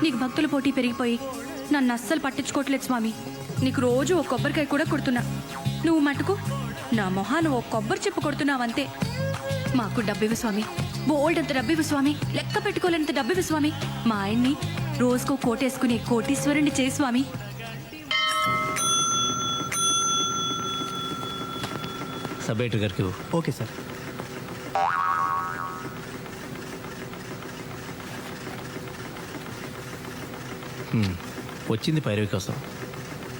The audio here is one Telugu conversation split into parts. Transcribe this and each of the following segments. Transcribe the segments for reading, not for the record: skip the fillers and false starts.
నీకు భక్తుల పోటీ పెరిగిపోయి నన్ను అస్సలు పట్టించుకోవట్లేదు స్వామి. నీకు రోజు ఒక కొబ్బరికాయ కూడా కొడుతున్నా. నువ్వు మటుకు నా మొహాను ఓ కొబ్బరి చెప్పు కొడుతున్నావంతే. మాకు డబ్బివ్వు స్వామి, బోల్డ్ అంత డబ్బివ్వు స్వామి, లెక్క పెట్టుకోలేనంత డబ్బివ్వు స్వామి. మా ఆయన్ని రోజుకో కోటేసుకునే కోటీశ్వరుణ్ణి చేయి స్వామి. సబ్ ఎడిటర్ గారికి. Okay sir. వచ్చింది పైరవి కోసం.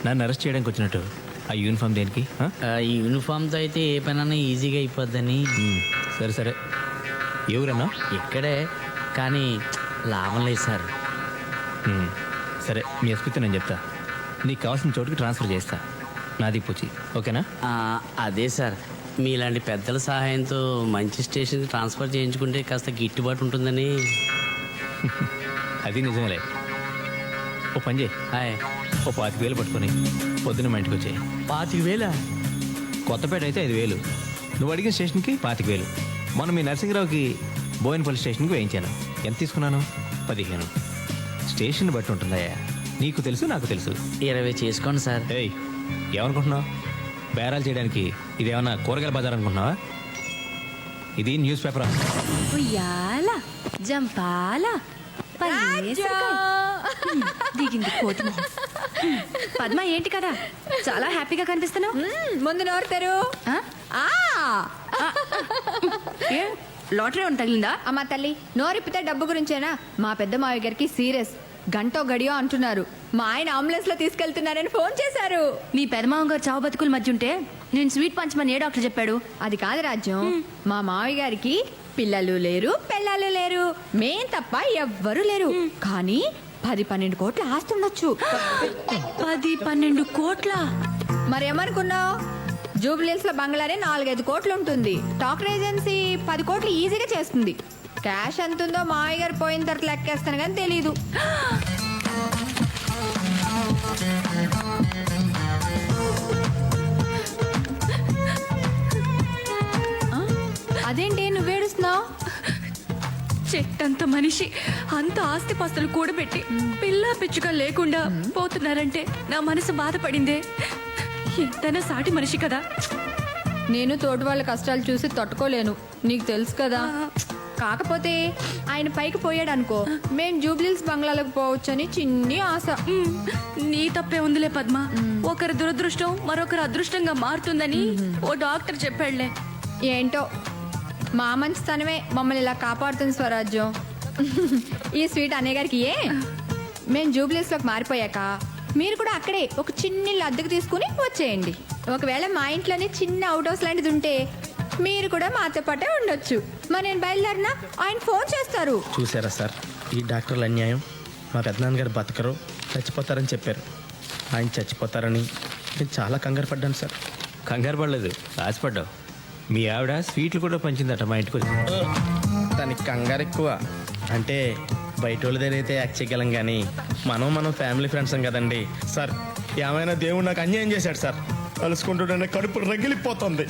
నన్ను అరెస్ట్ చేయడానికి వచ్చినట్టు ఆ యూనిఫామ్ దేనికి? ఈ యూనిఫామ్తో అయితే ఏ పనైనా ఈజీగా అయిపోద్దని. సరే సరే, ఎవరన్నా? ఇక్కడే, కానీ లాభం లేదు సార్. సరే, మీ ఎస్పీతో నేను చెప్తా. నీకు కావాల్సిన చోటుకి ట్రాన్స్ఫర్ చేస్తా. నాది పూచి, ఓకేనా? అదే సార్, మీలాంటి పెద్దల సహాయంతో మంచి స్టేషన్కి ట్రాన్స్ఫర్ చేయించుకుంటే కాస్త గిట్టుబాటు ఉంటుందని. అది నిజమేలే. ఓ పని చేయి, హాయ్. ఓ 25,000 పట్టుకొని పొద్దున్న మా ఇంటికి వచ్చాయి. 25,000? కొత్తపేట అయితే 5,000. నువ్వు అడిగిన స్టేషన్కి 25,000. మొన్న మీ నరసింహరావుకి బోయినపల్లి స్టేషన్కి వేయించాను. ఎంత తీసుకున్నాను? 15. స్టేషన్ బట్టి ఉంటుందయ్యా. నీకు తెలుసు, నాకు తెలుసు. 20 చేసుకోండి సార్. ఏయ్, ఏమనుకుంటున్నావు? బేరాలు చేయడానికి ఇదేమన్నా కూరగాయల బజార్ అనుకుంటున్నావా? ఇది న్యూస్ పేపర్. ఉయ్యాల జంపాల దిగింది కోతి మొహం. పద్మ, ఏంటి కదా చాలా హ్యాపీగా కనిపిస్తున్నావు? ముందు నోరు తెరు. లాటరీ ఉంది తగిలిందా? అమ్మ తల్లి, నోరిప్పితే డబ్బు గురించేనా? మా పెద్ద మావయ్య గారికి సీరియస్. గంటో గడియో అంటున్నారు. మా ఆయన అంబులెన్స్ లో తీసుకెళ్తున్నారని ఫోన్ చేశారు. నీ పెదమావం గారు చావు బతుకుల మధ్య ఉంటే నేను స్వీట్ పంచమని ఏ డాక్టర్ చెప్పాడు? అది కాదు రాజ్యం, మా మావయ్య గారికి పిల్లలు లేరు, పిల్లలు లేరు, మేం తప్ప ఎవ్వరూ లేరు. కానీ 10-12 కోట్ల ఆస్తి ఉండొచ్చు. 10-12 కోట్ల? మరేమనుకున్నావు? జూబ్లీస్ లో బంగ్లానే 4-5 కోట్లు ఉంటుంది. టాక్ ఏజెన్సీ 10 కోట్లు ఈజీగా చేస్తుంది. క్యాష్ ఎంతుందో మావయ్య గారు పోయిన తర్వాత లెక్కేస్తాను కానీ తెలీదు. అదేంటి నువ్వేడుస్తున్నావు? చెట్టంత మనిషి అంత ఆస్తిపాస్తులు కూడబెట్టి పిల్ల పిచ్చుగా లేకుండా పోతున్నారంటే నా మనసు బాధపడిందే. ఎంతైనా సాటి మనిషి కదా. నేను తోటి వాళ్ళ కష్టాలు చూసి తట్టుకోలేను, నీకు తెలుసు కదా. కాకపోతే ఆయన పైకి పోయాడు అనుకో, మేం జూబ్లీస్ బంగ్లాలకు పోవచ్చని చిన్ని ఆశ. నీ తప్పే ఉందిలే పద్మ. ఒకరి దురదృష్టం మరొకరు అదృష్టంగా మారుతుందని ఓ డాక్టర్ చెప్పాడులే. ఏంటో మా మంచితనమే మమ్మల్ని ఇలా కాపాడుతుంది స్వరాజ్యం. ఈ స్వీట్ అన్నయ్య గారికి మేము జూబ్లీస్లోకి మారిపోయాక మీరు కూడా అక్కడే ఒక చిన్న ఇల్లు అద్దెకు తీసుకుని వచ్చేయండి. ఒకవేళ మా ఇంట్లోనే చిన్న అవుట్ హౌస్ లాంటిది ఉంటే మీరు కూడా మాతో పాటే ఉండొచ్చు. మరి నేను బయలుదేరినా ఆయన ఫోన్ చేస్తారు. చూసారా సార్, ఈ డాక్టర్ల అన్యాయం. మా పెద్దనాన్నగారు బతకరు, చచ్చిపోతారని చెప్పారు. ఆయన చచ్చిపోతారని నేను చాలా కంగారు పడ్డాను సార్. కంగారు పడలేదు, ఆశపడ్డావు. మీ ఆవిడ స్వీట్లు కూడా పంచిందట మా ఇంటికి వచ్చి. దానికి కంగారు ఎక్కువ. అంటే బయట వాళ్ళ దగ్గర అయితే యాక్ట్ చేయగలం, కానీ మనం ఫ్యామిలీ ఫ్రెండ్స్ కదండి సార్. ఏమైనా దేవుడు నాకు అన్యాయం చేశాడు సార్. కలుసుకుంటుంటే కడుపు రగిలిపోతుంది.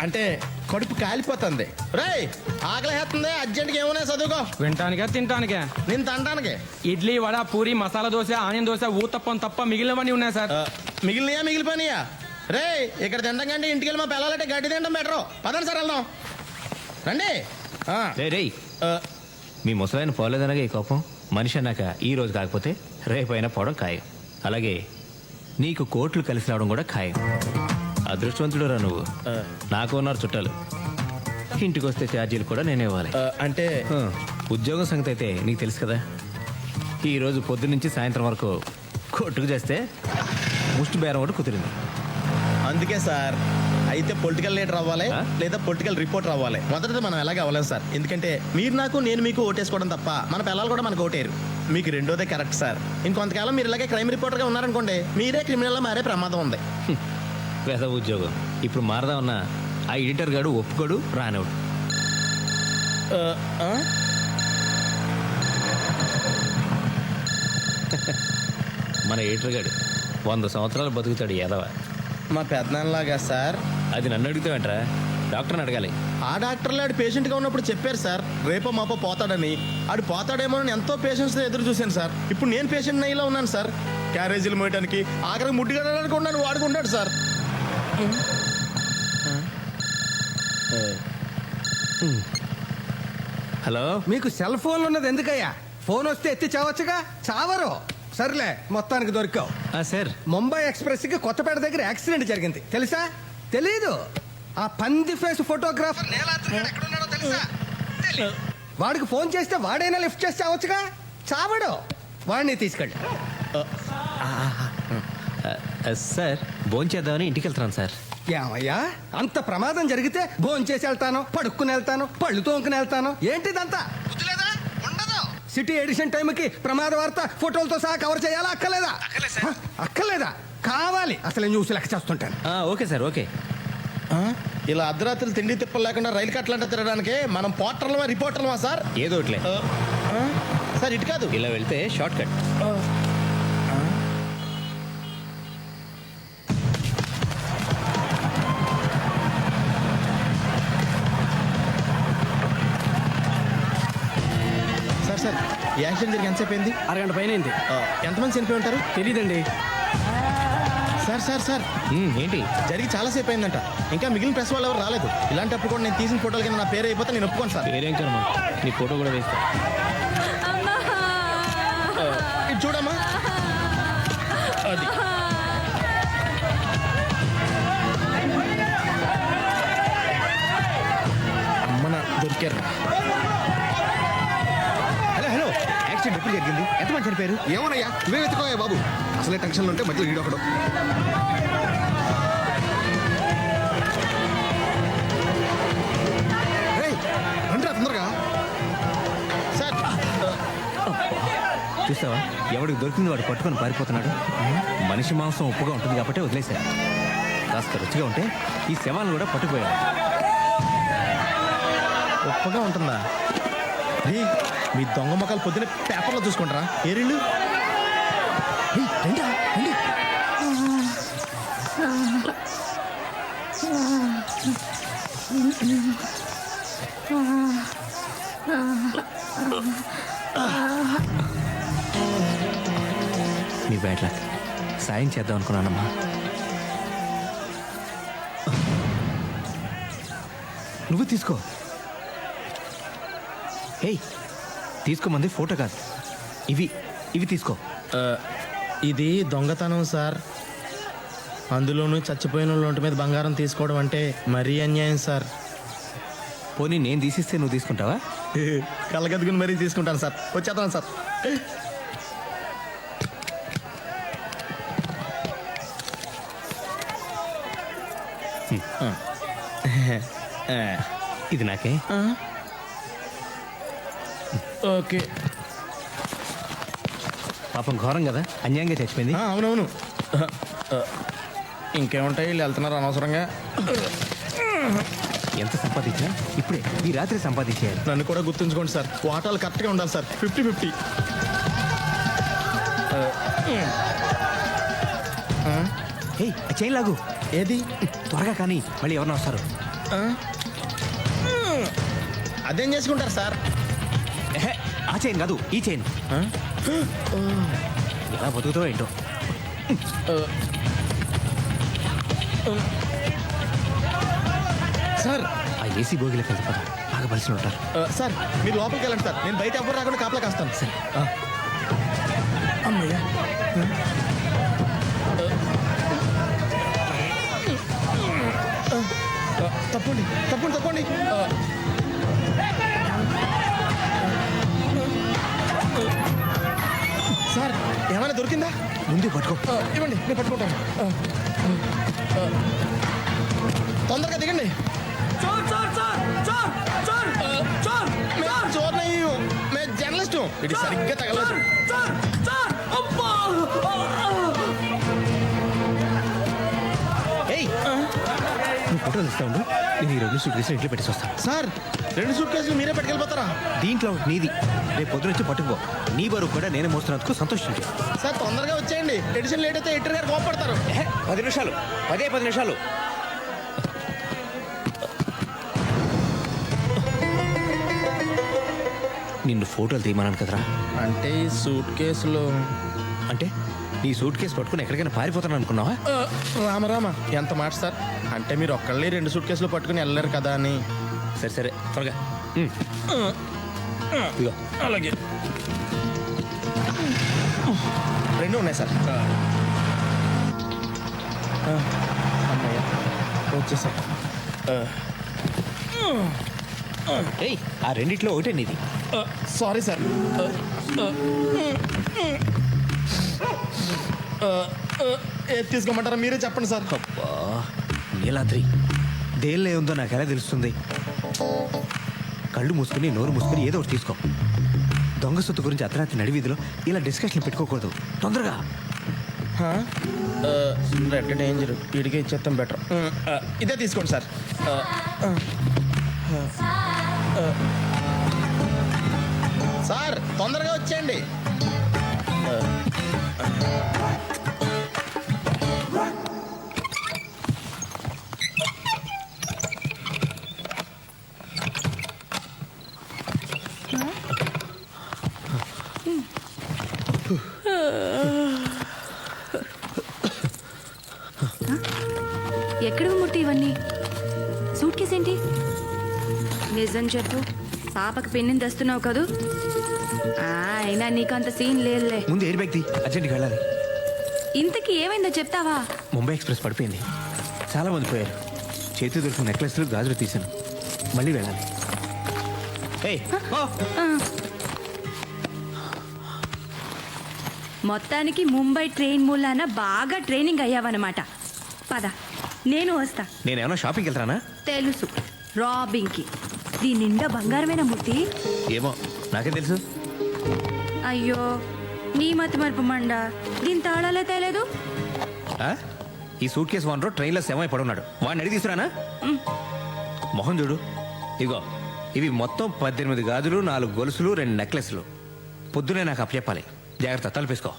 అంటే కడుపు కాలిపోతుంది. రేయ్, ఆకలిస్తుంది, అర్జెంట్గా ఏమైనా చదువుకో. వింటానికా తింటానికా? నేను తినడానికి ఇడ్లీ, వడ, పూరి, మసాలా దోశ, ఆనియన్ దోశ, ఊతప్పం తప్ప మిగిలినవన్నీ ఉన్నాయి సార్. మిగిలిపోయినాయా? రే, ఇక్కడ తినడం కంటే ఇంటికి వెళ్ళి మా పిల్లలంటే గడ్డి తినడం బెటరు. పదండి సార్, వెళ్దాం రండి. రేయ్, మీ ముసలాయన పోలేదనగా ఈ కోపం. మనిషి అన్నాక ఈ రోజు కాకపోతే రేపైనా పోవడం ఖాయం. అలాగే నీకు కోట్లు కలిసి రావడం కూడా ఖాయం. అదృష్టవంతుడు రా నువ్వు. నాకు ఉన్నారు చుట్టాలు. ఇంటికి వస్తే ఛార్జీలు కూడా నేనే ఇవ్వాలి. అంటే ఉద్యోగం సంగతి అయితే నీకు తెలుసు కదా. ఈరోజు పొద్దున్నుంచి సాయంత్రం వరకు కొట్టుకు చేస్తే ముష్టి బేరం కూడా కుదిరింది. అందుకే సార్, అయితే పొలిటికల్ లీడర్ అవ్వాలి, లేదా పొలిటికల్ రిపోర్టర్ అవ్వాలి. మొదటిది మనం ఎలాగ అవ్వలేం సార్. ఎందుకంటే మీరు నాకు, నేను మీకు ఓటేసుకోవడం తప్ప మన పిల్లలు కూడా మనకు ఓటేరు. మీకు రెండోదే కరెక్ట్ సార్. ఇంకొంతకాలం మీరు ఇలాగే క్రైమ్ రిపోర్టర్గా ఉన్నారనుకోండి, మీరే క్రిమినల్గా మారే ప్రమాదం ఉంది. పెద్ద ఉద్యోగం ఇప్పుడు మారదామన్నా ఆ ఎడిటర్ గాడు ఒప్పుకోడు, రానివాడు. మన ఎడిటర్ గాడు 100 సంవత్సరాలు బతుకుతాడు ఎదవ. మా పెద్దనాన్నలాగా సార్. అది నన్ను అడుగుతావేంట్రా? డాక్టర్ని అడగాలి. ఆ డాక్టర్లు ఆడు పేషెంట్గా ఉన్నప్పుడు చెప్పారు సార్ రేపో మాపో పోతాడని. ఆడు పోతాడేమో అని ఎంతో పేషెంట్స్తో ఎదురు చూశాను సార్. ఇప్పుడు నేను పేషెంట్ నయ్యిలా ఉన్నాను సార్. క్యారేజీలు మోయడానికి ఆఖరికి ముట్టిగడడానికి ఉన్నాను వాడుకుంటాడు సార్. హలో. మీకు సెల్ ఫోన్ ఉన్నది ఎందుకయ్యా? ఫోన్ వస్తే ఎత్తి చావచ్చుగా. చావరు. సర్లే, మొత్తానికి దొరికావు. సార్, ముంబై ఎక్స్ప్రెస్ కి కొత్తపేట దగ్గర యాక్సిడెంట్ జరిగింది, తెలుసా? తెలీదు. ఆ పంది ఫేస్ ఫోటోగ్రాఫర్ నీలాద్రి గాడు ఎక్కడున్నాడో తెలుసా? తెలీదు. వాడికి ఫోన్ చేస్తే వాడైనా లిఫ్ట్ చేసి చావచ్చుగా. చావడు. వాడిని తీసుకెళ్ళి. సార్ భోంచేద్దామని ఇంటికి వెళ్తున్నాను సార్. ఏమయ్యా, అంత ప్రమాదం జరిగితే భోంచేసి వెళ్తాను, పడుక్కుని వెళ్తాను, పళ్ళు తోముకుని వెళ్తాను, ఏంటిదంతా? బుద్ధిలేదా? ఉండదు. సిటీ ఎడిషన్ టైంకి ప్రమాద వార్త ఫోటోలతో సహా కవర్ చేయాలా? అక్కర్లేదా? అక్కర్లేదా? కావాలి. అసలు న్యూస్ లెక్క చేస్తుంటాను. Okay sir, okay. ఇలా అర్ధరాత్రులు తిండి తిప్పలు లేకుండా రైలు కట్టలంట తిరగడానికి మనం పోర్టర్లమా రిపోర్టర్లమా సార్? ఏదో ఒకట్లే. సార్ ఇటు కాదు, ఇలా వెళ్తే షార్ట్ కట్. సార్ సార్ ఈ యాక్సిడెంట్ జరిగి ఎంతసేపు అయింది? అరగంట పైన ఎంతమంది చనిపోయి ఉంటారు? తెలీదండి. సార్ సార్ సార్ ఏంటి? జరిగి చాలాసేపు అయిందంట. ఇంకా మిగిలిన ప్రెస్ వాళ్ళు ఎవరు రాలేదు. ఇలాంటప్పుడు కూడా నేను తీసిన ఫోటోల కింద నా పేరు అయిపోతే నేను ఒప్పుకోను సార్. పేరేం కర్మ, నీ ఫోటో కూడా వేస్తా. ఇది చూడమ్మా. అది అమ్మన దొరికారు. హలో హలో, యాక్సిడెంట్ ఎప్పుడు జరిగింది? ఎంతమంది చనిపోయారు? ఏమోనయ్యా, నువ్వే వెతుకోయా బాబు. అసలే టెన్షన్లో ఉంటే మధ్యలో ఈడొకడు. రేయ్, రండిరా తొందరగా. సార్ చూసావా, ఎవడికి దొరికింది వాడు పట్టుకొని పారిపోతున్నాడు. మనిషి మాంసం ఉప్పుగా ఉంటుంది కాబట్టి వదిలేశారు. కాస్త రుచిగా ఉంటే ఈ శవాలను కూడా పట్టుకుపోయాడు. గొప్పగా ఉంటుందా? రీ, మీ దొంగ మొక్కలు పొద్దున పేపర్లో చూసుకుంటారా? ఏరిళ్ళు నీ బ్యాడ్ లక్. సాయం చేద్దాం అనుకున్నానమ్మా. నువ్వు తీసుకో. ఏయ్, తీసుకోమంది ఫోటో కాదు, ఇవి తీసుకో. ఇది దొంగతనం సార్. అందులోనూ చచ్చిపోయిన వాళ్ళ ఒంటి మీద బంగారం తీసుకోవడం అంటే మరీ అన్యాయం సార్. పోనీ నేను తీసిస్తే నువ్వు తీసుకుంటావా? కళ్ళగద్దుకుని మరీ తీసుకుంటాను సార్. వచ్చేస్తాను సార్. ఇది నాకే. ఓకే. పాపం ఘోరం కదా, అన్యాయంగా చచ్చిపోయింది. అవునవును. ఇంకేముంటాయి, వీళ్ళు వెళ్తున్నారు అనవసరంగా. ఎంత సంపాదించినా ఇప్పుడే ఈ రాత్రి సంపాదించేయాలి. నన్ను కూడా గుర్తుంచుకోండి సార్. వాటాలు కరెక్ట్గా ఉండాలి సార్. 50-50. ఏయ్, ఆ చైన్ లాగు. ఏది? త్వరగా కానీ మళ్ళీ ఎవరన్నా వస్తారు. అదేం చేసుకుంటారు సార్? ఎహె, ఆ చైన్ కాదు, ఈ చైన్. ఎలా బతుకుతావో ఏంటో. సార్ ఆ ఏసీ బోగిలోకి వెళ్తే పద, బాగా బలిసిన ఉంటారు. సార్ మీరు లోపలికి వెళ్ళండి సార్. నేను బయట ఎవరు రాకుండా కాపలా కాస్తాను. సరే. అమ్మయ్యా. తప్పండి తప్పండి తప్పండి. సార్ ఏమైనా దొరికిందా? ముందు పట్టుకో. ఇవ్వండి, నేను పట్టుకుంటాను. తొందరగా దిగండి. చోర్ మేము జర్నలిస్ట్. ఇది సరిగ్గా తగలదు. ఏయ్, నువ్వు ఫోటోలు ఇస్తా ఉండు, నేను ఈ 2 సూట్ కేసులు ఇంట్లో పెట్టేసి వస్తాను. సార్ 2 సూట్ కేసులు మీరే పట్టుకెళ్ళిపోతారా? దీంట్లో ఒకటి నీది, రేపు పొద్దున వచ్చి పట్టుకుపో. నీ బరువు కూడా నేనే మోస్తున్నందుకు సంతోషించు. సార్ తొందరగా వచ్చేయండి. ఎడిషన్ లేట్ అయితే ఎడిటర్ గారు కోపడతారు. 10 నిమిషాలు, 10 నిమిషాలు. నిన్ను ఫోటోలు తీయమన్నాను కదరా. అంటే ఈ సూట్ కేసులో అంటే నీ సూట్ కేసు పట్టుకుని ఎక్కడికైనా పారిపోతాను అనుకున్నావా? రామరామ ఎంత మాట సార్. అంటే మీరు ఒక్కళ్ళే 2 సూట్ కేసులు పట్టుకుని వెళ్ళలేరు కదా అని. సరే సరే త్వరగా. ఇదిగో. అలాగే 2 ఉన్నాయి సార్. అమ్మయ్య వచ్చేసా. ఏయ్, ఆ రెండిట్లో ఒకటే నీది. Sorry sir. ఏది తీసుకోమంటారా మీరే చెప్పండి సార్. అబ్బా, నీలాద్రి దేనిలో ఉందో నాకు ఎలా తెలుస్తుంది? కళ్ళు మూసుకుని నోరు మూసుకుని ఏదో ఒకటి తీసుకో. దొంగ సొత్తు గురించి అర్ధరాత్రి నడివీధిలో ఇలా డిస్కషన్ పెట్టుకోకూడదు. తొందరగా. రెడ్ డేంజర్ వీడికి ఇచ్చేస్తాం బెటర్. ఇదే తీసుకోండి సార్. సార్ తొందరగా వచ్చేయండి. ఎక్కడ మూర్తి ఇవన్నీ? సూట్ కేసు ఏంటి? నిజం చెప్పు, పాపకి పెన్నిని తెస్తున్నావు కదూ? అయినా నీకంత సీన్ లేదులే. ముందు ఎయిర్ బ్యాగ్ తీ, అర్జెంట్గా వెళ్ళాలి. ఇంతకీ ఏమైందో చెప్తావా? ముంబై ఎక్స్ప్రెస్ పడిపోయింది, చాలా మంది పోయారు. చేతి దొరికిన నెక్లెస్లు గాజులు తీశాను, మళ్ళీ వెళ్ళాలి. ఏయ్, ఓ! మొత్తానికి ముంబై ట్రైన్ మూలాన బాగా ట్రైనింగ్ అయ్యావన్నమాట. పద, నేను వస్తా. నేనేమన్నా షాపింగ్కి వెళ్తానా? తెలుసు, రాబింగ్కి. దీని నిండా బంగారమేనా మూర్తి? ఏమో, నాకేం తెలుసు. అయ్యో, నీ మతి మరుపు మండ. దీని తాళాలే తేలేదు. ఆ? ఈ సూట్ కేసు ఓనరు ట్రైన్లో శవమై పడున్నాడు. వాడిని అడిగి తీసుకురానా? మొహం చూడు. ఇగో, ఇవి మొత్తం 18 గాజులు, 4 గొలుసులు, 2 నెక్లెస్లు. పొద్దునే నాకు అప్పచెప్పాలి. జాగ్రత్త, తలపేసుకో.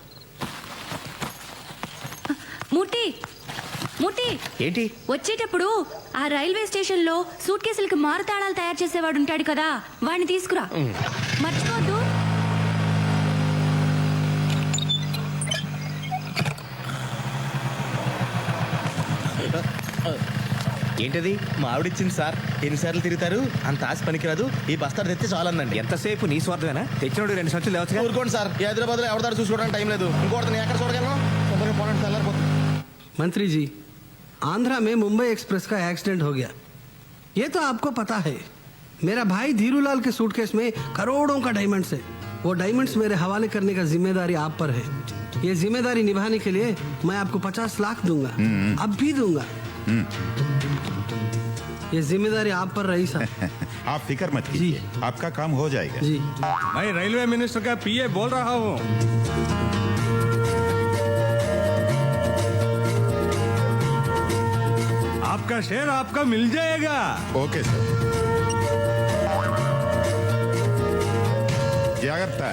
మూర్తి, మూర్తి, ఏంటి? వచ్చేటప్పుడు ఆ రైల్వే స్టేషన్ లో సూట్ కేసులకి మారు తాళాలు తయారు చేసేవాడు ఉంటాడు కదా, వాడిని తీసుకురా. మర్చిపోద్దు. ఏంటది? మా ఆవిడిచ్చింది సార్. ఎన్నిసార్లు తిరుగుతారు, అంత ఆశ పనికిరాదు. ఈ బస్తాడు తెస్తే చాలందండి. ఎంతసేపు నీ స్వార్థమేనా? తెచ్చినోడు 2 సంచులు లేవచ్చు. ఊరుకోండి సార్, హైదరాబాద్లో ఎవరిదారు చూసుకోవడానికి టైం లేదు. ఇంకోటి ఎక్కడ చూడగలను? తొందరగా పోనండి, తెల్లారిపోతుంది. मंत्री जी, आंध्रा में मुंबई एक्सप्रेस का एक्सीडेंट हो गया, ये तो आपको पता है. मेरा भाई धीरूलाल के सूटकेस में करोड़ों का डायमंड्स है. वो डायमंड्स मेरे हवाले करने का जिम्मेदारी आप पर है. ये जिम्मेदारी निभाने के लिए मैं आपको 50 लाख दूंगा, अब भी दूंगा. ये जिम्मेदारी आप पर रही साहब. आप फिक्र मत कीजिए, आपका काम हो जाएगा. जी, मैं रेलवे मिनिस्टर का पीए बोल रहा हूँ. आपका शेयर आपका मिल जाएगा. Okay sir. జాగ్రత్త.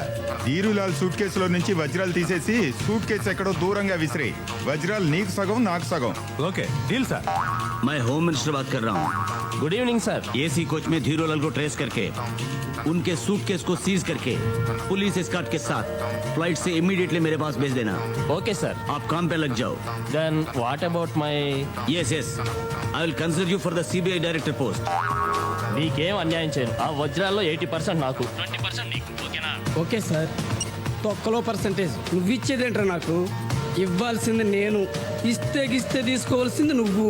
ధీరులాల్ సూట్ కేసులో నుంచి వజ్రాలు తీసేసి సూట్ కేసు ఎక్కడో దూరంగా విసిరే. వజ్రాలు నీకు సగం, నాకు సగం. Okay, deal sir. मैं होम मिनिस्टर बात कर रहा हूँ. Good evening sir. AC coach में धीरूलाल को ट्रेस करके उनके सूटकेस को सीज करके पुलिस एस्कॉर्ट के साथ फ्लाइट से इमीडिएटली मेरे पास भेज देना. Okay sir. आप काम पे लग जाओ. Then what about my? Yes yes, I will consider you for the CBI director post. నీకేం అన్యాయం చేయను. ఆ వజ్రాల్లో 80% నాకు, 20% నీకు. ఓకేనా? Okay sir. తొక్కలో పర్సంటేజ్ నువ్వు ఇచ్చేదేంట్రా? నాకు ఇవ్వాల్సింది నేను, ఇస్తే తీసుకోవాల్సింది నువ్వు.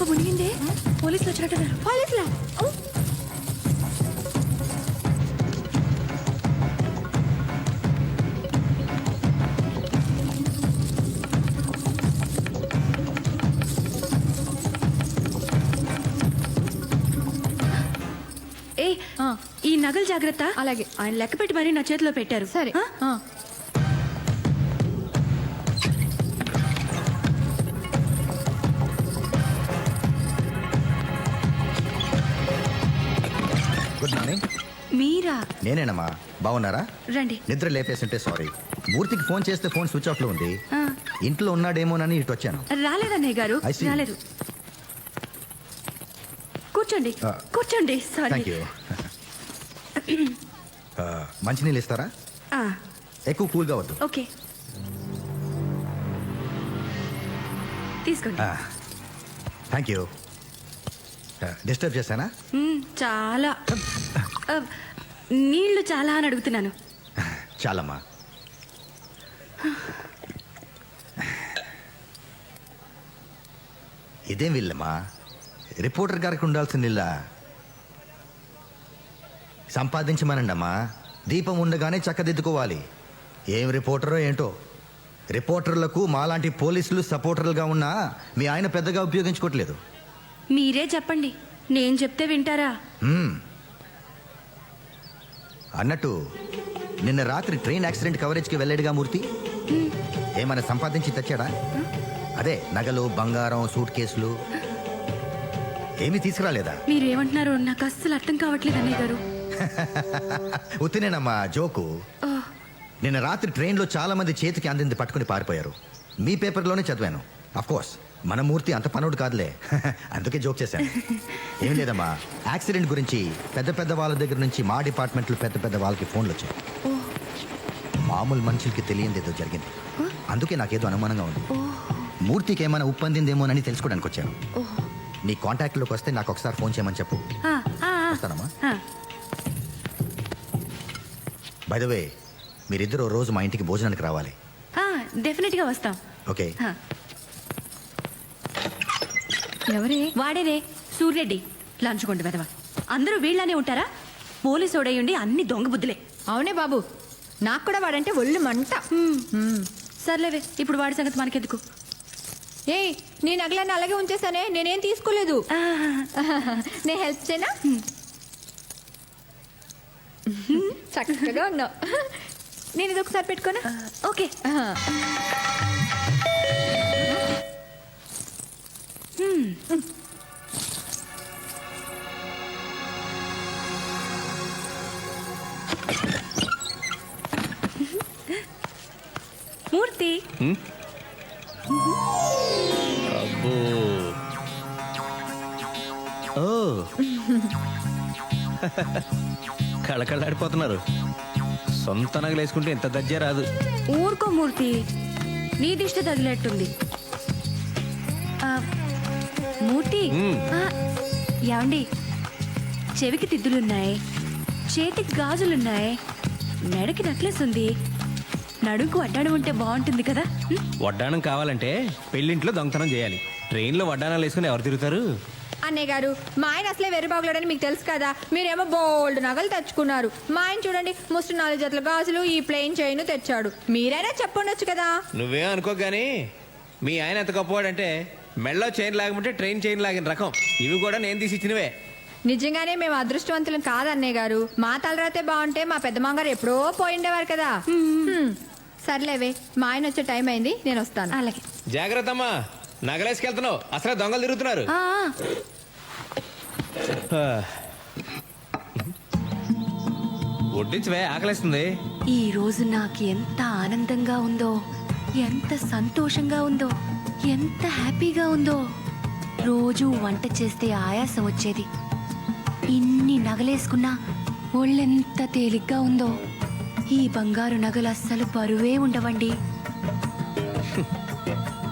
మునిగిందే, పోలీసులు వచ్చినట్టున్నారు. పోలీసులా? ఏ, ఈ నగలు జాగ్రత్త. అలాగే. ఆయన లెక్క పెట్టి మరీ నా చేతిలో పెట్టారు. సరే. ఆ? నేనేనమ్మా, బాగున్నారా? రండి. నిద్ర లేపేస్తుంటే సారీ. మూర్తికి ఫోన్ చేస్తే ఫోన్ స్విచ్ ఆఫ్ లో ఉంది. ఆ, ఇంట్లో ఉన్నాడేమోనని ఇటు వచ్చాను. రాలేదన్నయ్య గారు, I see. రాలేదు. కూర్చోండి, ఆ. కూర్చోండి. సారీ. Thank you. మంచినీళ్ళు ఇస్తారా? ఆ, ఎక్కువ కూల్గా వద్దు. ఓకే, తీసుకోండి. Thank you. డిస్టర్బ్ చేశానా? చాలా ఆ, నీళ్లు చాలా అని అడుగుతున్నాను. చాలమ్మా. ఇదేం వీళ్ళమ్మా, రిపోర్టర్ గారికి ఉండాల్సిన ఇల్లా? సంపాదించమనండమ్మా. దీపం ఉండగానే చక్కదిద్దుకోవాలి. ఏం రిపోర్టరో ఏంటో. రిపోర్టర్లకు మాలాంటి పోలీసులు సపోర్టర్లుగా ఉన్నా మీ ఆయన పెద్దగా ఉపయోగించుకోవట్లేదు. మీరే చెప్పండి, నేను చెప్తే వింటారా? అన్నట్టు నిన్న రాత్రి ట్రైన్ యాక్సిడెంట్ కవరేజ్కి వెళ్ళాడుగా మూర్తి. ఏమైనా సంపాదించి తెచ్చాడా? అదే నగలు, బంగారం, సూట్ కేసులు ఏమీ తీసుకురాలేదా? మీరేమంటున్నారో నాకు అస్సలు అర్థం కావట్లేదు అన్నయ్య గారు. ఉత్తినేనమ్మా, జోకు. ఆ, నిన్న రాత్రి ట్రైన్లో చాలా మంది చేతికి అందింది పట్టుకుని పారిపోయారు. మీ పేపర్లోనే చదివాను. అఫ్ కోర్స్ మన మూర్తి అంత పనుడు కాదులే. అందుకే జోక్ చేశాను. ఏం లేదమ్మా, యాక్సిడెంట్ గురించి పెద్ద పెద్ద వాళ్ళ దగ్గర నుంచి మా డిపార్ట్మెంట్లో పెద్ద పెద్ద వాళ్ళకి ఫోన్లు వచ్చాయి. మామూలు మనుషులకి తెలియంది ఏదో జరిగింది. అందుకే నాకేదో అనుమానంగా ఉంది. మూర్తికి ఏమైనా ఉప్పందిందేమోనని తెలుసుకోవడానికి వచ్చాను. నీ కాంటాక్ట్లోకి వస్తే నాకు ఒకసారి ఫోన్ చేయమని చెప్పు. ఆ, ఆ, ఆ. వస్తానమ్మా. ఆ, బై ద వే, మీరిద్దరూ రోజు మా ఇంటికి భోజనానికి రావాలి. ఆ, డెఫినెట్గా వస్తాం. ఓకే. ఆ, ఎవరే? వాడేనే సూర్యరెడ్డి, లంచ్ కొండ వెదవ. అందరూ వీళ్ళనే ఉంటారా? పోలీసు ఓడయుండి అన్ని దొంగ బుద్ధులే. అవునే బాబు, నాకు కూడా వాడంటే ఒళ్ళు మంట. సర్లేవే, ఇప్పుడు వాడి సంగతి మనకెందుకు. ఏయ్, నీ నగలన్నీ అలాగే ఉంచేసానే, నేనేం తీసుకోలేదు. ఆ, నేను హెల్ప్ చేయనా? చక్కగా ఉన్నావు. నేను ఇది ఒకసారి పెట్టుకోనా? ఓకే. మూర్తి, అబ్బో. ఓ. కళకళలాడిపోతున్నారు. సొంత నగలు వేసుకుంటే ఎంత దజ్జా రాదు. ఊరుకో మూర్తి, నీ దిష్టి తగిలేట్టుంది. ఆ, మూర్తి, ఆ, ఏమండి, చెవికి తిద్దులున్నాయి, చేతికి గాజులున్నాయి, మెడకి నెక్లెస్ ఉంది, నడుకు వడ్డాణం ఉంటే బాగుంటుంది కదా. వడ్డాణం కావాలంటే పెళ్ళింట్లో దొంగతనం చేయాలి. ట్రైన్లో వడ్డాణాలు వేసుకుని ఎవరు తిరుగుతారు? అన్నయ్య గారు, మా ఆయన అసలే వెర్రిబాగులాడని మీకు తెలుసు కదా. మీరేమో బోల్డ్ నగలు తెచ్చుకున్నారు. మా ఆయన చూడండి, ముస్టు 4 జతల గాజులు, ఈ ప్లెయిన్ చైన్ తెచ్చాడు. మీరైనా చెప్పండొచ్చు కదా. నువ్వేం అనుకో గానీ మీ ఆయన ఎంత గొప్పవాడంటే మెళ్ళో చైన్ లాగమంటే ట్రైన్ చైన్ లాగిన రకం. ఇవి కూడా నేను తీసి ఇచ్చినవే. నిజంగానే మేము అదృష్టవంతులం కాదు అన్నయ్య గారు. మా తలరాతే బాగుంటే మా పెద్ద మామగారు ఎప్పుడో పోయిండేవారు కదా. సర్లేవే, మా ఆయన వచ్చే టైం అయింది, నేను వస్తాను. అలాగే. జాగ్రత్త అమ్మా, నగలేసుకెళ్తున్నావు, అసలు దొంగలు తిరుగుతున్నారు. ఆ, వడ్డించవే, ఆకలేస్తుంది. ఈ రోజు నాకు ఎంత ఆనందంగా ఉందో, ఎంత సంతోషంగా ఉందో, ఎంత హ్యాపీగా ఉందో. రోజు వంట చేస్తే ఆయాసం వచ్చేది. ఇన్ని నగలేసుకున్నా ఒళ్ళెంత తేలిగ్గా ఉందో. ఈ బంగారు నగలు అస్సలు బరువే ఉండవండి.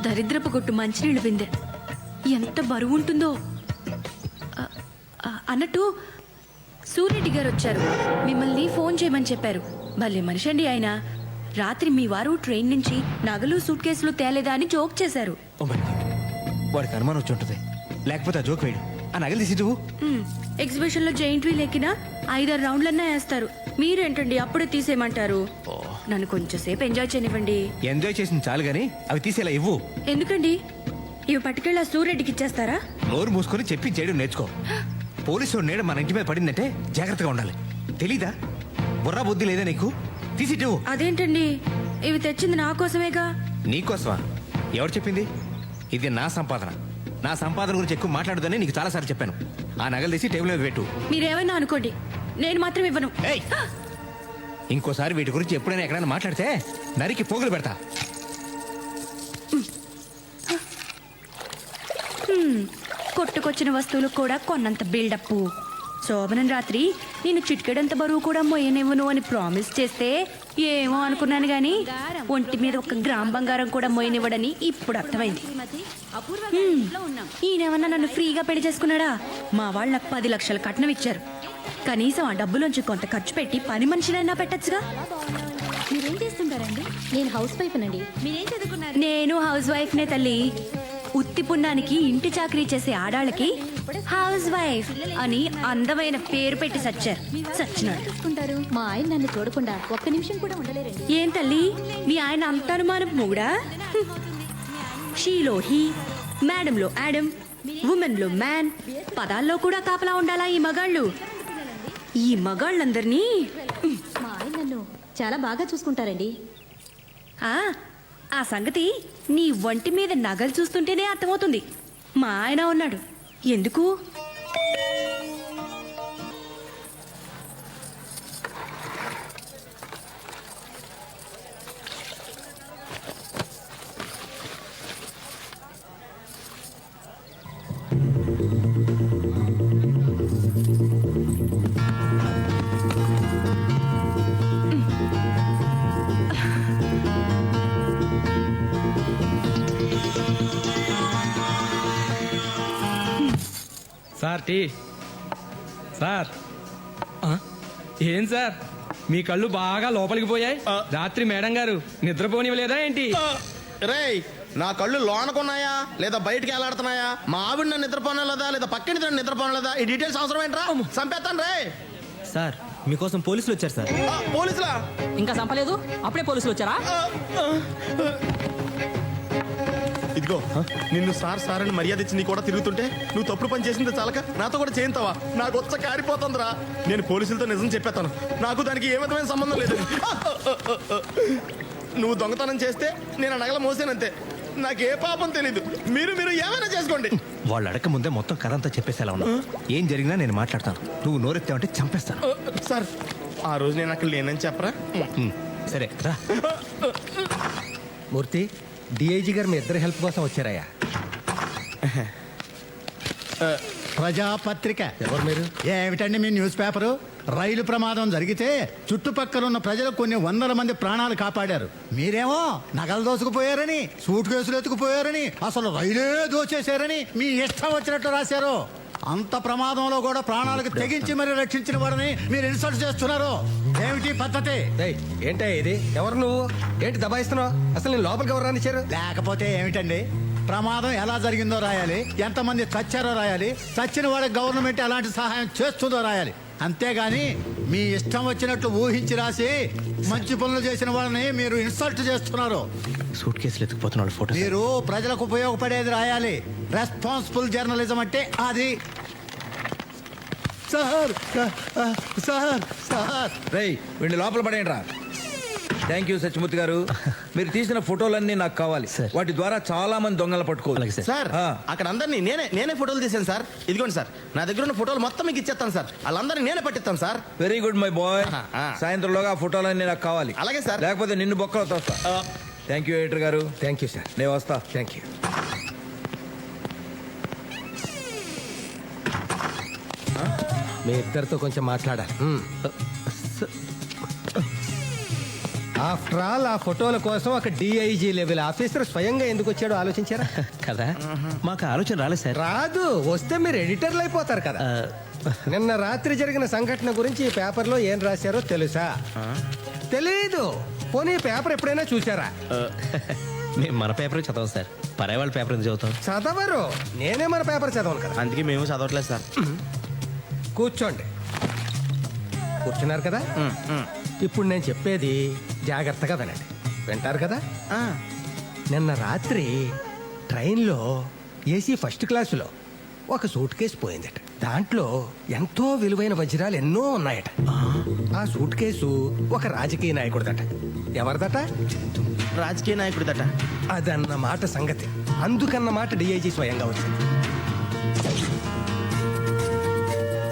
దరిద్రపు కొట్టు మంచినీళ్ళు బిందె ఎంత బరువు ఉంటుందో. అన్నట్టు సూర్యరెడ్డి గారు వచ్చారు, మిమ్మల్ని ఫోన్ చేయమని చెప్పారు. భలే మనిషి అండి ఆయన. రాత్రి మీ వారు ట్రైన్ నుంచి నగలు, సూట్ కేసులు తేలేదా అని జోక్ చేశారు. ఓ మై గాడ్, వాడికి అనుమానం వచ్చి ఉంటుంది. లేకపోతే ఆ జోక్ వేయడు. ఆ నగలు తీసి నువ్వు. ఎగ్జిబిషన్ లో జైంట్ వీల్ ఎక్కినా 5-6 రౌండ్లన్నా వేస్తారు. మీరేంటండి అప్పుడే తీసేయమంటారు? నన్ను కొంచెంసేపు ఎంజాయ్ చేయనివ్వండి. ఎంజాయ్ చేసింది చాలు గానీ అవి తీసేలా ఇవ్వు. ఎందుకండి? ఇవి పట్టుకెళ్ళి ఆ సూర్యరెడ్డికి ఇచ్చేస్తారా? నోరు మూసుకొని చెప్పి చేయడం నేర్చుకో. పోలీసు నీడ మన ఇంటి మీద పడిందంటే జాగ్రత్తగా ఉండాలి. తెలీదా? బుర్రా బుద్ధి లేదా నీకు? తీసిట్టు. అదేంటండి, ఇవి తెచ్చింది నా కోసమేగా. నీకోసమా? ఎవరు చెప్పింది? ఇది నా సంపాదన. నా సంపాదన గురించి ఎక్కువ మాట్లాడదని నీకు చాలాసార్లు చెప్పాను. ఆ నగలు తీసి టేబుల్ మీద పెట్టు. మీరేమైనా అనుకోండి, నేను మాత్రం ఇవ్వను. ఏయ్ ఇంకోసారి వీటి గురించి ఎప్పుడైనా ఎక్కడైనా మాట్లాడితే నరికి పోగులు పెడతా. కొట్టుకొచ్చిన వస్తువులు కూడా కొన్నంత బిల్డప్. శోభనం రాత్రి నేను చిటికెడంత బరువు కూడా మొయ్యనివ్వను అని ప్రామిస్ చేస్తే ఏమో అనుకున్నాను గాని ఒంటి మీద 1 గ్రామ్ బంగారం కూడా మొయ్యనివ్వడని ఇప్పుడు అర్థమైంది. ఈయనేమన్నా నన్ను ఫ్రీగా పెళ్లి చేసుకున్నాడా? మా వాళ్ళు నాకు 10 లక్షల కట్నం ఇచ్చారు. కనీసం ఆ డబ్బులోంచి కొంత ఖర్చు పెట్టి పని మనిషినైనా పెట్టచ్చుగా. మీరేం చేస్తుంటారండి? నేను హౌస్ వైఫ్ నండి. మీరేం చదువుకున్నారు? నేను హౌస్ వైఫ్ నే తల్లి. ఉత్తి పుణ్యానికి ఇంటి చాకరీ చేసే ఆడాళ్ళకి హౌస్ వైఫ్ అని అందమైన పేరు పెట్టి సచ్చినాడు. చూసుకుంటారు. మా ఆయన నన్ను చూడకుండా 1 నిమిషం కూడా ఉండలేరండి. ఏం తల్లి మీ ఆయన అంత అనుమానం మూడా? షీలో హీ, మేడంలో యాడమ్, ఉమెన్ లో మ్యాన్, పదాల్లో కూడా కాపలా ఉండాలా ఈ మగాళ్ళు? ఈ మగాళ్ళందరినీ మా ఆయన నన్ను చాలా బాగా చూసుకుంటారండి. ఆ సంగతి నీ ఒంటి మీద నగలు చూస్తుంటేనే అర్థమవుతుంది. మా ఆయన ఉన్నాడు. ఎందుకు? Sir tea. సార్ ఏం సార్ మీ కళ్ళు బాగా లోపలికి పోయాయి? రాత్రి మేడం గారు నిద్రపోనివ్వలేదా ఏంటి? రేయ్ నా కళ్ళు లోనకున్నాయా లేదా బయటికి ఎలాడుతున్నాయా? మా ఆవిడ నన్ను నిద్రపోనలేదా లేదా పక్కన నిద్రపోనలేదా? ఈ డీటెయిల్స్ అవసరం ఏంట్రా? చంపేస్తాను రే. సార్ మీకోసం పోలీసులు వచ్చారు సార్. పోలీసులా? ఇంకా చంపలేదు, అప్పుడే పోలీసులు వచ్చారా? ఇదిగో నిన్ను సార్ సార్ అని మర్యాద ఇచ్చి నీ కూడా తిరుగుతుంటే నువ్వు తప్పుడు పని చేసింది చాలక నాతో కూడా చేయింతావా? నాకు వచ్చ కారిపోతుందిరా. నేను పోలీసులతో నిజం చెప్పేస్తాను. నాకు దానికి ఏ విధమైన సంబంధం లేదు. నువ్వు దొంగతనం చేస్తే నేను నగల మోసానంతే. నాకే పాపం తెలీదు. మీరు ఏమైనా చేసుకోండి. వాళ్ళు అడగ ముందే మొత్తం కథ అంతా చెప్పేసేలా ఉన్నా. ఏం జరిగినా నేను మాట్లాడతాను. నువ్వు నోరెత్తావంటే చంపేస్తాను. సార్ ఆ రోజు నేను అక్కడ లేనని చెప్పరా? సరే రా. మూర్తి, డిఐజీ గారు మీ ఇద్దరి హెల్ప్ కోసం వచ్చారయ్యా. ప్రజాపత్రిక. ఎవరు మీరు? ఏమిటండి మీ న్యూస్ పేపరు? రైలు ప్రమాదం జరిగితే చుట్టుపక్కల ఉన్న ప్రజలు కొన్ని 100 మంది ప్రాణాలు కాపాడారు. మీరేమో నగలు దోసుకుపోయారని, సూట్ కేసులు ఎత్తుకుపోయారని, అసలు రైలే దోచేశారని మీ ఇష్టం వచ్చినట్టు రాశారు. అంత ప్రమాదంలో కూడా ప్రాణాలకు తెగించి మరి రక్షించిన వారిని మీరు ఇన్సల్ట్ చేస్తున్నారు. ఏమిటి పద్ధతి? ఏంటా ఇది? ఎవరు నువ్వు? ఏంటి దబాయిస్తున్నావు? అసలు నేను లోపలికి ఎవరు రానిచ్చారు? లేకపోతే ఏమిటండి? ప్రమాదం ఎలా జరిగిందో రాయాలి, ఎంతమంది చచ్చారో రాయాలి, చచ్చిన వాళ్ళకి గవర్నమెంట్ ఎలాంటి సహాయం చేస్తుందో రాయాలి. అంతేగాని మీ ఇష్టం వచ్చినట్లు ఊహించి రాసి మంచి పనులు చేసిన వాళ్ళని మీరు ఇన్సల్ట్ చేస్తున్నారు. సూట్ కేసులు ఎత్తుకుపోతున్న వాళ్ళ ఫోటో. మీరు ప్రజలకు ఉపయోగపడేది రాయాలి. రెస్పాన్సిబుల్ జర్నలిజం అంటే అది. సార్ సార్ సార్ రేయ్ వీడిని లోపల పడేయండి రా. థ్యాంక్ యూ సత్యమూర్తి గారు. మీరు తీసిన ఫోటోలన్నీ నాకు కావాలి. వాటి ద్వారా చాలా మంది దొంగలు పట్టుకోవాలి. సార్ అక్కడ అందరినీ నేనే ఫోటోలు తీసాను సార్. ఇదిగోండి సార్, నా దగ్గర ఉన్న ఫోటోలు మొత్తం మీకు ఇచ్చేస్తాను సార్. వాళ్ళందరినీ నేనే పట్టిస్తాను sir. Very good my boy. సాయంత్రంలోగా ఆ ఫోటోలన్నీ నాకు కావాలి. అలాగే సార్. లేకపోతే నిన్ను బొక్కలో తోస్తా. థ్యాంక్ యూ ఎడిటర్ గారు. Thank you sir. నేను వస్తా. Thank you. మీ ఇద్దరితో కొంచెం మాట్లాడాలి. ఆఫ్టర్ ఆల్ ఆ ఫోటోల కోసం ఒక డిఐజీ లెవెల్ ఆఫీసర్ స్వయంగా ఎందుకు వచ్చాడో ఆలోచించారా? కదా మాకు ఆలోచన రాలేదు సార్. రాదు, వస్తే మీరు ఎడిటర్లు అయిపోతారు కదా. నిన్న రాత్రి జరిగిన సంఘటన గురించి ఈ పేపర్లో ఏం రాశారో తెలుసా? తెలీదు. పోనీ పేపర్ ఎప్పుడైనా చూసారా? మేము మన పేపర్ చదవం సార్. పరాయి వాళ్ళ పేపర్ ఎందుకు చదువుతాం? చదవరు. నేనే మన పేపర్ చదవను కదా. అందుకే మేము చదవట్లేదు సార్. కూర్చోండి. కూర్చున్నారు కదా? ఇప్పుడు నేను చెప్పేది జాగ్రత్తగా వినండి. వింటారు కదా? నిన్న రాత్రి ట్రైన్లో ఏసీ ఫస్ట్ క్లాసులో ఒక సూట్ కేసు పోయిందట. దాంట్లో ఎంతో విలువైన వజ్రాలు ఎన్నో ఉన్నాయట. ఆ సూట్ కేసు ఒక రాజకీయ నాయకుడిదట. ఎవరిదట? రాజకీయ నాయకుడిదట. అదన్నమాట సంగతి. అందుకన్నమాట డిఐజీ స్వయంగా వచ్చింది.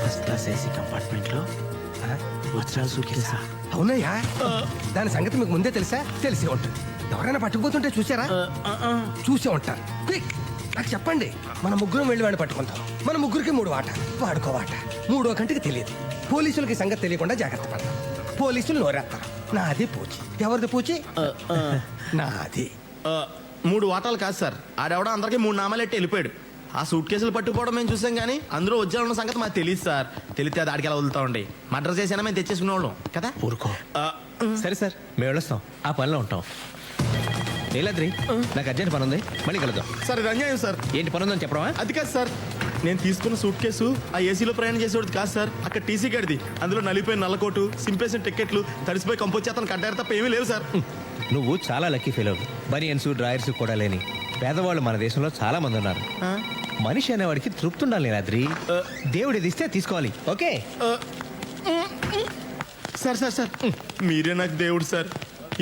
ఫస్ట్ క్లాస్ ఏసీ కంపార్ట్మెంట్ లో వజ్రాలు సూట్ కేసా? అవునయ్యా దాని సంగతి మీకు ముందే తెలుసా? తెలిసే ఉంటుంది. ఎవరైనా పట్టుకుపోతుంటే చూసారా? చూసే ఉంటారు. క్విక్ నాకు చెప్పండి, మన ముగ్గురం వెళ్ళి వాడిని పట్టుకుంటాం. మన ముగ్గురికి 3 వాట, వాడుకో వాట. 3వ కంటికి తెలియదు. పోలీసులకి సంగతి తెలియకుండా జాగ్రత్త పడతాం. పోలీసులు నోరేస్తారు. నాది పూచి. ఎవరిది పూచి? నాది. 3 వాటాలు కాదు సార్, ఆడెవడో అందరికి 3 నామాలు ఎట్టి వెళ్ళిపోయాడు. ఆ సూట్ కేసులు పట్టుకోవడం మేము చూసాం కానీ అందులో వజ్రాలు ఉన్న సంగతి మాకు తెలియదు సార్. తెలిస్తే అది ఆడికి ఎలా వదులుతామండి. మర్డర్ చేసినా మేము తెచ్చేసుకునే వాళ్ళం కదా. ఊరుకో. సరే సార్, మేము వెళ్ళొస్తాం, ఆ పనిలో ఉంటాం. నీలాద్రి, నాకు అర్జెంట్ పని ఉంది, మళ్ళీ కలుద్దాం. సార్ ఇది అన్యాయం సార్. ఏంటి పని ఉందని చెప్పడమా? అది కాదు సార్, నేను తీసుకున్న సూట్ కేసు ఆ ఏసీలో ప్రయాణం చేసేవాడు కాదు సార్. అక్కడ టీసీ గడిది, అందులో నలిపోయిన నల్లకోటు, సింపేసిన టికెట్లు, తడిసిపోయి కంపోచేతను కట్టారు తప్ప ఏమీ లేవు సార్. నువ్వు చాలా లక్కీ ఫెయిల్. బనియన్స్ డ్రాయర్స్ కూడా లేని పేదవాళ్ళు మన దేశంలో చాలా మంది ఉన్నారు. మనిషి అనేవాడికి తృప్తి ఉండాలి నీలాద్రి. దేవుడు ఇది ఇస్తే తీసుకోవాలి. ఓకే సార్ సార్ సార్ మీరే నాకు దేవుడు సార్.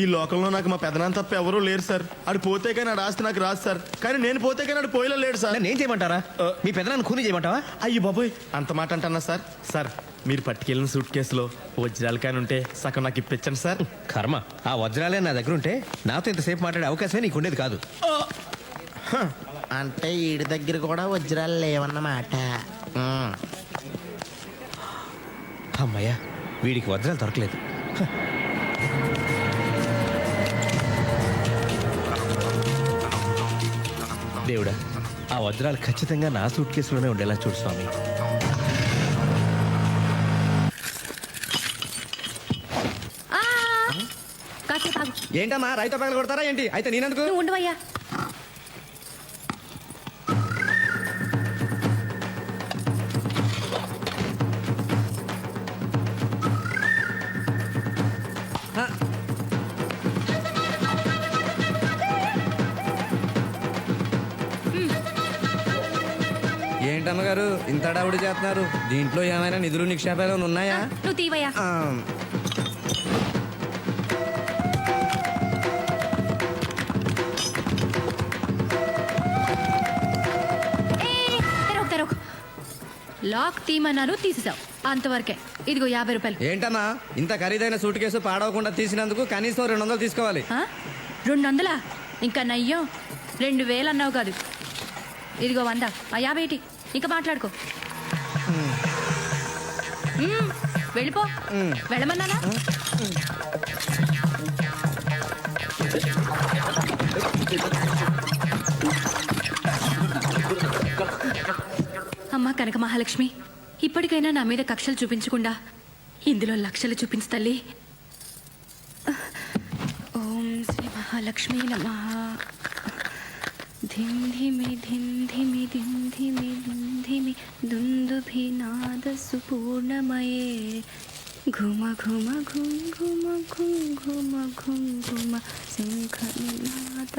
ఈ లోకంలో నాకు మా పెదనాన్న తప్ప ఎవరూ లేరు సార్. ఆడు పోతే కానీ ఆడు ఆస్తి నాకు రాదు సార్. కానీ నేను పోతే కానీ ఆడు పోయేలా లేడు సార్. నేను చేయమంటారా? మీ పెదనాన్ని ఖూనీ చేయమంటావా? అయ్యి బాబోయ్, అంత మాట అంటున్నా సార్. సార్ మీరు పట్టుకెళ్ళిన సూట్ కేసులో వజ్రాలు కానీ ఉంటే సగం నాకు ఇప్పించండి సార్. కర్మ, ఆ వజ్రాలే నా దగ్గర ఉంటే నాతో ఇంతసేపు మాట్లాడే అవకాశమే నీకు ఉండేది కాదు. అంటే ఈడి దగ్గర కూడా వజ్రాలు లేవన్నమాట. అమ్మయ్యా, వీడికి వజ్రాలు దొరకలేదు. దేవుడా, ఆ వజ్రాలు ఖచ్చితంగా నా సూట్ కేసులోనే ఉండేలా చూడు స్వామి. ఏంటమ్మా రైతు పగలు కొడతారా ఏంటి? అయితే నేనెందుకు? ఉండవయ్యా. ఏంటమ్మగారు ఇంత హడావుడి చేస్తున్నారు? దీంట్లో ఏమైనా నిధులు నిక్షేపాలు ఉన్నాయా? నువ్వు తీవయ్యా. లాక్ తీమన్నాను, తీసేసావు. అంతవరకే. ఇదిగో 50 రూపాయలు. ఏంటమ్మా ఇంత ఖరీదైన సూట్ కేసు పాడవకుండా తీసినందుకు కనీసం 200 తీసుకోవాలి. 200? ఇంకా నయ్యం 2000 అన్నావు కాదు. ఇదిగో 100. ఆ 50 ఏంటి? ఇంకా మాట్లాడుకో. వెళ్ళిపో. వెళ్ళమన్నానా? అమ్మా కనక మహాలక్ష్మి, ఇప్పటికైనా నా మీద కక్షలు చూపించకుండా ఇందులో లక్షలు చూపించు తల్లి. ఓం శ్రీ మహాలక్ష్మి నమః. ధిం ధిమి ధిం ధిమి ధిం ధిమి ధిం ధిమి దుందుభినాద సుపూర్ణమయే ఘుమ ఘుమ ఘుం ఘుమ ఘుం ఘుమ ఘుం ఘుమ శంఖనినాద.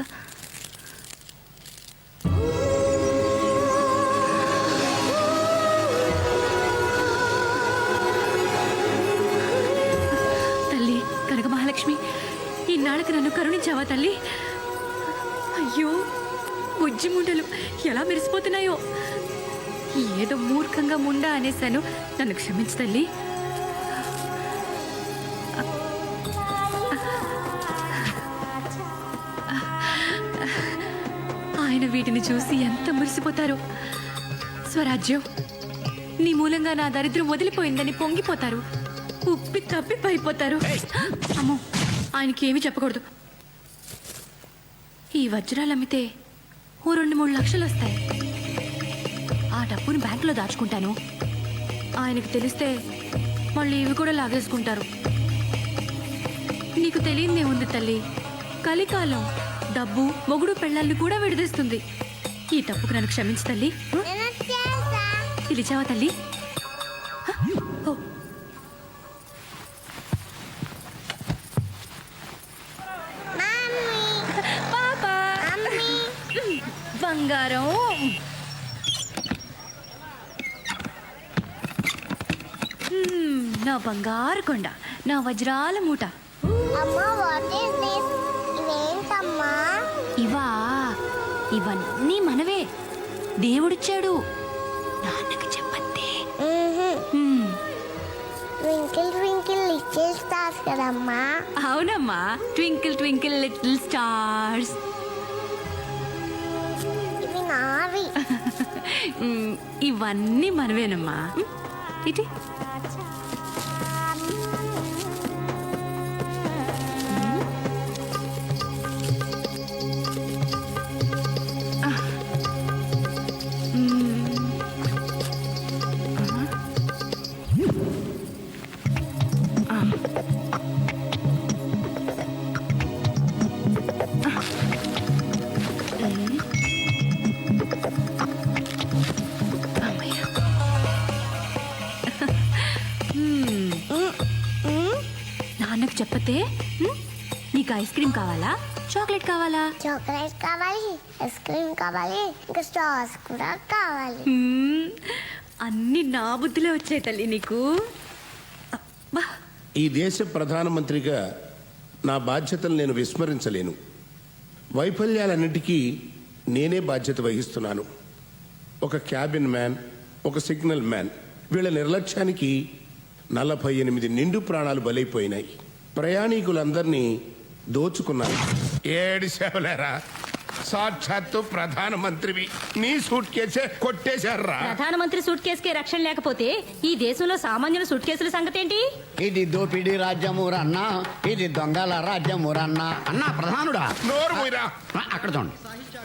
తల్లి కనక మహాలక్ష్మి, ఈనాళ్ళకి నన్ను కరుణించావా తల్లి? అయ్యో, బుజ్జి ముండలు ఎలా మెరిసిపోతున్నాయో. ఏదో మూర్ఖంగా ముండా అనేశాను, నన్ను క్షమించు తల్లి. ఆయన వీటిని చూసి ఎంత మురిసిపోతారో. స్వరాజ్యం, నీ మూలంగా నా దరిద్రం వదిలిపోయిందని పొంగిపోతారు. ఉప్పి తప్పి పడిపోతారు. అమ్మో, ఆయనకి ఏమీ చెప్పకూడదు. ఈ వజ్రాలు అమ్మితే ఓ 2-3 లక్షలు వస్తాయి. ఆ డబ్బుని బ్యాంకులో దాచుకుంటాను. ఆయనకి తెలిస్తే మళ్ళీ ఇవి కూడా లాగేసుకుంటారు. నీకు తెలియదే ఉంది తల్లి, కలికాలం డబ్బు మొగుడు పెళ్ళాన్ని కూడా విడదీస్తుంది. ఈ తప్పుకు నన్ను క్షమించు తల్లి. పిలిచావా తల్లి? ఓ, పాపా బంగారం. నా బంగారు కొండ, నా వజ్రాల మూట. ఇవా, ఇవన్నీ మనవే, దేవుడిచ్చాడు. నాన్నకి చెప్పండి. ట్వింకిల్ ట్వింకిల్ లిటిల్ స్టార్స్ కదమ్మా. అవునమ్మా, ట్వింకిల్ ట్వింకిల్ లిటిల్ స్టార్స్. ఇవి నావి. ఇవన్నీ మనవేనమ్మా. ఇటీ నాన్నకు చెప్పతే నీకు ఐస్ క్రీమ్ కావాలా, చాక్లెట్ కావాలా? చాక్లెట్ కావాలి, ఐస్ క్రీమ్ కావాలి, ఇంకా స్టార్స్ కూడా కావాలి. అన్ని నా బుద్ధిలో వచ్చాయి తల్లి నీకు. అబ్బా, ఈ దేశ ప్రధానమంత్రిగా నా బాధ్యతలు నేను విస్మరించలేను. వైఫల్యాలన్నిటికీ నేనే బాధ్యత వహిస్తున్నాను. ఒక క్యాబిన్ మ్యాన్, ఒక సిగ్నల్ మ్యాన్, వీళ్ళ నిర్లక్ష్యానికి 48 నిండు ప్రాణాలు బలైపోయినాయి. ప్రయాణికులందరినీ దోచుకున్నాను. ఏడు సేవలేరా, సాక్షాత్తు ప్రధానమంత్రివి, నీ సూట్ కేసే కొట్టేశారా? ప్రధానమంత్రి సూట్ కేసుకే రక్షణ లేకపోతే ఈ దేశంలో సామాన్యుల సూట్ కేసుల సంగతి ఏంటి? ఇది దోపిడీ రాజ్యమురన్నా, ఇది దొంగల రాజ్యమురన్నా. అన్నా ప్రధానుడా, నోరు పోయిరా. అక్కడ చూడండి.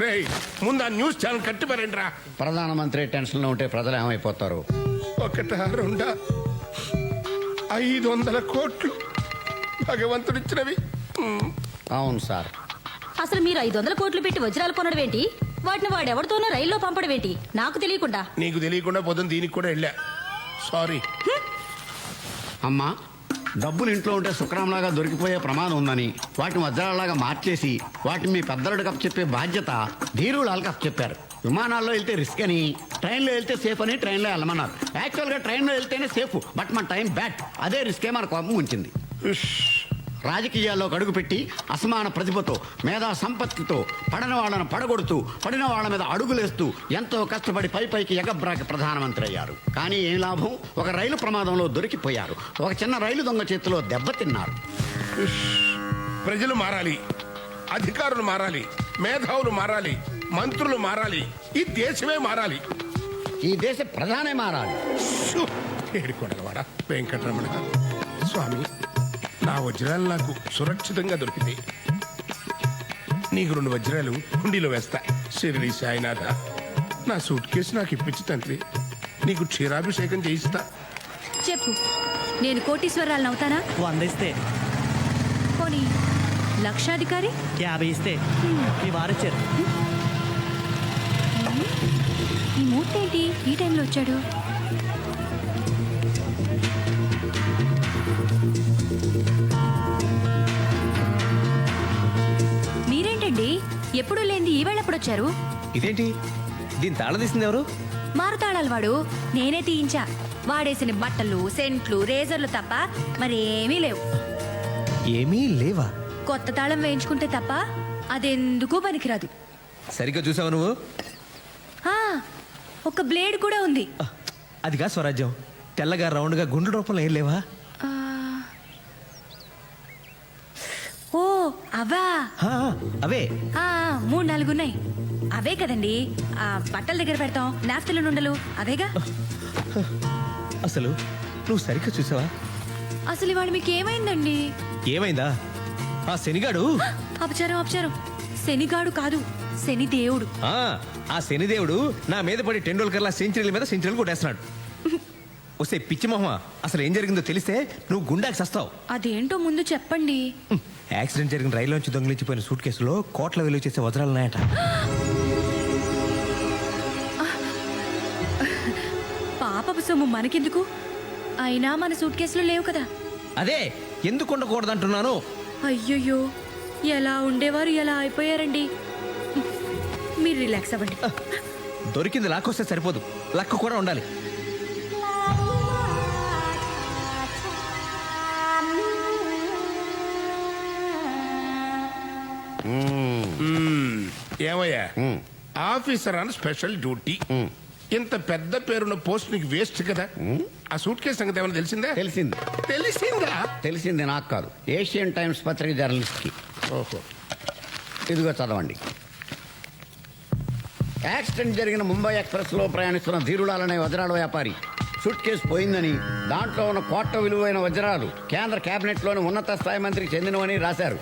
రేయ్, ముందు ఆ న్యూస్ ఛానల్ కట్టిపారండిరా. ప్రధానమంత్రి టెన్షన్ లో ఉంటే ప్రజలు ఏమైపోతారు? ఒకటా రెండా 500 కోట్లు భగవంతుడిచ్చినవి. అవును సార్. అసలు మీరు 500 కోట్లు పెట్టి వజ్రాలు కొనడం ఏంటి? వాటిని వాడెవరితోనో రైల్లో పంపడం ఏంటి? నాకు తెలియకుండా. నీకు తెలియకుండా పోతుంది, దీనికి కూడా వెళ్ళా. సారీ. అమ్మా, డబ్బులు ఇంట్లో ఉంటే శుక్రంలాగా దొరికిపోయే ప్రమాదం ఉందని వాటిని వజ్రాలలాగా మార్చేసి వాటిని మీ పెద్దలకు అప్పచెప్పే బాధ్యత ధీరులాలకు అప్పచెప్పారు. విమానాల్లో వెళ్తే రిస్క్ అని, ట్రైన్లో వెళ్తే సేఫ్ అని ట్రైన్లో వెళ్ళమన్నారు. యాక్చువల్గా ట్రైన్లో వెళ్తేనే సేఫ్, బట్ మన టైం బ్యాడ్. అదే రిస్కే మన కోపం ఉంచింది. రాజకీయాల్లో అడుగు పెట్టి అసమాన ప్రతిభతో, మేధా సంపత్తితో పడని వాళ్ళను పడగొడుతూ, పడిన వాళ్ళ మీద అడుగులేస్తూ ఎంతో కష్టపడి పైకి ఎగబ్రాకి ప్రధానమంత్రి అయ్యారు. కానీ ఏం లాభం? ఒక రైలు ప్రమాదంలో దొరికిపోయారు. ఒక చిన్న రైలు దొంగ చేతిలో దెబ్బతిన్నారు. ప్రజలు మారాలి, అధికారులు మారాలి, మేధావులు మారాలి, మంత్రులు మారాలి, ఈ దేశమే మారాలి. ఈ దేశ ప్రధానే మారాలి. ఏడుకొండలవాడ వెంకటరమణ స్వామి, నా వజ్రాలు నాకు సురక్షితంగా దొరికితే నీకు 2 వజ్రాలు హుండీలో వేస్తా. శిరిడి సాయినాథ, నా సూట్ కేసు నాకు ఇప్పించి తండ్రి, నీకు క్షీరాభిషేకం చేయిస్తా. చెప్పు, నేను కోటీశ్వరాలను అవుతానా? 100 ఇస్తే. పోనీ లక్షాధికారి? 50 ఇస్తే. మీ వారొచ్చారు. ఈ మూర్తి ఏంటి ఈ టైంలో వచ్చాడు? మీరేంటండి ఎప్పుడు లేనిది ఈవేళ ఎప్పుడు వచ్చారు? ఇదేంటి, దీని తాళం తీసింది ఎవరు? మారుతాళాలు వాడు, నేనే తీయించా. వాడేసిన బట్టలు, సెంట్లు, రేజర్లు తప్ప మరేమీ లేవు. ఏమీ లేవా? కొత్త తాళం వేయించుకుంటే తప్ప అదెందుకు పనికిరాదు. సరిగ్గా చూసావు నువ్వు? ఆ, ఒక బ్లేడ్ కూడా ఉంది. అదిగా స్వరాజ్యం. తెల్లగా రౌండ్గా గుండు రూపంలో ఏం లేవా? ఆ, ఓ అవా? అవే 3-4 ఉన్నాయి. అవే కదండి ఆ బట్టల దగ్గర పెడతాం, నాఫ్తలు నుండలు అవేగా. అసలు నువ్వు సరిగ్గా చూసావా? అసలు ఇవాడు మీకు ఏమైందండి? ఏమైందా? ఆ శనిగాడు. అపచారం అపచారం. శనిగాడు కాదు, శనిదేవుడు. ఆ శనిదేవుడు నా మీద పడి టెండూల్కర్లా సెంచరీల మీద సెంచరీలు కొట్టేస్తున్నాడు. వస్తే పిచ్చి మొహమా, అసలు ఏం జరిగిందో తెలిస్తే నువ్వు గుండాకి సస్తావు. అదేంటో ముందు చెప్పండి. యాక్సిడెంట్ జరిగిన రైల్లోంచి దొంగిలించిపోయిన సూట్ కేసులో కోట్ల విలువ చేసే వజ్రాలున్నాయట. పాపపు సొమ్ము మనకెందుకు? అయినా మన సూట్ కేసులో లేవు కదా. అదే ఎందుకు ఉండకూడదంటున్నాను. అయ్యయ్యో, ఎలా ఉండేవారు ఎలా అయిపోయారండి. మీరు రిలాక్స్ అవ్వండి. దొరికింది లాక్కొస్తే సరిపోదు, లక్ కూడా ఉండాలి. ఏమయ్యా, ఆఫీసర్ అని స్పెషల్ డ్యూటీ. ఇంత పెద్ద పేరున్న పోస్ట్ నీకు వేస్ట్ కదా. ఆ సూట్ కేసు సంగతి ఏమైనా తెలిసిందే? తెలిసిందా? తెలిసింది నాకు కాదు, ఏషియన్ టైమ్స్ పత్రిక జర్నలిస్ట్కి. ఓహో. ఇదిగో చదవండి. యాక్సిడెంట్ జరిగిన ముంబై ఎక్స్ప్రెస్లో ప్రయాణిస్తున్న ధీరులాలనే వజ్రాల వ్యాపారి సూట్ కేసు పోయిందని, దాంట్లో ఉన్న కోట్ల విలువైన వజ్రాలు కేంద్ర కేబినెట్లోని ఉన్నత స్థాయి మంత్రికి చెందినవని రాశారు.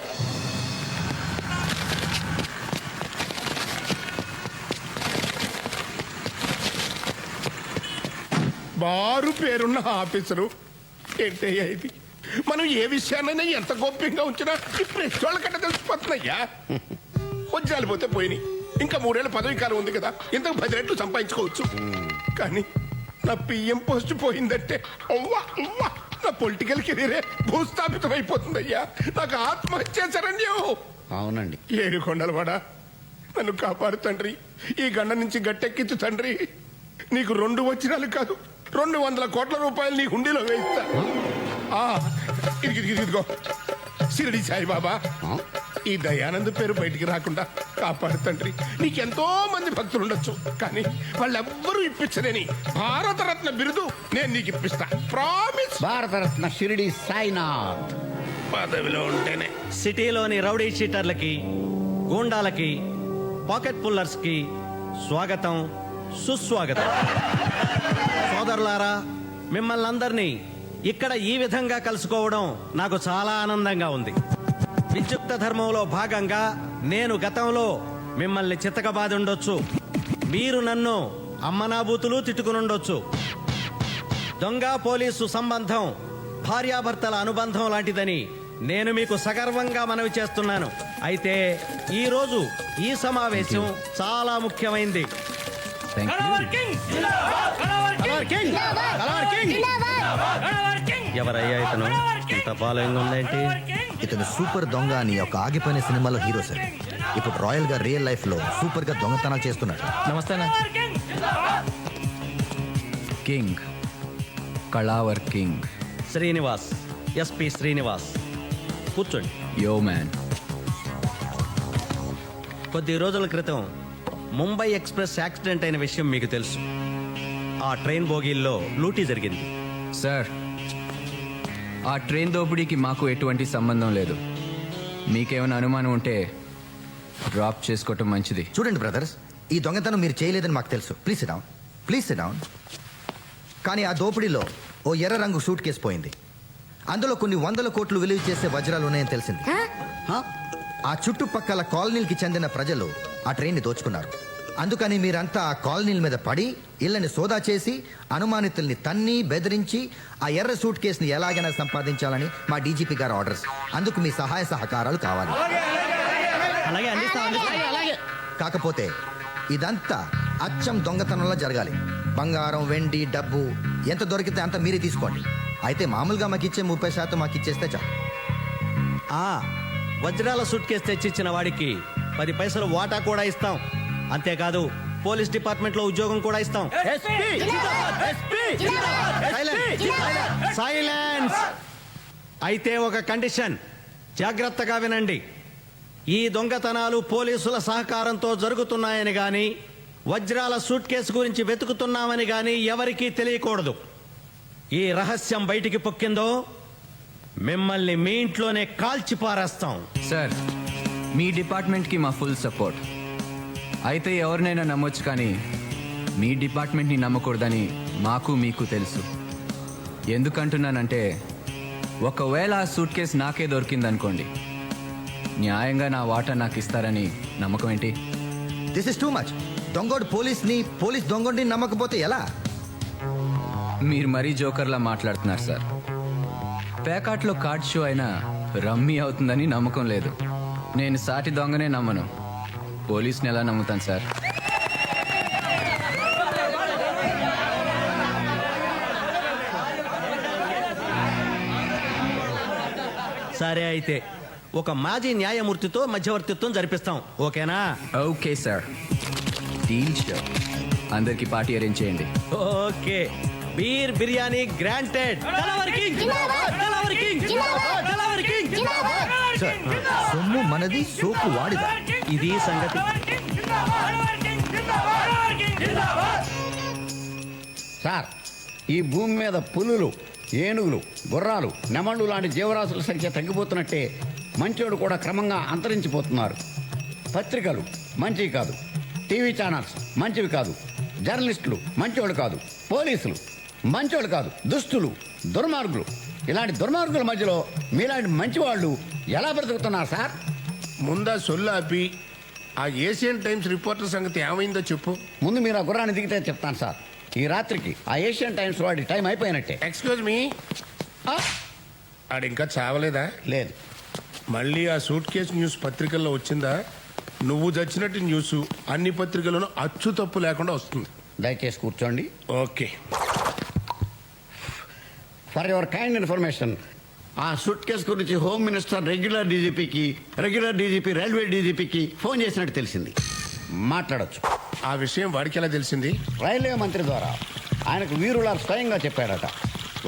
బారు పేరున్న ఆఫీసరు ఏంటయ్యా ఇది? మనం ఏ విషయాన్నైనా ఎంత గోప్యంగా ఉంచినా ఈ ప్రెస్ వాళ్ళకంటే తెలిసిపోతున్నాయ్యా. వజ్రాలు పోతే పోయినాయి, ఇంకా 3 ఏళ్ళ పదవి కాలం ఉంది కదా, ఇంతకు 10 రెట్లు సంపాదించుకోవచ్చు. కానీ నా పిఎం పోస్ట్ పోయిందంటే అవ్వా అవ్వా, నా పొలిటికల్ కెరీరే భూస్థాపితం అయిపోతుందయ్యా. నాకు ఆత్మహత్య శరణ్యం. అవునండి. 7 కొండలవాడ, నన్ను కాపాడు తండ్రి, ఈ గండ నుంచి గట్టెక్కించు తండ్రి. నీకు 2 వజ్రాలు కాదు, 200 కోట్ల రూపాయలు నీ హుండీలో వేయిస్తా. ఇదిగో షిరిడి సాయిబాబా, ఈ దయానంద్ పేరు బయటికి రాకుండా కాపాడు తండ్రి. నీకెంతో మంది భక్తులు ఉండొచ్చు, కానీ వాళ్ళెవ్వరూ ఇప్పించలేని భారతరత్న బిరుదు నేను నీకు ఇప్పిస్తా. ప్రామిస్. భారతరత్న షిరిడి సాయినాథ్. పదవిలో ఉంటేనే. సిటీలోని రౌడీ షీటర్లకి, గూండాలకి, పాకెట్ పుల్లర్స్కి స్వాగతం, సుస్వాగతం. సోదరులారా, మిమ్మల్ని అందరినీ ఇక్కడ ఈ విధంగా కలుసుకోవడం నాకు చాలా ఆనందంగా ఉంది. విద్యుక్త ధర్మంలో భాగంగా నేను గతంలో మిమ్మల్ని చితకబాది ఉండొచ్చు, మీరు నన్ను అమ్మనాబూతులు తిట్టుకునుండొచ్చు. దొంగ పోలీసు సంబంధం భార్యాభర్తల అనుబంధం లాంటిదని నేను మీకు సగర్వంగా మనవి చేస్తున్నాను. అయితే ఈరోజు ఈ సమావేశం చాలా ముఖ్యమైంది. ఎవరయ్యా ఇతను? ఇంత ఫాలోయింగ్ ఉందేంటి? ఇతను సూపర్ దొంగ అని ఒక ఆగిపోయిన సినిమాలో హీరో సార్. ఇప్పుడు రాయల్ గా రియల్ లైఫ్ లో సూపర్ గా దొంగతనాలు చేస్తున్నాడు. నమస్తే. కింగ్, కళావర్ కింగ్ శ్రీనివాస్, ఎస్పి శ్రీనివాస్. కూర్చోండి. Yo man. కొద్ది రోజుల క్రితం ముంబై ఎక్స్ప్రెస్ యాక్సిడెంట్ అయిన విషయం మీకు తెలుసు. ఆ ట్రైన్ బోగీల్లో లూటీ జరిగింది. సార్, ఆ ట్రైన్ దోపిడీకి మాకు ఎటువంటి సంబంధం లేదు. మీకేమైనా అనుమానం ఉంటే డ్రాప్ చేసుకోవటం మంచిది. చూడండి బ్రదర్స్, ఈ దొంగతనం మీరు చేయలేదని మాకు తెలుసు. Please SIT down, please SIT down. కానీ ఆ దోపిడీలో ఓ ఎర్ర రంగు సూట్ కేసు పోయింది. అందులో కొన్ని 100 కోట్లు విలువ చేసే వజ్రాలు ఉన్నాయని తెలిసింది. ఆ చుట్టుపక్కల కాలనీలకి చెందిన ప్రజలు ఆ ట్రైన్ని దోచుకున్నారు. అందుకని మీరంతా ఆ కాలనీల మీద పడి ఇళ్ళని సోదా చేసి అనుమానితుల్ని తన్ని బెదిరించి ఆ ఎర్ర సూట్ కేసుని ఎలాగైనా సంపాదించాలని మా డీజీపీ గారు ఆర్డర్స్. అందుకు మీ సహాయ సహకారాలు కావాలి. కాకపోతే ఇదంతా అచ్చం దొంగతనంలో జరగాలి. బంగారం, వెండి, డబ్బు ఎంత దొరికితే అంత మీరే తీసుకోండి. అయితే మామూలుగా మాకు ఇచ్చే 30% మాకు ఇచ్చేస్తే చాలు. వజ్రాల సూట్ కేసు తెచ్చిచ్చిన వాడికి 10 పైసలు వాటా కూడా ఇస్తాం. అంతేకాదు పోలీస్ డిపార్ట్మెంట్ లో ఉద్యోగం కూడా ఇస్తాం. సైలెన్స్. అయితే ఒక కండిషన్, జాగ్రత్తగా వినండి. ఈ దొంగతనాలు పోలీసుల సహకారంతో జరుగుతున్నాయని గాని, వజ్రాల సూట్ కేసు గురించి వెతుకుతున్నామని గాని ఎవరికీ తెలియకూడదు. ఈ రహస్యం బయటికి పొక్కిందో మిమ్మల్ని మీ ఇంట్లోనే కాల్చి పారేస్తాం. సార్, మీ డిపార్ట్మెంట్కి మా ఫుల్ సపోర్ట్. అయితే ఎవరినైనా నమ్మొచ్చు, కానీ మీ డిపార్ట్మెంట్ని నమ్మకూడదని మాకు మీకు తెలుసు. ఎందుకంటున్నానంటే, ఒకవేళ ఆ సూట్ కేసు నాకే దొరికిందనుకోండి, న్యాయంగా నా వాటా నాకు ఇస్తారని నమ్మకం ఏంటి? This is too much. దొంగోడు పోలీస్ని, పోలీస్ దొంగోడిని నమ్మకపోతే ఎలా? మీరు మరీ జోకర్లా మాట్లాడుతున్నారు సార్. పేకాట్లో కార్డ్ షో అయినా రమ్మీ అవుతుందని నమ్మకం లేదు. నేను సాటి దొంగనే నమ్మను, పోలీస్ని ఎలా నమ్ముతాను సార్? సరే, అయితే ఒక మాజీ న్యాయమూర్తితో మధ్యవర్తిత్వం జరిపిస్తాం. ఓకేనా? Okay sir, deal show. అందరికి పార్టీ అరేంజ్ చేయండి. ఓకే. Beer biryani granted. సొమ్ము మనది, సోకు వాడిదా. ఇది సంగతి. సార్, ఈ భూమి మీద పులులు, ఏనుగులు, గుర్రాలు, నెమళ్ళు లాంటి జీవరాశుల సంఖ్య తగ్గిపోతున్నట్టే మంచోడు కూడా క్రమంగా అంతరించిపోతున్నారు. పత్రికలు మంచివి కాదు, టీవీ ఛానల్స్ మంచివి కాదు, జర్నలిస్టులు మంచోళ్ళు కాదు, పోలీసులు మంచోళ్ళు కాదు, దుస్తులు, దుర్మార్గులు. ఇలాంటి దుర్మార్గుల మధ్యలో మీలాంటి మంచివాళ్ళు ఎలా బ్రతుకుతున్నారు సార్? ముందా సొల్లాపి ఆ ఏషియన్ టైమ్స్ రిపోర్టర్ సంగతి ఏమైందో చెప్పు. ముందు మీరు ఆ గుర్రాన్ని దిగితే చెప్తాను సార్. ఈ రాత్రికి ఆ ఏషియన్ టైమ్స్ వాడి టైం అయిపోయినట్టే. ఎక్స్క్యూజ్ మీ, ఆడు ఇంకా చావలేదా? లేదు. మళ్ళీ ఆ సూట్ కేసు న్యూస్ పత్రికల్లో వచ్చిందా? నువ్వు చచ్చినట్టు న్యూస్ అన్ని పత్రికల్లోనూ అచ్చు తప్పు లేకుండా వస్తుంది. దయచేసి కూర్చోండి. Okay. For your kind information, ఆ సూట్ కేసు గురించి home minister regular DGP railway డీజీపీకి ఫోన్ చేసినట్టు తెలిసింది. మాట్లాడొచ్చు. ఆ విషయం వాడికి ఎలా తెలిసింది? రైల్వే మంత్రి ద్వారా ఆయనకు వీరులా స్వయంగా చెప్పాడట.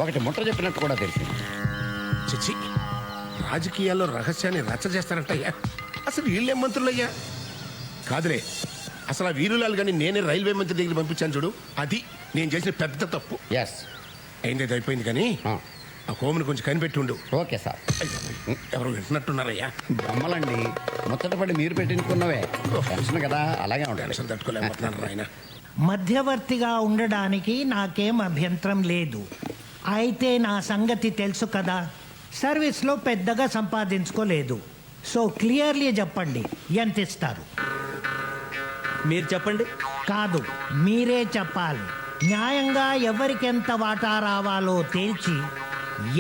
ఒకటి ముట్ట చెప్పినట్టు కూడా తెలిసింది. చిచి, రాజకీయాల్లో రహస్యాన్ని రచ్చ చేస్తారంటయ్యా. అసలు వీళ్ళే మంత్రులయ్యా? కాదులే, అసలు ఆ వీరులాలు కానీ నేనే రైల్వే మంత్రి దగ్గర పంపించాను చూడు, అది నేను చేసిన పెద్ద తప్పు. ఎస్, అయింది అయిపోయింది కానీ ఆ హోమ్ని కొంచెం కనిపెట్టి ఉండు. Okay sir. ఎవరు వింటున్నట్టున్నారయ్యా? బొమ్మలండి, ముచ్చటపడి మీరు పెట్టించుకున్నవే. టెన్షన్ కదా, అలాగే ఉంటాయి. టెన్షన్ తట్టుకోలేకపోతున్నారు ఆయన. మధ్యవర్తిగా ఉండడానికి నాకేం అభ్యంతరం లేదు. అయితే నా సంగతి తెలుసు కదా, సర్వీస్లో పెద్దగా సంపాదించుకోలేదు. సో క్లియర్లీ చెప్పండి, ఎంత ఇస్తారు? మీరు చెప్పండి. కాదు, మీరే చెప్పాలి. న్యాయంగా ఎవరికెంత వాటా రావాలో తేల్చి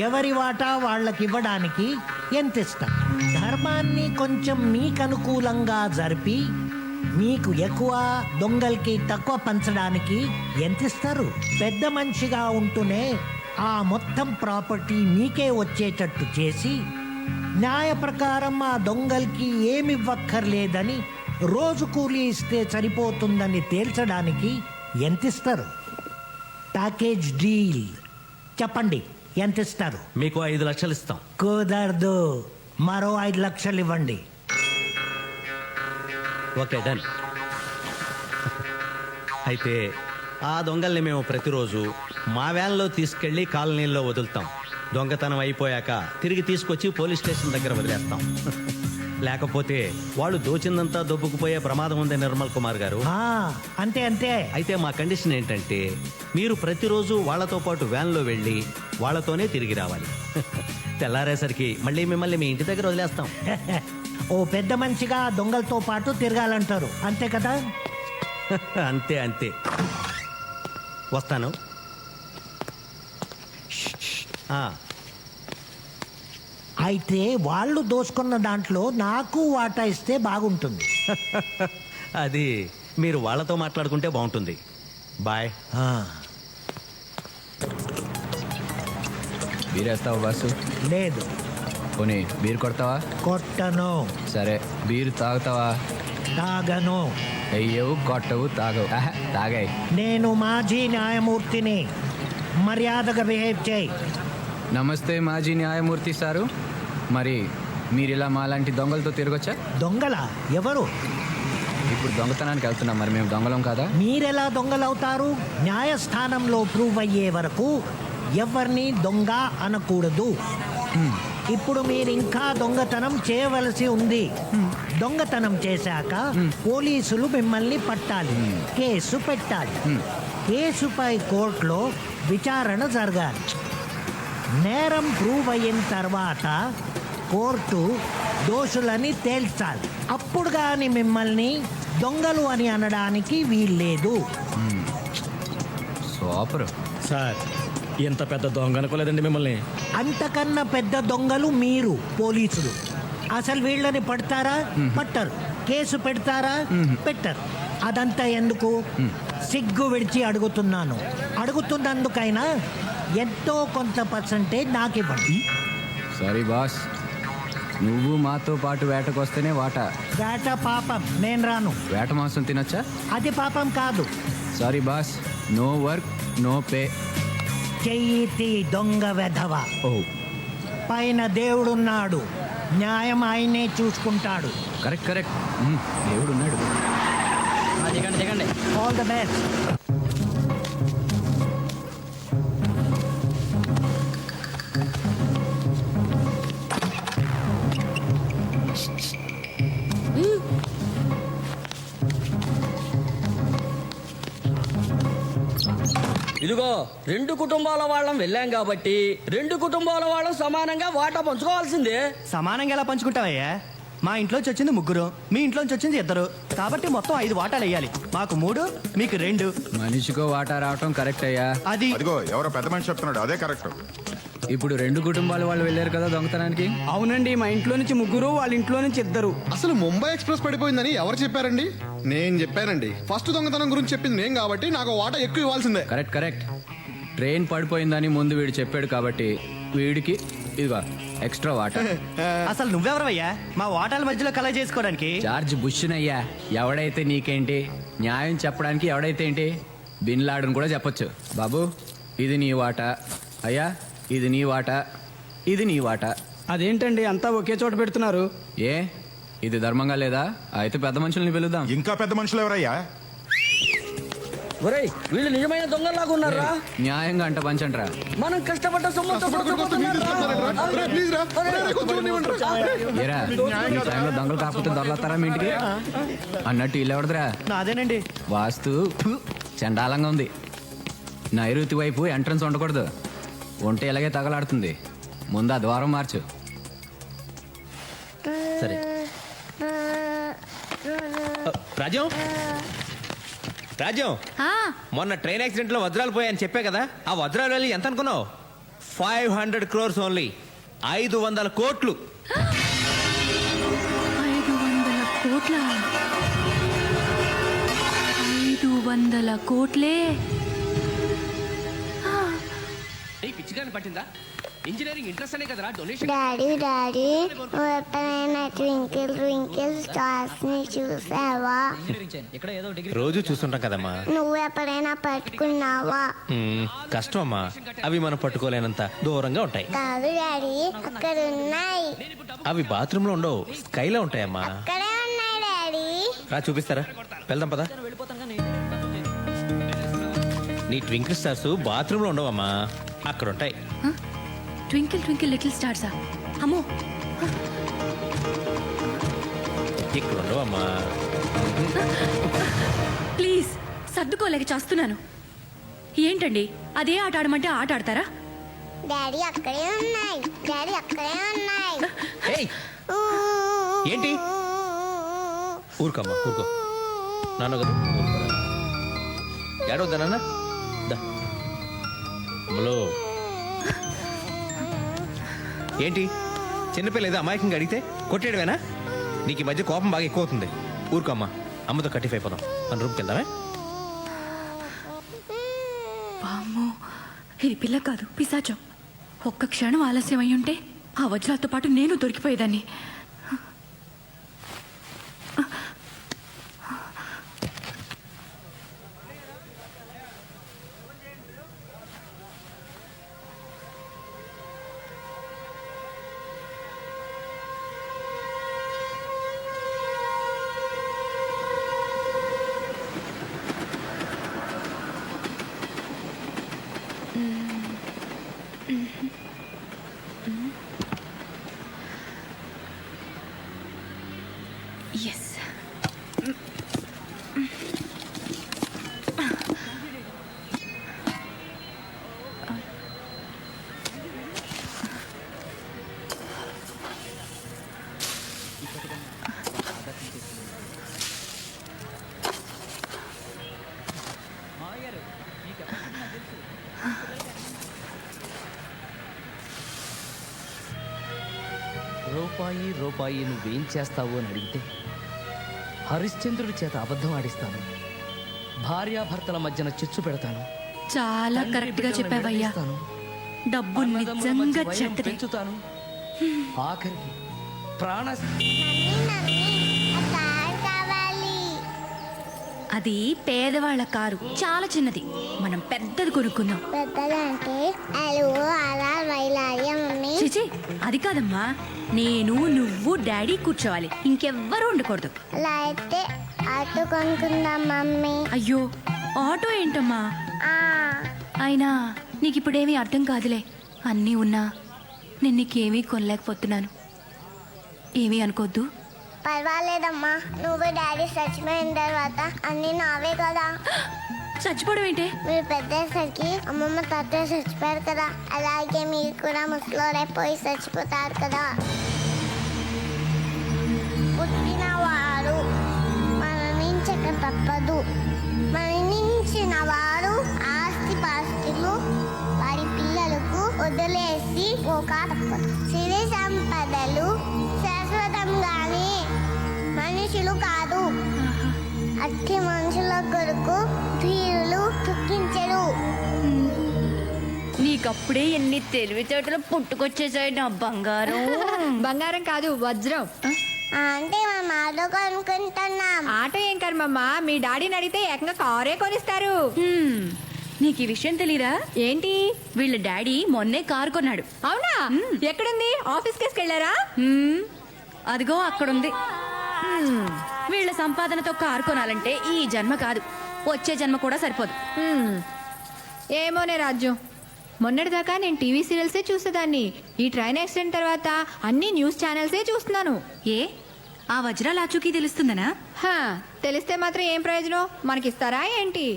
ఎవరి వాటా వాళ్ళకి ఇవ్వడానికి ఎంత ఇస్తారు? ధర్మాన్ని కొంచెం మీకు అనుకూలంగా జరిపి మీకు ఎక్కువ, దొంగలకి తక్కువ పంచడానికి ఎంత ఇస్తారు? పెద్ద మనిషిగా ఉంటూనే ఆ మొత్తం ప్రాపర్టీ మీకే వచ్చేటట్టు చేసి న్యాయ ప్రకారం ఆ దొంగలకి ఏమివ్వక్కర్లేదని రోజు కూలీ ఇస్తే సరిపోతుందని తేల్చడానికి ఎంత ఇస్తారు? Package deal. చెప్పండి, ఎంత ఇస్తారు? మీకు 5 లక్షలు ఇస్తాం. కుదరదు, మరో 5 లక్షలు ఇవ్వండి. Okay, done. అయితే ఆ దొంగల్ని మేము ప్రతిరోజు మా వ్యాన్లో తీసుకెళ్లి కాలనీల్లో వదులుతాం. దొంగతనం అయిపోయాక తిరిగి తీసుకొచ్చి పోలీస్ స్టేషన్ దగ్గర వదిలేస్తాం. లేకపోతే వాళ్ళు దోచిందంతా దొబ్బుకుపోయే ప్రమాదం ఉంది నిర్మల్ కుమార్ గారు. అంతే అంతే. అయితే మా కండిషన్ ఏంటంటే మీరు ప్రతిరోజు వాళ్ళతో పాటు వ్యాన్లో వెళ్ళి వాళ్ళతోనే తిరిగి రావాలి. తెల్లారేసరికి మళ్ళీ మిమ్మల్ని మీ ఇంటి దగ్గర వదిలేస్తాం. ఓ పెద్ద మనిషిగా దొంగలతో పాటు తిరగాలంటారు, అంతే కదా? అంతే అంతే. వస్తాను. అయితే వాళ్ళు దోసుకున్న దాంట్లో నాకు వాటా ఇస్తే బాగుంటుంది. అది మీరు వాళ్ళతో మాట్లాడుకుంటే బాగుంటుంది. బాయ్. బీరేస్తావా బాసు? లేదు. పోనీ బీరు కొడతావా? కొట్టను. సరే, బీరు తాగుతావా? తాగను. అయ్యవు, కొట్టవు, తాగవు. తాగాయి. నేను మాజీ న్యాయమూర్తిని, మర్యాదగా బిహేవ్ చేయి. నమస్తే మాజీ న్యాయమూర్తి సారు. మరి మీరు ఇలా మాలాంటి దొంగలతో తిరగొచ్చా? దొంగల? ఎవరు? ఇప్పుడు దొంగతనానికి వెళ్తున్నాం, మరి మేము దొంగలం కాదా? మీరెలా దొంగలవుతారు? న్యాయస్థానంలో ప్రూవ్ అయ్యే వరకు ఎవరిని దొంగ అనకూడదు. ఇప్పుడు మీరు ఇంకా దొంగతనం చేయవలసి ఉంది. దొంగతనం చేశాక పోలీసులు మిమ్మల్ని పట్టాలి, కేసు పెట్టాలి. కేసుపై కోర్టులో విచారణ జరగాలి. నేరం ప్రూవ్ అయిన తర్వాత కోర్టు దోషులని తేల్చాలి. అప్పుడు కానీ మిమ్మల్ని దొంగలు అని అనడానికి వీల్లేదు. సూపర్ సార్, ఎంత పెద్ద దొంగ అనుకోలేదండి మిమ్మల్ని. అంతకన్నా పెద్ద దొంగలు మీరు పోలీసులు. అసలు వీళ్ళని పడతారా? పట్టరు. కేసు పెడతారా? పెట్టరు. అదంతా ఎందుకు? సిగ్గు విడిచి అడుగుతున్నాను. అడుగుతున్నందుకైనా ఎంతో కొంత పర్సంటేజ్ నాకు ఇవ్వండి. సారీ బాస్, నువ్వు మాతో పాటు వేటకొస్తేనే వాటా. వేట పాపం, నేను రాను. వేట మాంసం తినొచ్చా? అది పాపం కాదు. Sorry boss, no work no pay. చెయ్యి దొంగ వెధవ. ఓ, పైన దేవుడున్నాడు, న్యాయం ఆయనే చూసుకుంటాడు. Correct correct. దేవుడున్నాడు. All the best. ఇదిగో రెండు కుటుంబాల వాళ్ళం వెళ్ళాం కాబట్టి రెండు కుటుంబాల వాళ్ళం సమానంగా వాటా పంచుకోవాల్సిందే. సమానంగా ఎలా పంచుకుంటావయ్యా? మా ఇంట్లోంచి వచ్చింది 3, మీ ఇంట్లోంచి వచ్చింది 2, కాబట్టి మొత్తం 5 వాటాలు వేయాలి. మాకు 3, మీకు 2. మనిషికో వాటా రావటం కరెక్ట్ అయ్యా. అది అదిగో ఎవరో పెద్ద మనిషి చెప్తున్నాడు, అదే కరెక్ట్. ఇప్పుడు 2 కుటుంబాల వాళ్ళు వెళ్ళారు కదా దొంగతనానికి. అవునండి, మా ఇంట్లో నుంచి 3, వాళ్ళ ఇంట్లో నుంచి 2. అసలు ముంబై ఎక్స్ప్రెస్ పడిపోయిందని ఎవరు చెప్పారండి? నేను చెప్పానండి. ఫస్ట్ దొంగతనం గురించి చెప్పింది నేను కాబట్టి నాకు వాటా ఎక్కువ ఇవ్వాల్సిందే. Correct correct. ట్రైన్ పడిపోయిందని ముందు వీడు చెప్పాడు కాబట్టి వీడికి ఇదిగో ఎక్స్ట్రా వాటా. అసలు నువ్వెవరవయ్యా మా వాటాల మధ్యలో కలగ చేసుకోవడానికి? జార్జ్ బుష్నయ్యా. ఎవడైతే నీకేంటి, న్యాయం చెప్పడానికి ఎవడైతే ఏంటి, బిన్ లాడన్ కూడా చెప్పొచ్చు. బాబు ఇది నీ వాటా, అయ్యా ఇది నీ వాటా, ఇది నీ వాటా. అదేంటండి అంతా ఒకే చోట పెడుతున్నారు? ఏ ఇది ధర్మంగా లేదా? అయితే పెద్ద మనుషుల్ని పిలుద్దాం. ఇంకా పెద్ద మనుషులు ఎవరయ్యా? ఒరేయ్ వీళ్ళు నిజమైన దొంగలాగా ఉన్నారా? న్యాయంగా అంట పంచండ్రా. మనం కష్టపడ్డ సొమ్ముతో ఏరా ఈ టైంలో దొంగలు కాకపోతే దొరలతారా మీ ఇంటికి అన్నట్టు ఇల్లు ఎవడదురా? నాదేనండి. వాస్తు చండాలంగా ఉంది. నైరుతి వైపు ఎంట్రన్స్ ఉండకూడదు, ఒంటి ఇలాగే తగలాడుతుంది. ముందు ఆ ద్వారం మార్చు. సరే రాజ్యం, రాజ్యం, మొన్న ట్రైన్ యాక్సిడెంట్ లో వజ్రాలు పోయాయని చెప్పే కదా, ఆ వజ్రాలు వెళ్ళి ఎంత అనుకున్నావు? 500 crores ఓన్లీ. 500 కోట్లు. 500 కోట్ల 500 కోట్లే. పిచ్చిగాని పట్టిందా? ఇంజనీరింగ్ ఇంట్రెస్ట్ అనే కదరా డొనేషన్. డాడీ నువ్వు ఎప్పుడైనా ట్వింకిల్ ట్వింకిల్ స్టార్స్ ని చూసావా? రోజు చూస్తుంటాం కదమ్మా. నువ్వు ఎప్పుడైనా పట్టుకున్నావా? కష్టం అమ్మా, అవి మనం పట్టుకోలేనంత దూరంగా ఉంటాయి. కాదు డాడీ, అక్కడ ఉన్నాయి. అవి బాత్రూమ్ లో ఉండవు, స్కైలో ఉంటాయమ్మా. అక్కడే ఉన్నాయి డాడీ. రా చూపిస్తారా, వెళ్దాం పదా. నీ ట్వింకిల్ స్టార్స్ బాత్రూమ్ లో ఉండవమ్మా, అక్కడ ఉంటాయి. ట్వింకిల్ ట్వింకిల్ లిటిల్ స్టార్సా? అమ్మో, ఇక్కడ ఉండవమ్మా. ప్లీజ్ సర్దుకోలేక చేస్తున్నాను. ఏంటండి అదే ఆట ఆడమంటే ఆట ఆడతారా? డాడీ అక్కడే ఉన్నాయి. డాడీ అక్కడే ఉన్నాయి. ఏయ్, ఏంటి? ఊరుకోమ్మా, ఊరుకో. నాన్న కదా, ఏడవద్దా నాన్న? అమ్మలో ఏంటి చిన్నపిల్ల ఏదో అమాయకంగా అడిగితే కొట్టేయడమేనా? నీకు ఈ మధ్య కోపం బాగా ఎక్కువ అవుతుంది. ఊరుకోమ్మా, అమ్మతో కట్టిఫ్ అయిపోదాం. మన రూమ్కి వెళ్దామే. వామ్మో, ఇది పిల్ల కాదు, పిశాచం. ఒక్క క్షణం ఆలస్యం అయి ఉంటే ఆ వజ్రాలతో పాటు నేను దొరికిపోయేదాన్ని. Yes. రూపాయి రూపాయి నువ్వేం చేస్తావు అని అడిగితే హరిశ్చంద్రుడి చేత అబద్ధం ఆడిస్తాను. భార్యాభర్తల మధ్యన చిచ్చు పెడతాను. చాలా కరెక్ట్ గా చెప్పావయ్యా. డబ్బు నిజంగా చెడ్డది. పెంచుతాను. ఆఖరికి ప్రాణ అది పేదవాళ్ళ కారు, చాలా చిన్నది. మనం పెద్దది కొనుక్కుందాం. పెద్దదంటే చిచి, అది కాదమ్మా. నేను, నువ్వు, డాడీ కూర్చోవాలి, ఇంకెవ్వరూ ఉండకూడదు. అలా అయితే ఆటో కొనుక్కుందాం మమ్మీ. అయ్యో, ఆటో ఏంటమ్మా? అయినా నీకు ఇప్పుడేమీ అర్థం కాదులే. అన్నీ ఉన్నా నేను నీకేమీ కొనలేకపోతున్నాను. ఏమీ అనుకోద్దు. పర్వాలేదమ్మా, నువ్వు డాడీ చచ్చిపోయిన తర్వాత అన్ని నావే కదా. చచ్చిపోవడం ఏంటే? మీరు పెద్దసరికి అమ్మమ్మ తాతయ్య చచ్చిపోయారు కదా, అలాగే మీరు కూడా ముసలోడైపోయి చచ్చిపోతారు కదా. పుట్టిన వారు మరణించక తప్పదు. మరణించిన వారు ఆస్తి పాస్తులు వారి పిల్లలకు వదిలేసి పోక తప్పదు. సిరి సంపదలు శాశ్వతంగానే, మనుషులు కాదు. అట్టి మనుషుల కొరకు ధీరులు దుఃఖించరు. నీకప్పుడే ఎన్ని తెలివితేటలు పుట్టుకొచ్చేసాయి నా బంగారం. బంగారం కాదు, వజ్రం. అంటే మనం ఆటో కొనుక్కుంటున్నాం. ఆటో ఏం కర్మమ్మా, మీ డాడీని అడిగితే ఏకంగా కారే కొనిస్తారు. నీకు ఈ విషయం తెలీదా? ఏంటి? వీళ్ళ డాడీ మొన్నే కారు కొన్నాడు. అవునా? ఎక్కడుంది? ఆఫీస్ కేసుకు వెళ్ళారా? అదిగో అక్కడుంది. వీళ్ళ సంపాదనతో కారు కొనాలంటే ఈ జన్మ కాదు, వచ్చే జన్మ కూడా సరిపోదు. ఏమోనే రాజ్యం, మొన్నటిదాకా నేను టీవీ సీరియల్సే చూసేదాన్ని. ఈ ట్రైన్ యాక్సిడెంట్ తర్వాత అన్ని న్యూస్ ఛానల్సే చూస్తున్నాను. ఏ ఆ వజ్రాల ఆచూకీ తెలుస్తుందనా? తెలిస్తే మాత్రం ఏం ప్రయోజనం? మనకిస్తారా ఏంటి?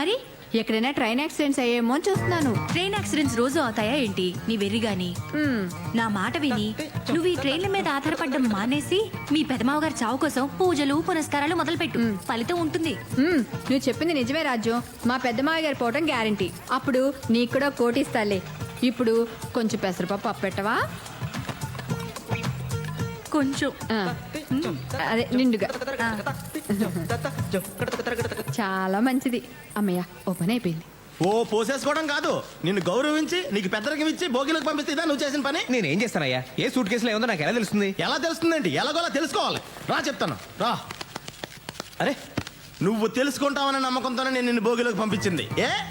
మరి ఎక్కడైనా ట్రైన్ యాక్సిడెంట్స్ అయ్యేమో అని చూస్తున్నాను. ట్రైన్ యాక్సిడెంట్స్ రోజు అవుతాయా ఏంటి? నీ వెర్రిగాని నా మాట విని నువ్వు ఈ ట్రైన్ల మీద ఆధారపడడం మానేసి మీ పెదమావ గారి చావు కోసం పూజలు పునస్కారాలు మొదలుపెట్టు, ఫలితం ఉంటుంది. నువ్వు చెప్పింది నిజమే రాజ్యం. మా పెద్దమావ గారు పోవటం గ్యారంటీ. అప్పుడు నీకు కూడా కోటి ఇస్తాలే. ఇప్పుడు కొంచెం పెసరపప్పు అప్పెట్టవా? కొంచెం అదే నిండుగా. చాలా మంచిది. అమ్మయ్య, ఓ పని అయిపోయింది. ఓ పోసేసుకోవడం కాదు, నిన్ను గౌరవించి నీకు పెద్దరికం ఇచ్చి భోగిలకు పంపిస్తే ఇదా నువ్వు చేసిన పని? నేనేం చేస్తానయ్యా? ఏ సూట్ కేసులో ఏముందో నాకు ఎలా తెలుస్తుంది? ఎలా తెలుస్తుందేంటి? ఎలాగోలా తెలుసుకోవాలి. రా చెప్తాను, రా. అరే, నువ్వు తెలుసుకుంటావన్న నమ్మకంతోనే నేను నిన్ను భోగిలోకి పంపించింది.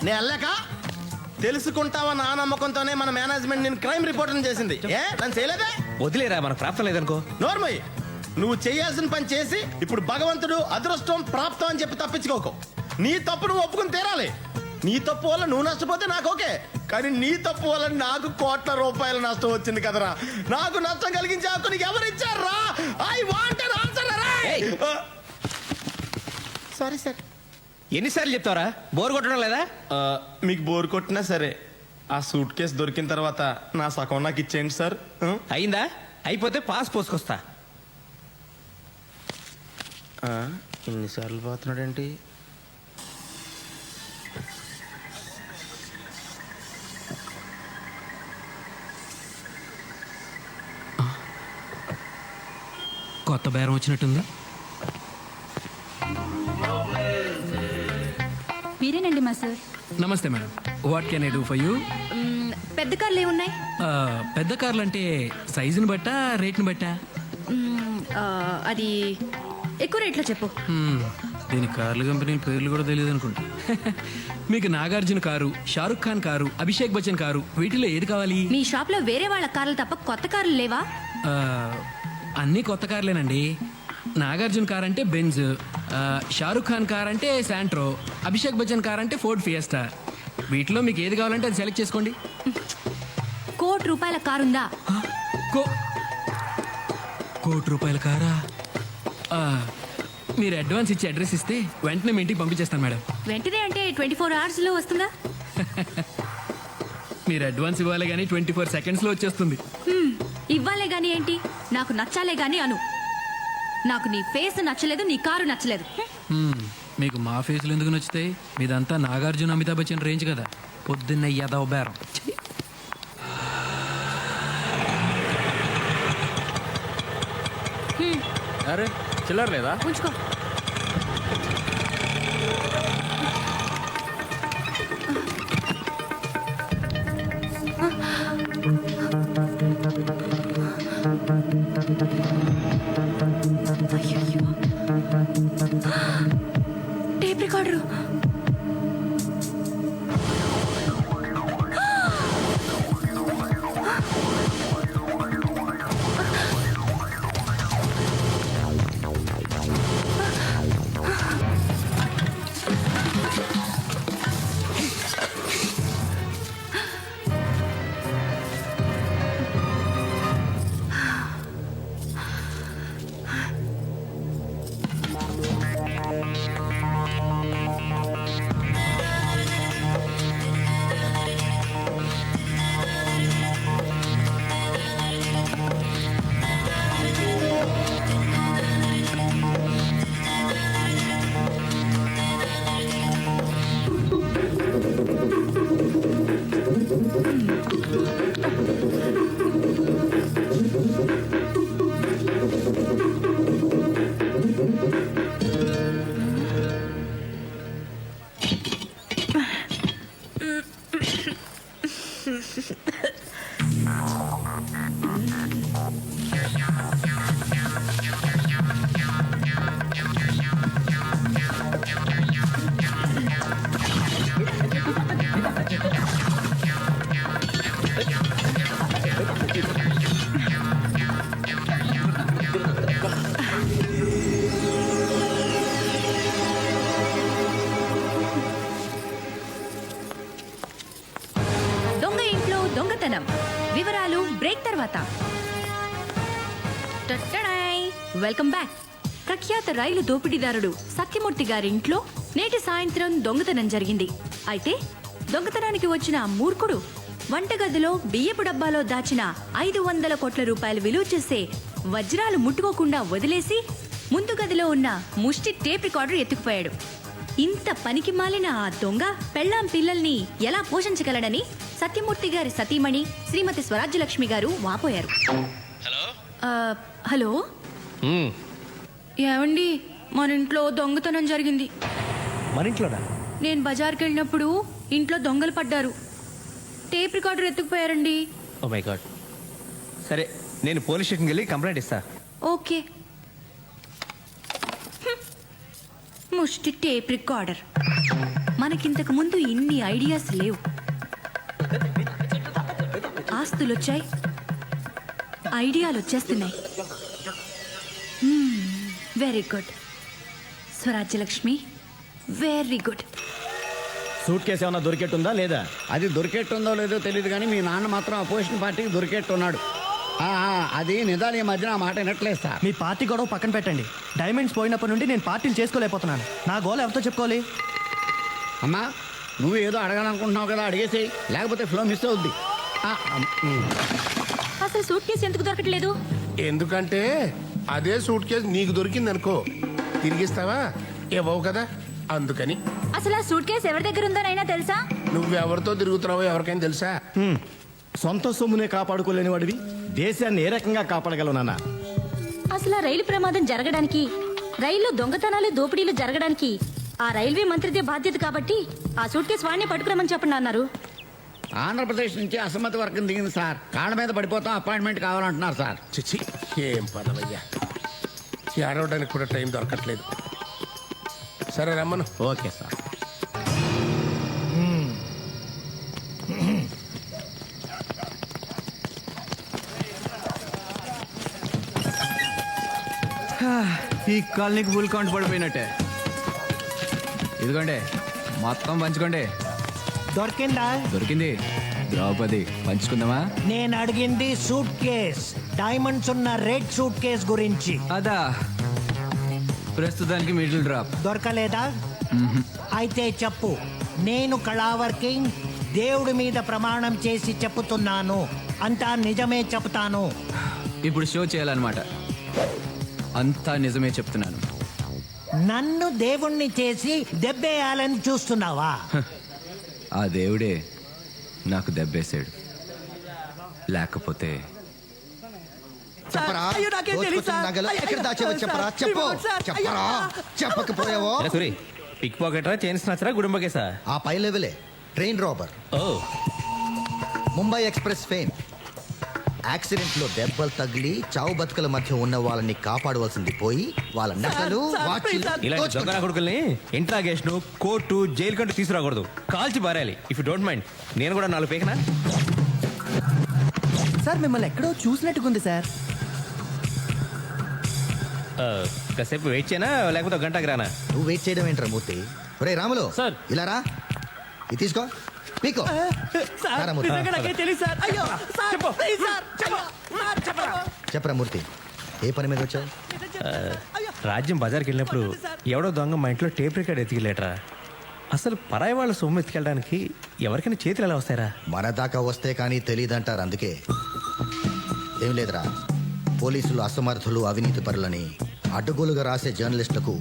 నేను వెళ్ళాక తెలుసుకుంటావన్న ఆ నమ్మకంతోనే మన మేనేజ్మెంట్ నేను క్రైమ్ రిపోర్టర్ చేసింది. నన్ను చేయలేదే? వదిలేరా, మనకు ప్రాప్తం లేదనుకో. నోర్మయ్య, నువ్వు చేయాల్సిన పని చేసి ఇప్పుడు భగవంతుడు అదృష్టం ప్రాప్తం అని చెప్పి తప్పించుకోకు. నీ తప్పు నువ్వు ఒప్పుకుని తీరాలి. నీ తప్పు వల్ల నువ్వు నష్టపోతే నాకు ఓకే, కానీ నీ తప్పు వల్ల నాకు కోట్ల రూపాయల నష్టం వచ్చింది కదరా. నాకు నష్టం కలిగించే హక్కు నీకు ఎవరు ఇచ్చారా? I want an answer. Sorry sir. ఎన్నిసార్లు చెప్తావరా? బోర్ కొట్టడం లేదా? మీకు బోర్ కొట్టినా సరే ఆ సూట్ కేసు దొరికిన తర్వాత నా సగం నాకు ఇచ్చేయండి సార్. అయిందా? అయిపోతే పాస్ పోసుకొస్తా. ఎన్నిసార్లు పోతున్నాడేంటి? కొత్త బేరం వచ్చినట్టుంది. మీరేనండి మా సార్. నమస్తే madam, what can I do for you? పెద్ద కార్లు ఏమున్నాయి? పెద్ద కార్లు అంటే సైజుని బట్టా రేట్ని బట్టా? అది ఎక్కువ రేట్లో చెప్పు. దీని కార్ల కంపెనీ పేర్లు కూడా తెలియదు అనుకుంటా. మీకు Nagarjuna car, Shahrukh Khan car, Abhishek Bachchan car, వీటిలో ఏది కావాలి? మీ షాప్ లో వేరే వాళ్ళ కార్లు తప్ప కొత్త కార్లు లేవా? అన్నీ కొత్త కార్లేనండి. నాగార్జున కార్ అంటే బెంజ్, షారుఖ్ ఖాన్ కార్ అంటే శాంట్రో, అభిషేక్ బచ్చన్ కార్ అంటే ఫోర్డ్ ఫియస్టా. వీటిలో మీకు ఏది కావాలంటే అది సెలెక్ట్ చేసుకోండి. ₹1,00,00,000 కారు ఉందా? ₹1,00,00,000 కారా? మీరు అడ్వాన్స్ ఇచ్చి అడ్రస్ ఇస్తే వెంటనే మీ ఇంటికి పంపించేస్తాను మేడం. వెంటనే అంటే 24 hours లో వస్తుందా? మీరు అడ్వాన్స్ ఇవ్వాలి కానీ 24 secondsలో వచ్చేస్తుంది. ఇవ్వాలే గాని ఏంటి, నాకు నచ్చాలే గాని అను. నాకు నీ ఫేస్ నచ్చలేదు, నీ కారు నచ్చలేదు. మీకు మా ఫేస్లు ఎందుకు నచ్చుతాయి? మీదంతా నాగార్జున అమితాబ్ బచ్చన్ రేంజ్ కదా. పొద్దున్న యాదవ్ బేరం. అరే చిల్లర లేదా? ఉంచుకో. Tape recorder. దొంగ ఇంట్లో దొంగతనం వివరాలు బ్రేక్ తర్వాత. టట్టడాయ్! Welcome back. ప్రఖ్యాత రైలు దోపిడీదారుడు సత్యమూర్తి గారి ఇంట్లో నేటి సాయంత్రం దొంగతనం జరిగింది. అయితే దొంగతనానికి వచ్చిన ఆ మూర్ఖుడు వంటగదిలో బియ్యపు డబ్బాలో దాచిన 500 కోట్ల రూపాయలు విలువ చేసే వజ్రాలు ముట్టుకోకుండా వదిలేసి ముందు గదిలో ఉన్న ముష్టి టేప్ రికార్డర్ ఎత్తుకుపోయాడు. ఇంత పనికి మాలిన ఆ దొంగ పెళ్ళాం పిల్లల్ని ఎలా పోషించగలడని సత్యమూర్తి గారి సతీమణి శ్రీమతి స్వరాజ్యలక్ష్మి గారు వాపోయారు. హలో, ఏమండి, మన ఇంట్లో దొంగతనం జరిగింది. మన ఇంట్లోనా? నేను బజార్కి వెళ్ళినప్పుడు ఇంట్లో దొంగలు పడ్డారు. టేప్ రికార్డర్ ఎత్తుకుపోయారండి. Oh my god. సరే, నేను పోలీస్ స్టేషన్కి వెళ్ళి కంప్లైంట్ ఇస్తా. ఓకే. ముష్టి టేప్ రికార్డర్. మనకింతకు ముందు ఇన్ని ఐడియాస్ లేవు. ఆస్తులు వచ్చాయి, ఐడియాలు వచ్చేస్తున్నాయి. Very good Swarajyalakshmi, very good. Suit case ఏమన్నా దొరికెట్టుందా లేదా? అది దొరికేట్టుందో లేదో తెలియదు కానీ మీ నాన్న మాత్రం అపోజిషన్ పార్టీకి దొరికేట్టున్నాడు. అది నిజాలు ఈ మధ్యన ఆ మాట వినట్లేదు సార్. మీ పార్టీ గొడవ పక్కన పెట్టండి. డైమండ్స్ పోయినప్పటి నుండి నేను పార్టీలు చేసుకోలేకపోతున్నాను. నా గోల్ ఎవరితో చెప్పుకోవాలి? అమ్మా, నువ్వు ఏదో అడగాలనుకుంటున్నావు కదా, అడిగేసి, లేకపోతే ఫ్లో మిస్ అవుద్ది. అసలు సూట్ కేసు ఎందుకు దొరకట్లేదు? ఎందుకంటే అదే సూట్ కేసు నీకు దొరికింది అనుకో, తిరిగిస్తావా? ఇవ్వవు కదా, అందుకని. అసలు ఆ సూట్ కేసు ఎవరి దగ్గర ఉందోనైనా తెలుసా? నువ్వెవరితో తిరుగుతున్నావో ఎవరికైనా తెలుసా? సొంత సొమ్మునే కాపాడుకోలేని వాడివి దేశాన్ని ఏ రకంగా కాపాడగలవు నాన్న? అసలు ఆ రైలు ప్రమాదం జరగడానికి, రైల్లో దొంగతనాలు దోపిడీలు జరగడానికి ఆ రైల్వే మంత్రిదే బాధ్యత కాబట్టి ఆ సూట్ కేసు వాడిని పట్టుకురమని చెప్పండి అన్నారు. ఆంధ్రప్రదేశ్ నుంచి అసమ్మతి వర్గం దిగింది సార్. కాళ్ళ మీద పడిపోతాం, అపాయింట్మెంట్ కావాలంటున్నారు సార్. చిచ్చి, ఏం పదవయ్యా, ఏడవడానికి కూడా టైం దొరకట్లేదు. సరే రమ్మను. Okay sir. ఈ కాలనీకి ఫుల్ కౌంట్ పడిపోయినట్టే. ఇదిగోండి, మొత్తం పంచుకోండి. దొరికిందా? దొరికింది. ద్రౌపది, పంచుకుందామా? నేను అడిగింది సూట్ కేస్, డైమండ్స్ ఉన్న రెడ్ సూట్ కేస్ గురించి. అదా, ప్రస్తుతానికి మిడిల్ డ్రాప్. దొరకలేదా? అయితే చెప్పు. నేను కళావర్కి దేవుడి మీద ప్రమాణం చేసి చెప్పుతున్నాను, అంతా నిజమే చెప్తాను. ఇప్పుడు షో చేయాలన్నమాట. అంతా నిజమే చెప్తున్నాను. నన్ను దేవుణ్ణి చేసి దెబ్బేయాలని చూస్తున్నావా? ఆ దేవుడే నాకు దెబ్బేశాడు. లేకపోతే చెప్పరా? దోచుకొచ్చిన నగలు ఎక్కడ దాచావో చెప్పరా? చెప్పు. చెప్పరా? చెప్పకపోయావో సూరి, పిక్ పాకెటరా, చైన్ స్నాచరా, గుడుంబకేసా? ఆ పై లెవెలే ట్రైన్ రాబర్. ఓ, ముంబై ఎక్స్ప్రెస్ ఫేమ్. యాక్సిడెంట్ లో దెబ్బలు తగిలి చావు బతుకుల మధ్య ఉన్న వాళ్ళని కాపాడవలసింది పోయి వాళ్ళ నగలు వాచీలు ఇలాంటి దోచుకున్నారు. దొంగ కొడుకుల్ని ఇంట్రాగేషన్, కోర్టు, జైలు కంటూ తీసుకురాకూడదు. కాల్చి పారేయాలి. ఇఫ్ యూ డోంట్ మైండ్, నేను కూడా 4 పేకనా? సార్, మిమ్మల్ని ఎక్కడో చూసినట్టుకుంది సార్. కాసేపు వెయిట్ చేయనా, లేకపోతే ఒక గంటకి రానా? నువ్వు వెయిట్ చేయడం ఏంట్రా మూర్తి? ఒరే రాములు, సార్. ఇలా రా, ఇది తీసుకో, పీకో. రారా మూర్తి. చెప్పరా మూర్తి, ఏ పని మీద వచ్చావు? రాజ్యం బజార్కి వెళ్ళినప్పుడు ఎవడో దొంగ మా ఇంట్లో టేప్ రికార్డ్ ఎత్తికెళ్ళేట్రా. అసలు పరాయి వాళ్ళ సొమ్ము ఎత్తుకెళ్ళడానికి ఎవరికైనా చేతులు ఎలా వస్తాయరా? మన దాకా వస్తే కానీ తెలియదంటారు. అందుకే ఏం లేదురా, పోలీసులు అసమర్థులు, అవినీతి పరులని అడ్డగోలుగా రాసే జర్నలిస్టులకు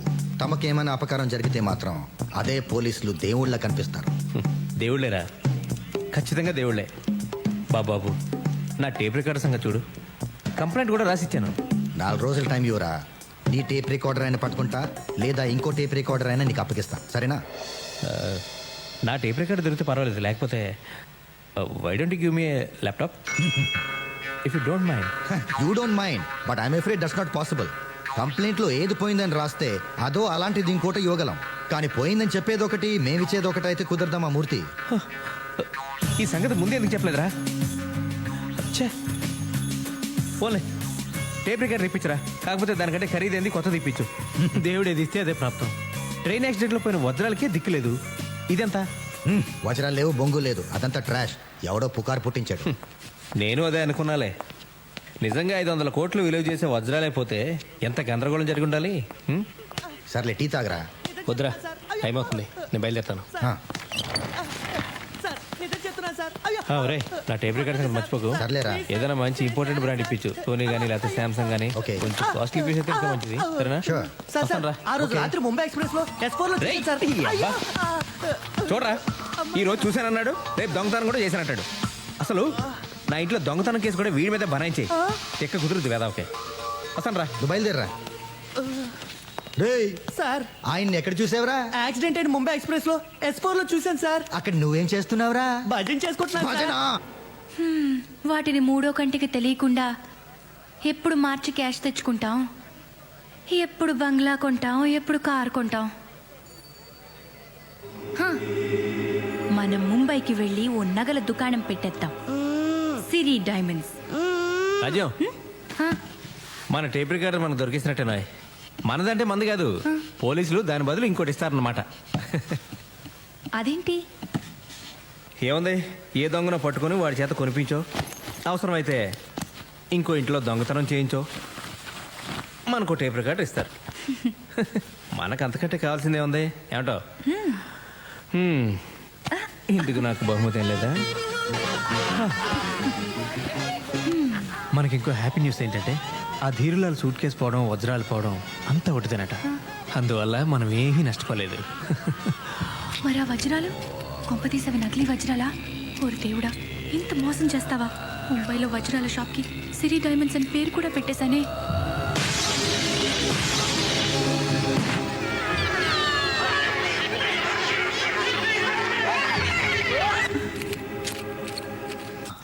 తమకేమైనా అపకారం జరిగితే మాత్రం అదే పోలీసులు దేవుళ్ళ కనిపిస్తారు. దేవుళ్ళేరా, ఖచ్చితంగా దేవుళ్ళే. బాబాబు, నా టేప్ రికార్డర్ సంగతి చూడు. కంప్లైంట్ కూడా రాసిచ్చాను. 4 రోజుల టైం ఇవ్వరా. నీ టేప్ రికార్డర్ అయినా పట్టుకుంటా, లేదా ఇంకో టేప్ రికార్డర్ అయినా నీకు అప్పగిస్తా, సరేనా? నా టేప్ రికార్డ్ దొరికితే పర్వాలేదు, లేకపోతే why don't give me laptop if you don't mind. You don't mind but I'm afraid that's not possible. కంప్లైంట్లో ఏది పోయిందని రాస్తే అదో అలాంటిది ఇంకోటి ఇవ్వగలం, కానీ పోయిందని చెప్పేది ఒకటి మేమిచ్చేది ఒకటి అయితే కుదరదామా మూర్తి? ఈ సంగతి ముందే ఎందుకు చెప్పలేదురా? ఛే, పోలే టేప్ రికార్డ్ ఇప్పించరా, కాకపోతే దానికంటే ఖరీదైంది కొత్తది ఇప్పించు. దేవుడు ఏది ఇస్తే అదే ప్రాప్తం. ట్రైన్ యాక్సిడెంట్లో పోయిన వజ్రాలకే దిక్కులేదు, ఇదంతా. వజ్రాలు లేవు, బొంగు లేదు, అదంతా ట్రాష్. ఎవడో పుకారు పుట్టించాడు. నేను అదే అనుకున్నాలే. నిజంగా 500 కోట్లు విలువ చేసే వజ్రాలైపోతే ఎంత గందరగోళం జరిగి ఉండాలి. సర్లే టీ తాగరా. వద్దురా, టైం అవుతుంది, నేను బయలుదేరుతాను. ఒరే, నా టేప్ రికార్డ్ సంగతి మర్చిపోకు. సర్లేరా. ఏదైనా మంచి ఇంపార్టెంట్ బ్రాండ్ ఇప్పించు, సోనీ కానీ లేకపోతే సామ్సంగ్ కానీ. ఓకే. కొంచెం కాస్ట్లీ పీస్ అయితే ఇంకా మంచిది, సరేనా? వస్తాను రా. రాత్రి ముంబై ఎక్స్ప్రెస్ లో రేయ్, అబ్బా. చూడరా, ఈ రోజు చూశానన్నాడు, రేపు దొంగతనం కూడా చేశానంటాడు. అసలు నా ఇంట్లో దొంగతనం కేసు కూడా వీడి మీద బనాయించేయి. ఎక్క కుదురుద్ది వేదా. ఓకే, వస్తాను రా. నువ్వు బయలుదేరరా. సార్, ఆయన్ని ఎక్కడ చూసావురా? యాక్సిడెంట్ అయిన ముంబై ఎక్స్ప్రెస్ లో S4 లో చూశాను సార్. అక్కడ నువ్వేం చేస్తున్నావురా? భజన చేసుకుంటున్నాను సార్. వాటిని మూడో కంటికి తెలియకుండా ఎప్పుడు మార్చి క్యాష్ తెచ్చుకుంటాం, ఎప్పుడు బంగ్లా కొంటాం, ఎప్పుడు కారు కొంటాం. హ, మనం ముంబైకి వెళ్ళి ఓ నగల దుకాణం పెట్టేద్దాం, సిరి డైమండ్స్. రాజ్యం, మన టేప్ రికార్డర్ మనకు దొరికిసినట్టేనా? మనదంటే మంది కాదు, పోలీసులు దాని బదులు ఇంకోటి ఇస్తారన్నమాట. అదేంటి? ఏముంది, ఏ దొంగను పట్టుకొని వాడి చేత కొనిపించో, అవసరమైతే ఇంకో ఇంట్లో దొంగతనం చేయించో, మనకు టేప్ రికార్డర్ ఇస్తారు. మనకు అంతకంటే కావాల్సిందే ఉంది. ఏమంటో? ఇందుకు నాకు బహుమతి ఏం లేదా? మనకి ఇంకో హ్యాపీ న్యూస్ ఏంటంటే, ఆ ధీరులాల్ సూట్ కేసు పోవడం, వజ్రాలు పోవడం అంతా ఒకటిదేనట. అందువల్ల మనం ఏమీ నష్టపోలేదు. మరి ఆ వజ్రాలు కొంపతీసవి నకిలీ వజ్రాలా? ఓరి దేవుడా, ఇంత మోసం చేస్తావా? ముంబైలో వజ్రాల షాప్కి సిరి డైమండ్స్ అని పేరు కూడా పెట్టేశానే.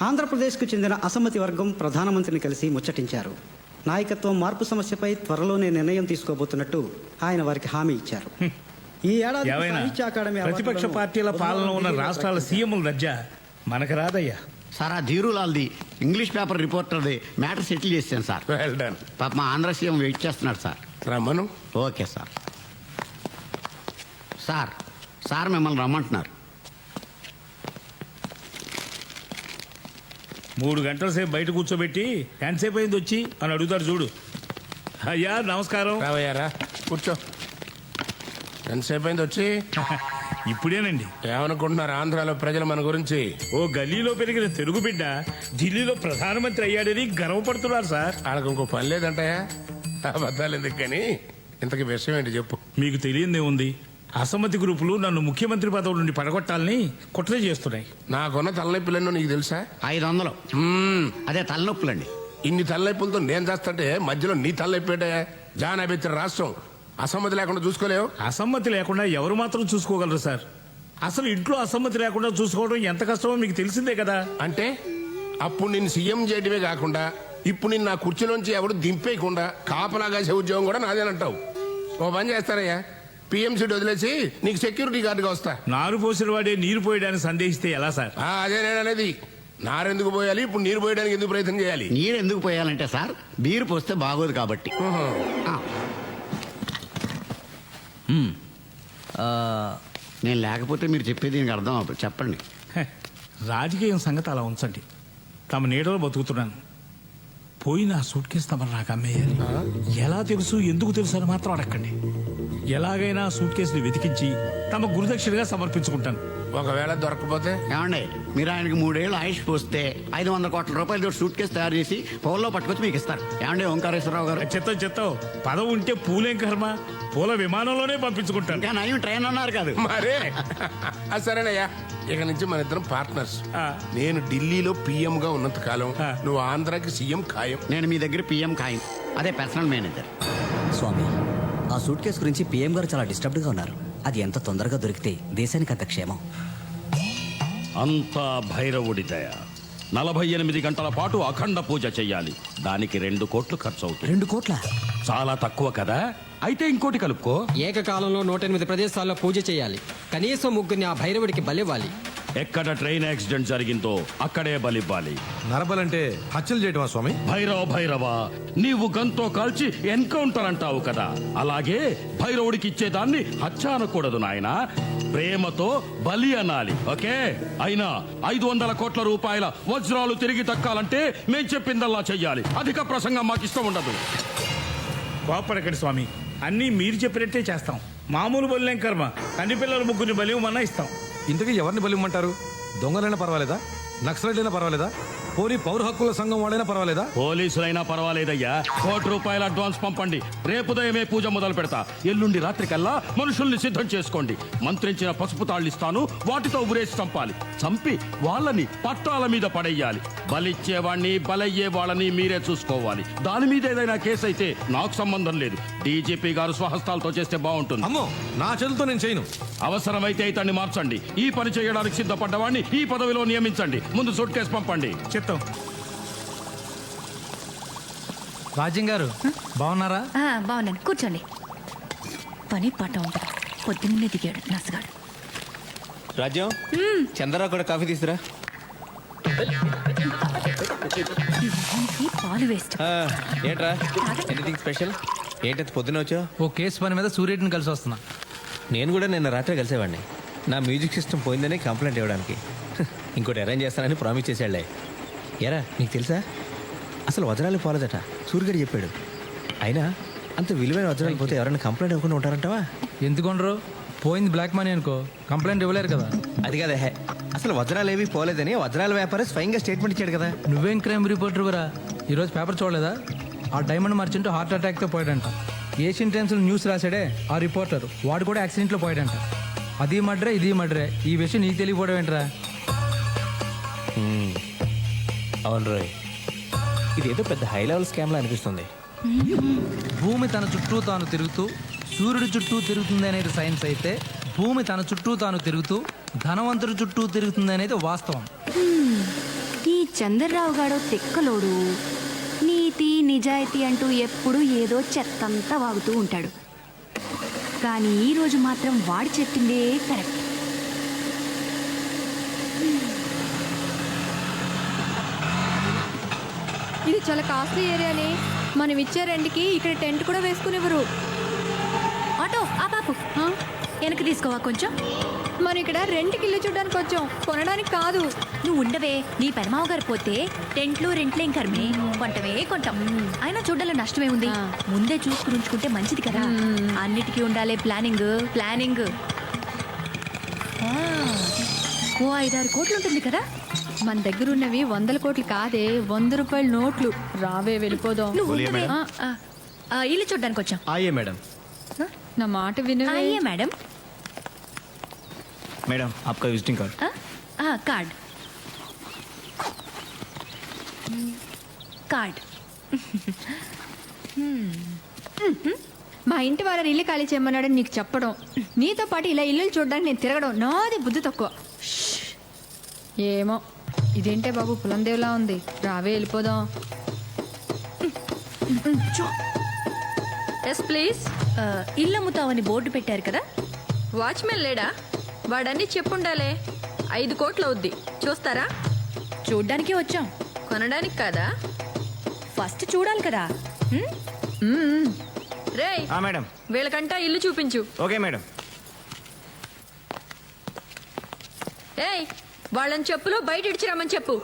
ఆంధ్రప్రదేశ్కు చెందిన అసమ్మతి వర్గం ప్రధానమంత్రిని కలిసి ముచ్చటించారు. నాయకత్వం మార్పు సమస్యపై త్వరలోనే నిర్ణయం తీసుకోబోతున్నట్టు ఆయన వారికి హామీ ఇచ్చారు. ఈ ఏడాది సాహిత్య అకాడమీ ప్రతిపక్ష పార్టీల పాలన ఉన్న రాష్ట్రాల సీఎంల దర్జా మనకు రాదయ్యా. సార్, ఆ ధీరులాల్ది ఇంగ్లీష్ పేపర్ రిపోర్టర్ది మ్యాటర్ సెటిల్ చేశాను సార్. Well done. పాప మా ఆంధ్ర సీఎం వెయిట్ చేస్తున్నాడు సార్. రమ్మను. Okay sir. సార్ మిమ్మల్ని రమ్మంటున్నారు. 3 గంటల సేపు బయట కూర్చోబెట్టి ఎంతసేపు అయింది వచ్చి అని అడుగుతారు చూడు. అయ్యా నమస్కారం. రావయ్యారా, కూర్చో. ఎంతసేపు అయింది వచ్చి? ఇప్పుడేనండి. ఏమనుకుంటున్నారు ఆంధ్రాలో ప్రజలు మన గురించి? ఓ గల్లీలో పెరిగిన తెలుగు బిడ్డ ఢిల్లీలో ప్రధానమంత్రి అయ్యాడని గర్వపడుతున్నారు సార్. వాళ్ళకి ఇంకో పని లేదంటాయా? అబద్ధాలు ఎందుకు కానీ ఇంతకీ విషయం ఏంటి చెప్పు. మీకు తెలియదే ఉంది, అసమ్మతి గ్రూపులు నన్ను ముఖ్యమంత్రి పదవి నుండి పడగొట్టాలని కుట్ర చేస్తున్నాయి. నాకున్న తలనొప్పులన్నో నీకు తెలుసా? 500. అదే తలనొప్పులండి. ఇన్ని తలనొప్పులతో నేను చేస్తుంటే మధ్యలో నీ తలనొప్పేటే? జానాబెత్తిన రాష్ట్రం అసమ్మతి లేకుండా చూసుకోలేవు. అసమ్మతి లేకుండా ఎవరు మాత్రం చూసుకోగలరు సార్? అసలు ఇంట్లో అసమ్మతి లేకుండా చూసుకోవడం ఎంత కష్టమో మీకు తెలిసిందే కదా. అంటే అప్పుడు నేను సీఎం చేయడమే కాకుండా ఇప్పుడు నిన్ను నా కుర్చీలోంచి ఎవడు దింపేయకుండా కాపలాగా ఉద్యోగం కూడా నాదేనంటావు. ఓ పని చేస్తారయ్యా, పిఎంసీ వదిలేసి నీకు సెక్యూరిటీ గార్డుగా వస్తా. నారు పోసిన వాడే నీరు పోయడానికి సందేహిస్తే ఎలా సార్? అదే నేననేది. నారెందుకు పోయాలి, ఇప్పుడు నీరు పోయడానికి ఎందుకు ప్రయత్నం చేయాలి? నీరు ఎందుకు పోయాలంటే సార్, బీరు పోస్తే బాగోదు కాబట్టి. నేను లేకపోతే మీరు చెప్పేది దీనికి అర్థం అవుతుంది. చెప్పండి. రాజకీయం సంగతి అలా ఉంచండి. తమ నీడలో బతుకుతున్నాను. పోయిన ఆ సూట్ కేసు తమరు నాకు అమ్మేయాలి. ఎలా తెలుసు, ఎందుకు తెలుసు అని మాత్రం అడగండి. ఎలాగైనా సూట్ కేసుని వెతికించి తమ గురుదక్షిణగా సమర్పించుకుంటాను. ఒకవేళ దొరకకపోతే? ఏమండి, మీరు ఆయనకి 3 ఏళ్ళు ఆయుష్ పోస్తే 500 కోట్ల రూపాయలు సూట్ కేసు తయారు చేసి పౌల్లో పట్టుకొచ్చి మీకు ఇస్తారు. ఏమండి ఓంకారేశ్వరరావు గారు? చెత్తావు పదవి ఉంటే పూలేం కర్మ, పూల విమానంలోనే పంపించుకుంటాను. ఇంకా నయం ట్రైన్ అన్నారు కాదు. మరే సరేనయ్యా, ఇక నుంచి మన ఇద్దరం పార్ట్నర్స్. నేను ఢిల్లీలో పిఎం గా ఉన్నంత కాలం నువ్వు ఆంధ్రాకి సీఎం ఖాయం. నేను మీ దగ్గర పిఎం ఖాయం, అదే పర్సనల్ మేనేజర్. స్వామి, ఆ సూట్ కేసు గురించి పిఎం గారు చాలా డిస్టర్బ్డ్గా ఉన్నారు. అది ఎంత తొందరగా దొరికితే దేశానికి అంత క్షేమం. అంతా భైరవుడి దయ. 48 గంటల పాటు అఖండ పూజ చెయ్యాలి. దానికి 2 కోట్లు ఖర్చు అవుతుంది. 2 కోట్ల? చాలా తక్కువ కదా, అయితే ఇంకోటి కలుపుకో. ఏకకాలంలో 108 ప్రదేశాల్లో పూజ చేయాలి. కనీసం 3 ఆ భైరవుడికి బలివ్వాలి. ఎక్కడ ట్రైన్ యాక్సిడెంట్ జరిగిందో అక్కడే బలివ్వాలి. నరబలంటే హత్యలు చేయటమా స్వామి? భైరవ నీవు గంతో కాల్చి ఎన్కౌంటర్ అంటావు కదా, అలాగే భైరవుడికి ఇచ్చేదాన్ని హత్య అనకూడదు నాయన, ప్రేమతో బలి అనాలి. ఓకే? అయినా 500 కోట్ల రూపాయల వజ్రాలు తిరిగి దక్కాలంటే మేం చెప్పిందల్లా చెయ్యాలి. అధిక ప్రసంగం మాకు ఇష్టం ఉండదు. కోపడకండి స్వామి, అన్నీ మీరు చెప్పినట్టే చేస్తాం. మామూలు బలిలేం కర్మ, కన్ని పిల్లలు 3 బలివ్వమన్నా ఇస్తాం. ఇంతకీ ఎవరిని బలిమ్మంటారు? దొంగలైనా పర్వాలేదా? నక్సలైట్ అయినా పర్వాలేదా? పోనీ పౌర హక్కుల సంఘం వాళ్ళైనా పర్వాలేదా? పోలీసులైనా పర్వాలేదయ్యా. 1 కోటి రూపాయల అడ్వాన్స్ పంపండి. రేపు ఉదయమే పూజ మొదలు పెడతా. ఎల్లుండి రాత్రికల్లా మనుషుల్ని సిద్ధం చేసుకోండి. మంత్రించిన పసుపు తాళ్ళు ఇస్తాను, వాటితో ఉరేసి చంపాలి. చంపి వాళ్ళని పట్టాల మీద పడేయాలి. బలిచ్చేవాణ్ణి బలయ్యే వాళ్ళని మీరే చూసుకోవాలి. దాని మీద ఏదైనా కేసు అయితే నాకు సంబంధం లేదు. డీజీపీ గారు స్వహస్తాలతో చేస్తే బాగుంటుంది. అమ్మో, నా చేతులతో నేను చేయను. అవసరమైతే ఇతన్ని మార్చండి. ఈ పని చేయడానికి సిద్ధపడ్డవాడిని ఈ పదవిలో నియమించండి. ముందు సూట్ కేసు పంపండి. చెప్తాం. రాజ్యం గారు బాగున్నారా? బాగున్నాను, కూర్చోండి. పని పాట ఉంటుంది. పొద్దున్నే దిగాడు నసగాడు. రాజ్యం, చంద్రరావు కూడా కాఫీ తీసురా. పాలు వేస్ట్. ఏంట్రా, ఎనీథింగ్ స్పెషల్? ఏంటది పొద్దున వచ్చావు? ఓ కేసు పని మీద సూర్యుడిని కలిసి వస్తున్నా. నేను కూడా నిన్న రాత్రి కలిసేవాడిని. నా మ్యూజిక్ సిస్టమ్ పోయిందని కంప్లైంట్ ఇవ్వడానికి. ఇంకోటి అరేంజ్ చేస్తానని ప్రామిస్ చేశాడులే. ఎరా, నీకు తెలుసా అసలు వజ్రాలు పోలేదట, సూర్యుడు చెప్పాడు. అయినా అంత విలువైన వజ్రాలు పోతే ఎవరైనా కంప్లైంట్ ఇవ్వకుండా ఉంటారంటావా? ఎందుకుండ్రు? పోయింది బ్లాక్ మనీ అనుకో, కంప్లైంట్ ఇవ్వలేరు కదా. అది కదా, అసలు వజ్రాలు ఏవి పోలేదని వజ్రాల వ్యాపారి స్వయంగా స్టేట్మెంట్ ఇచ్చాడు కదా. నువ్వేం క్రైమ్ రిపోర్టర్ కూడా ఈరోజు పేపర్ చూడలేదా? ఆ డైమండ్ మర్చెంట్ హార్ట్ అటాక్తో పోయాడంట. ఏషియన్ టైమ్స్లో న్యూస్ రాశాడే ఆ రిపోర్టర్, వాడు కూడా యాక్సిడెంట్లో పోయాడంట. అది మడ్రే ఇది మడ్రే, ఈ విషయం నీకు తెలియపోవడం ఏంట్రా? అవును రోయ్, ఇదేదో పెద్ద హై లెవెల్ స్కామ్లా అనిపిస్తుంది. భూమి తన చుట్టూ తాను తిరుగుతూ సూర్యుడి చుట్టూ తిరుగుతుంది అనేది సైన్స్ అయితే, భూమి తన చుట్టూ తాను తిరుగుతూ ధనవంతుడి చుట్టూ తిరుగుతుంది అనేది వాస్తవం. ఈ చంద్రరావు గాడో తెక్కలోడు. నీతి నిజాయితీ అంటూ ఎప్పుడు ఏదో చెత్తంతా వాగుతూ ఉంటాడు. కానీ ఈ రోజు మాత్రం వాడు చెప్పిందే కరెక్ట్. ఇది చాలా కాస్ట్లీ ఏరియాని. మనం ఇచ్చే రెంట్కి ఇక్కడ టెంట్ కూడా వేసుకునేవారు. ఆటో ఆ పాపు వెనక్కి తీసుకోవా కొంచెం. మనం ఇక్కడ రెంట్కి ఇల్లు చూడడానికి వచ్చాం, కొనడానికి కాదు. నువ్వు ఉండవే, నీ పెనమావ గారు పోతే టెంట్లు రెంట్లేం కర్మే, కొంటమే కొంటాం. అయినా చూడాలి, నష్టమే ఉంది. ముందే చూసుకుని ఉంచుకుంటే మంచిది కదా. అన్నిటికీ ఉండాలి ప్లానింగ్. ఓ 5-6 కోట్లు ఉంటుంది కదా. మన దగ్గర ఉన్నవి 100 కోట్లు కాదే, 100 రూపాయల నోట్లు. రావే వెళ్ళిపోదాం. నువ్వు ఉండవే. ఇల్లు చూడడానికి వచ్చాం. ఆయే మేడం. నా మాట వినవే. అయ్యే మేడం. మేడం आपका विजिटिंग कार्ड. कार्ड. మా ఇంటి వారు ఇల్లు ఖాళీ చేయమన్నాడని నీకు చెప్పడం, నీతో పాటు ఇలా ఇల్లు చూడడానికి నేను తిరగడం నాది బుద్ధి తక్కువ. ఏమో ఇదేంటే బాబు పులందేవ్లా ఉంది. రావే వెళ్ళిపోదాం. Yes please. ఇల్లు అమ్ముతావని బోర్డు పెట్టారు కదా. వాచ్మెన్ లేడా? వాడన్నీ చెప్పుండాలే. 5 కోట్లు అవుద్ది, చూస్తారా? చూడ్డానికి వచ్చాం, కొనడానికి కాదా? ఫస్ట్ చూడాలి కదా. రేయ్ మేడం. వీళ్ళకంటా ఇల్లు చూపించు. Okay madam. ఏయ్ వాళ్ళని చెప్పులు బయట ఇడిచిరమ్మని చెప్పు.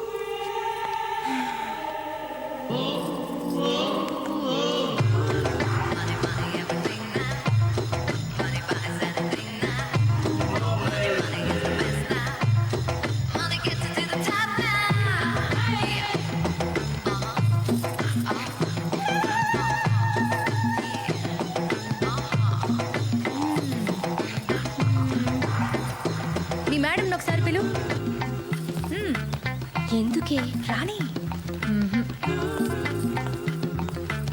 నీ మేడం ఒకసారి పిలు. ఎందుకే రాణి.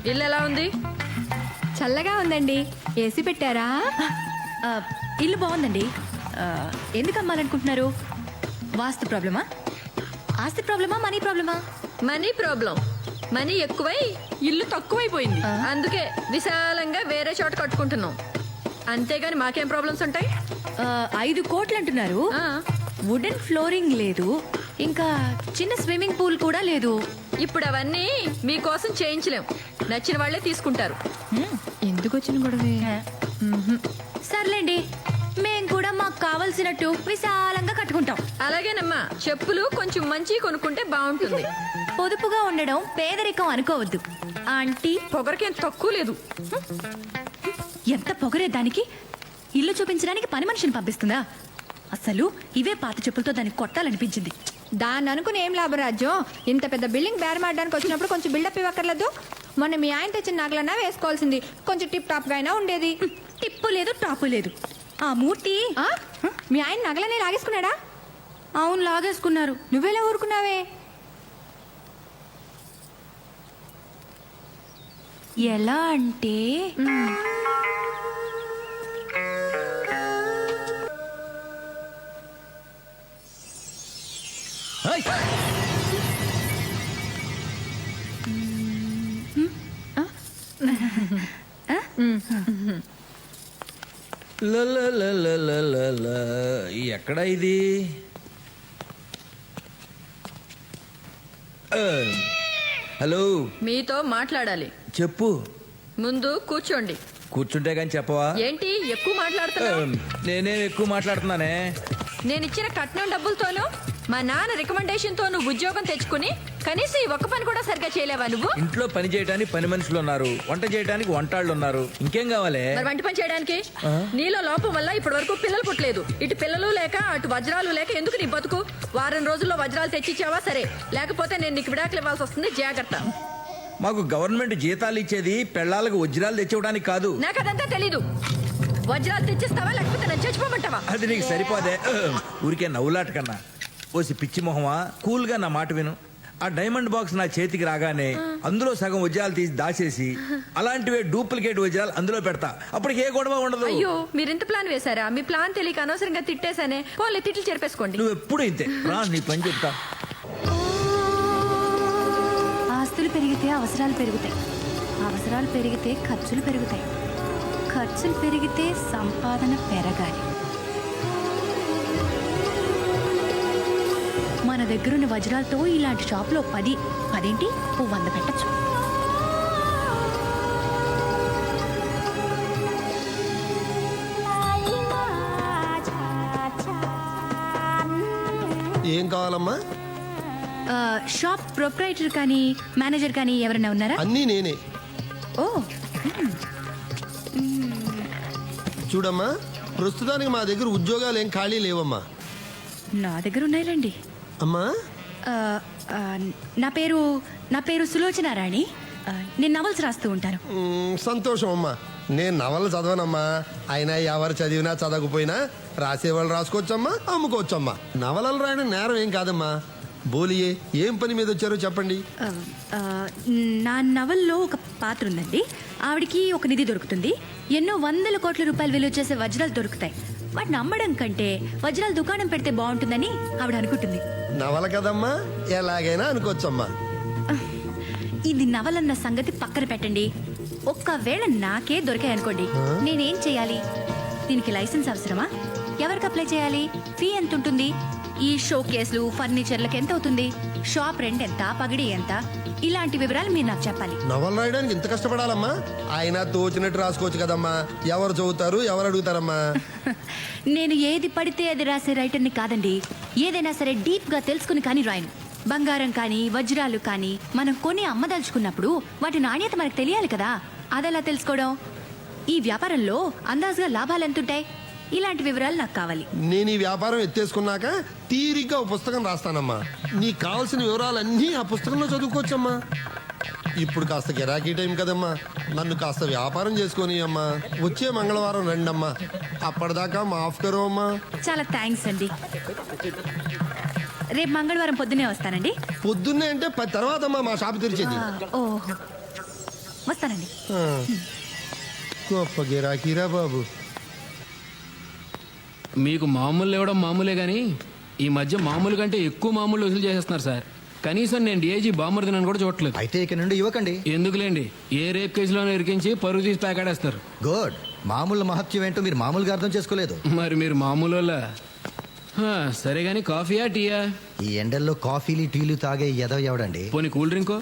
ఇల్లు ఎలా ఉంది? చల్లగా ఉందండి. ఏసీ పెట్టారా? ఇల్లు బాగుందండి. ఎందుకు అమ్మాలనుకుంటున్నారు? వాస్తు ప్రాబ్లమా, ఆస్తి ప్రాబ్లమా, మనీ ప్రాబ్లమా? Money problem. మనీ ఎక్కువై ఇల్లు తక్కువైపోయింది. అందుకే విశాలంగా వేరే చోట కట్టుకుంటున్నాం. అంతేగాని మాకేం ప్రాబ్లమ్స్ ఉంటాయి? 5 కోట్లు అంటున్నారు. వుడెన్ ఫ్లోరింగ్ లేదు, ఇంకా చిన్న స్విమ్మింగ్ పూల్ కూడా లేదు. ఇప్పుడు అవన్నీ మీకోసం చేయించలేం. నచ్చిన వాళ్ళే తీసుకుంటారు. ఎందుకు వచ్చిన గొడవే? సర్లేండి, మేం కూడా మాకు కావలసినట్టు విశాలంగా కట్టుకుంటాం. అలాగేనమ్మా, చెప్పులు కొంచెం మంచి కొనుక్కుంటే బాగుంటుంది. పొదుపుగా ఉండడం పేదరికం అనుకోవద్దు ఆంటీ. పొగరకేం తక్కువ లేదు. ఎంత పొగరే దానికి! ఇల్లు చూపించడానికి పని మనిషిని పంపిస్తుందా? అసలు ఇవే పాత చెప్పులతో దాన్ని కొట్టాలనిపించింది. దాన్ని అనుకుని ఏం లాభరాజ్యం? ఇంత పెద్ద బిల్డింగ్ బేరమాడడానికి వచ్చినప్పుడు కొంచెం బిల్డప్ ఇవ్వక్కర్లేదు. మొన్న మీ ఆయన తెచ్చిన నగలన్నా వేసుకోవాల్సింది. కొంచెం టిప్ టాప్ గా అయినా ఉండేది. టిప్పు లేదు, టాపు లేదు. ఆ మూర్తి మీ ఆయన నగలనే లాగేసుకున్నాడా? అవును, లాగేసుకున్నారు. నువ్వెలా ఊరుకున్నావే? ఎలా అంటే ఎక్కడ ఇది? హలో, మీతో మాట్లాడాలి. చెప్పు. ముందు కూర్చోండి. కూర్చుంటే కానీ చెప్పవా? ఏంటి ఎక్కువ మాట్లాడుతున్నావు? నేనేం ఎక్కువ మాట్లాడుతున్నానే? నేను ఇచ్చిన కట్నం డబ్బులతోనూ మా నాన్న రికమెండేషన్ తో నువ్వు ఉద్యోగం తెచ్చుకుని కనీసం ఈ ఒక్క పని కూడా సరిగ్గా చేయలేవా నువ్వు? ఇంట్లో పని చేయడానికి పని మనుషులు ఉన్నారు, వంట చేయడానికి వంటాళ్ళు ఉన్నారు, ఇంకేం కావాలి? మరి వంట పని చేయడానికి నీలో లోపం వల్ల ఇప్పటి వరకు పిల్లలు పుట్టలేదు. ఇటు పిల్లలు లేక అటు వజ్రాలు లేక ఎందుకు నీ బతుకు? వారం రోజుల్లో వజ్రాలు తెచ్చిచ్చావా సరే, లేకపోతే నేను నీకు విడాకులు ఇవ్వాల్సి వస్తుంది. జాగ్రత్త. మాకు గవర్నమెంట్ జీతాలు ఇచ్చేది పెళ్ళాలకు వజ్రాలు తెచ్చివ్వడానికి కాదు. నాకు అదంతా తెలీదు. వజ్రాలు తెచ్చిస్తావా లేకపోతే నేను చచ్చిపోమంటావా? అది నీకు సరిపోదే. ఊరికే నవ్వులాట కన్నా ఓసి పిచ్చి మొహమా, కూల్గా నా మాట విను. ఆ డైమండ్ బాక్స్ నా చేతికి రాగానే అందులో సగం వజ్రాలు తీసి దాచేసి అలాంటివే డూప్లికేట్ వజ్రాలు అందులో పెడతా. అప్పటికి ఏ గొడవ ఉండదు. అయ్యో, మీరు ఇంత ప్లాన్ వేశారా? మీ ప్లాన్ తెలియక అనవసరంగా తిట్టేశానే. పోలే, తిట్లు చెరిపేసుకోండి. నువ్వు ఎప్పుడు ఇంతే రా, నీ పని చెప్తా. ఆస్తులు పెరిగితే అవసరాలు పెరుగుతాయి, అవసరాలు పెరిగితే ఖర్చులు పెరుగుతాయి, ఖర్చులు పెరిగితే సంపాదన పెరగాలి. మన దగ్గరున్న వజ్రాలతో ఇలాంటి షాప్లో 10 100 పెట్టచ్చు. ఏం కావాలమ్మా? షాప్ ప్రొప్రైటర్ కానీ మేనేజర్ కానీ ఎవరైనా ఉన్నారా? అన్నీ నేనే. ఓ, చూడమ్మా, ప్రస్తుతానికి మా దగ్గర ఉద్యోగాలు ఏం ఖాళీ లేవమ్మా. నా దగ్గర ఉన్నాయిలేండి. అమ్మా, నా పేరు సులోచన రాణి. నేను నవల్స్ రాస్తూ ఉంటాను. సంతోషం అమ్మా. నేను నవలు చదవనమ్మా. అయినా ఎవరు చదివినా చదవకపోయినా రాసేవాళ్ళు రాసుకోవచ్చమ్మా, అమ్ముకోవచ్చమ్మా. నవలలు రాయడం నేరం ఏం కాదమ్మా. బోలియే, ఏం పని మీద వచ్చారో చెప్పండి. నా నవల్లో ఒక పాత్ర ఉందండి. ఆవిడికి ఒక నిధి దొరుకుతుంది. ఎన్నో 100 కోట్ల రూపాయలు విలువ చేసే వజ్రాలు దొరుకుతాయి. వాటిని అమ్మడం కంటే వజ్రాల దుకాణం పెడితే బాగుంటుందని ఆవిడ అనుకుంటుంది. నవల కదమ్మా, ఎలాగైనా అనుకోవచ్చమ్మా. ఇది నవలన్న సంగతి పక్కన పెట్టండి. ఒక్కవేళ నాకే దొరికాయనుకోండి, నేనేం చేయాలి? దీనికి లైసెన్స్ అవసరమా? ఎవరికి అప్లై చేయాలి? ఫీ ఎంత ఉంటుంది? ఈ షో కేసులు ఫర్నిచర్లకు ఎంత అవుతుంది? షాప్ రెంట్ ఎంత? పగిడి ఎంత? ఇలాంటి వివరాలు మీరు నాకు చెప్పాలి. నవల రాయడానికి ఇంత కష్టపడాలమ్మా? ఆయన తోచినట్టు రాసుకోవచ్చు కదమ్మా. ఎవరు చదువుతారు, ఎవరు అడుగుతారమ్మా? నేను ఏది పడితే అది రాసే రైటర్ని కాదండి. ఏదైనా సరే డీప్ గా తెలుసుకుని కానీ రాయను. బంగారం కానీ వజ్రాలు కానీ మనం కొని అమ్మదలుచుకున్నప్పుడు వాటి నాణ్యత మనకు తెలియాలి కదా. అదెలా తెలుసుకోవడం? ఈ వ్యాపారంలో అందాజుగా లాభాలు ఎంతుంటాయి? ఇలాంటి వివరాలు నాకు కావాలి. నేను ఈ వ్యాపారం ఎత్తేసుకున్నాక తీరిగ్గా ఒక పుస్తకం రాస్తానమ్మా. నీకు కావాల్సిన వివరాలన్నీ ఆ పుస్తకంలో చదువుకోవచ్చమ్మా. ఇప్పుడు కాస్త గిరాకీ టైం కదమ్మా, నన్ను కాస్త వ్యాపారం చేసుకొని అమ్మా. వచ్చే మంగళవారం రండమ్మా. అప్పటిదాకా మాఫ్ కరో అమ్మా. చాలా థ్యాంక్స్ అండి. రేపు మంగళవారం పొద్దునే వస్తానండి. పొద్దున్నే అంటే 10 తర్వాత అమ్మా మా షాప్ తెరిచేది. ఓహో, వస్తానండి. గొప్ప గిరాకీరా బాబు. మీకు మామూలు ఇవ్వడం మామూలే కానీ ఈ మధ్య మామూలు కంటే ఎక్కువ మామూలు వసూలు చేసేస్తున్నారు సార్. కనీసం నేను డిఐజీ బామ్మర్దినని కూడా చూడట్లేదు. అయితే ఇక నుండి ఇవ్వకండి. ఎందుకులేండి, ఏ రేప్ కేసులోనే ఇరికించి పరుగు తీసి ప్యాకాడేస్తారు. గుడ్. మామూలు మహత్యం ఏంటో మీరు మామూలుగా అర్థం చేసుకోలేదు. మరి మీరు మామూలు వాళ్ళ? సరే గాని కాఫీయా టీయా? ఈ ఎండల్లో కాఫీలు టీలు తాగే ఎదవ ఎవడండి? పోనీ కూల్ డ్రింకో?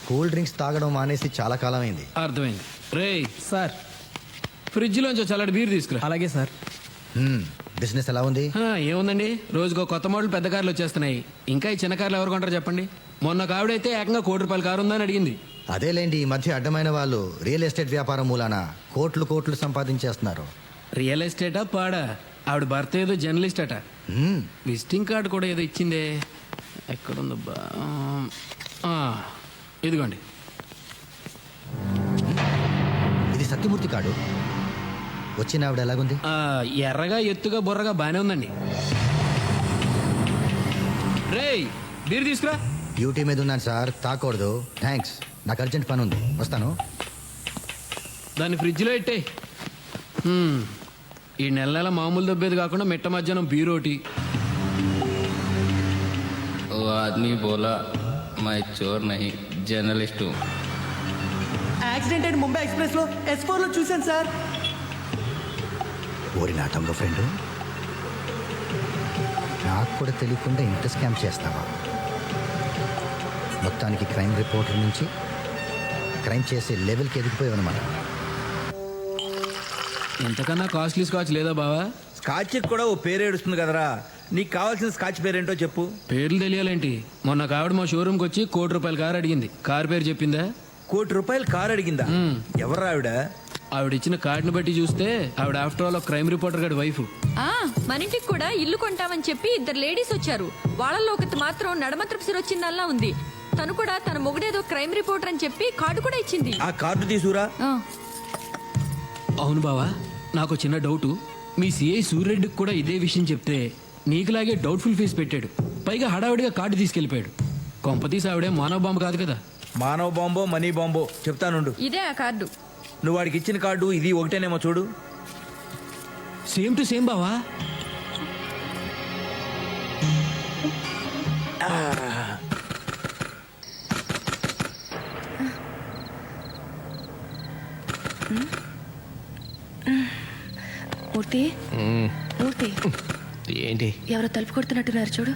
కూల్ డ్రింక్స్ తాగడం మానేసి చాలా కాలం అయింది. అర్థమైంది. రేయ్ సార్, ఫ్రిడ్జ్ లోంచి చల్లటి బీర్ తీసుకురా. అలాగే సార్. బిజినెస్ ఎలా ఉంది? ఏముందండి, రోజుకో కొత్త మోడల్ పెద్ద కార్లు వచ్చేస్తున్నాయి. ఇంకా ఈ చిన్న కార్లు ఎవరు కొంటారు చెప్పండి? మొన్న కావిడైతే ఏకంగా ₹1,00,00,000 కారు ఉందని అడిగింది. అదేలేండి, ఈ మధ్య అడ్డమైన వాళ్ళు రియల్ ఎస్టేట్ వ్యాపారం మూలాన కోట్లు సంపాదించేస్తున్నారు. రియల్ ఎస్టేటా పాడా? ఆవిడ భర్త ఏదో జర్నలిస్ట్ అట. విజిటింగ్ కార్డు కూడా ఏదో ఇచ్చిందే, ఎక్కడుందబ్బా? ఇదిగోండి. ఇది సత్యమూర్తి కార్డు. వచ్చిన ఆవిడ ఎలాగుంది? ఎర్రగా ఎత్తుగా బుర్రగా బానే ఉందండి. రేయ్ బీర్ తీసుకురా. డ్యూటీ మీద ఉన్నాను సార్, తాకూడదు. థ్యాంక్స్, నాకు అర్జెంట్ పని ఉంది, వస్తాను. దాన్ని ఫ్రిడ్జ్లో పెట్టే. ఈ నెల మామూలు దబ్బేది కాకుండా మిట్ట మధ్యాహ్నం బీరోటి. ఓ ఆద్మీ బోలా my Chor Nahi journalist. Accident అయిన ముంబై ఎక్స్ప్రెస్ లో S4 లో చూశాను సార్. ఓరి నా తమ్ముడు ఫ్రెండ్, నాకు కూడా తెలియకుండా ఇంత స్కామ్ చేస్తావా? మొత్తానికి క్రైమ్ రిపోర్టర్ నుంచి క్రైమ్ చేసే లెవెల్కి ఎదిగిపోయావు అనమాట. ఇంతకన్నా కాస్ట్లీ స్కాచ్ లేదా బావా? స్కాచ్ కూడా ఓ పేరు ఏడుస్తుంది కదరా. నీకు కావాల్సిన స్కాచ్ పేరేంటో చెప్పు. పేర్లు తెలియాలేంటి? మొన్న కావిడ మా షోరూమ్కి వచ్చి ₹1,00,00,000 కారు అడిగింది. కారు పేరు చెప్పిందా? ₹1,00,00,000 కారు అడిగిందా? ఎవరు ఆవిడ? ఆవిడ ఇచ్చిన కార్డును బట్టి చూస్తే ఆవిడ ఆఫ్టర్ ఆల్ క్రైమ్ రిపోర్టర్ గారి వైఫ్. మన ఇంటికి కూడా ఇల్లు కొంటామని చెప్పి 2 లేడీస్ వచ్చారు. వాళ్ళల్లో ఒకటి మాత్రం నడమత్రపు వచ్చిందల్లా ఉంది. తను కూడా తన మొగుడేదో క్రైమ్ రిపోర్టర్ అని చెప్పి కార్డు కూడా ఇచ్చింది. ఆ కార్డు తీసుకురా. అవును బావా, నాకు చిన్న డౌటు. మీ సిఐ సూర్యరెడ్డికి కూడా ఇదే విషయం చెప్తే నీకులాగే డౌట్ఫుల్ ఫీజు పెట్టాడు. పైగా హడావిడిగా కార్డు తీసుకెళ్లిపోయాడు. కొంపతీసి ఆవిడే మానవ బాంబు కాదు కదా? మానవ బాంబో మనీ బాంబో చెప్తానుండు. ఇదే ఆ కార్డు. నువ్వు వాడికి ఇచ్చిన కార్డు ఇది ఒకటేనేమో చూడు. సేమ్ టు సేమ్ బావా. మూర్తి, మూర్తి, ఏంటి? ఎవరో తలుపు కొడుతున్నట్టున్నారు చూడు.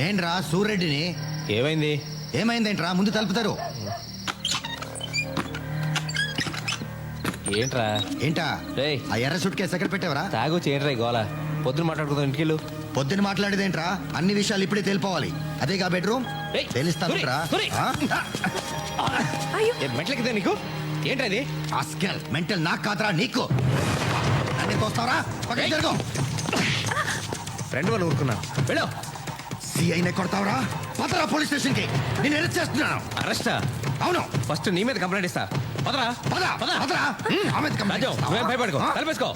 ఏంట్రా సూర్యరెడ్డిని? ఏమైంది? ఏమైందేంట్రా? ముందు తలుపుతారు. ఏంట్రా? ఏంటా? ఆ ఎర్ర సూట్ కేసు ఎక్కడ పెట్టావరా? తాగొచ్చి ఏంట్రా గోలా? పొద్దున మాట్లాడుకుందాం, ఇంటికెళ్ళు. పొద్దున మాట్లాడేదేంట్రా? అన్ని విషయాలు ఇప్పుడే తెలిపోవాలి. అదేగా బెడ్రూమ్ తెలుస్తాను. మెట్లకిదే నీకు ఏంట్రా ఇది? ఆస్కెల్ మెంటల్ నాకు కాదురా నీకు. అన్ని తోస్తావరా? పక్కకి జరుగు. ఫ్రెండ్ వాళ్ళు ఊరుకున్నా. వెళ్ళు. సిఐనే కొడతావరా? పదరా పోలీస్ స్టేషన్ కి. నేను అరెస్ట్ చేస్తున్నాను. అరెస్టా? అవును. ఫస్ట్ నీ మీద కంప్లైంట్ ఇస్తా. పదరా. పదరా. నువ్వేం భయపడుకో, తలపేసుకో.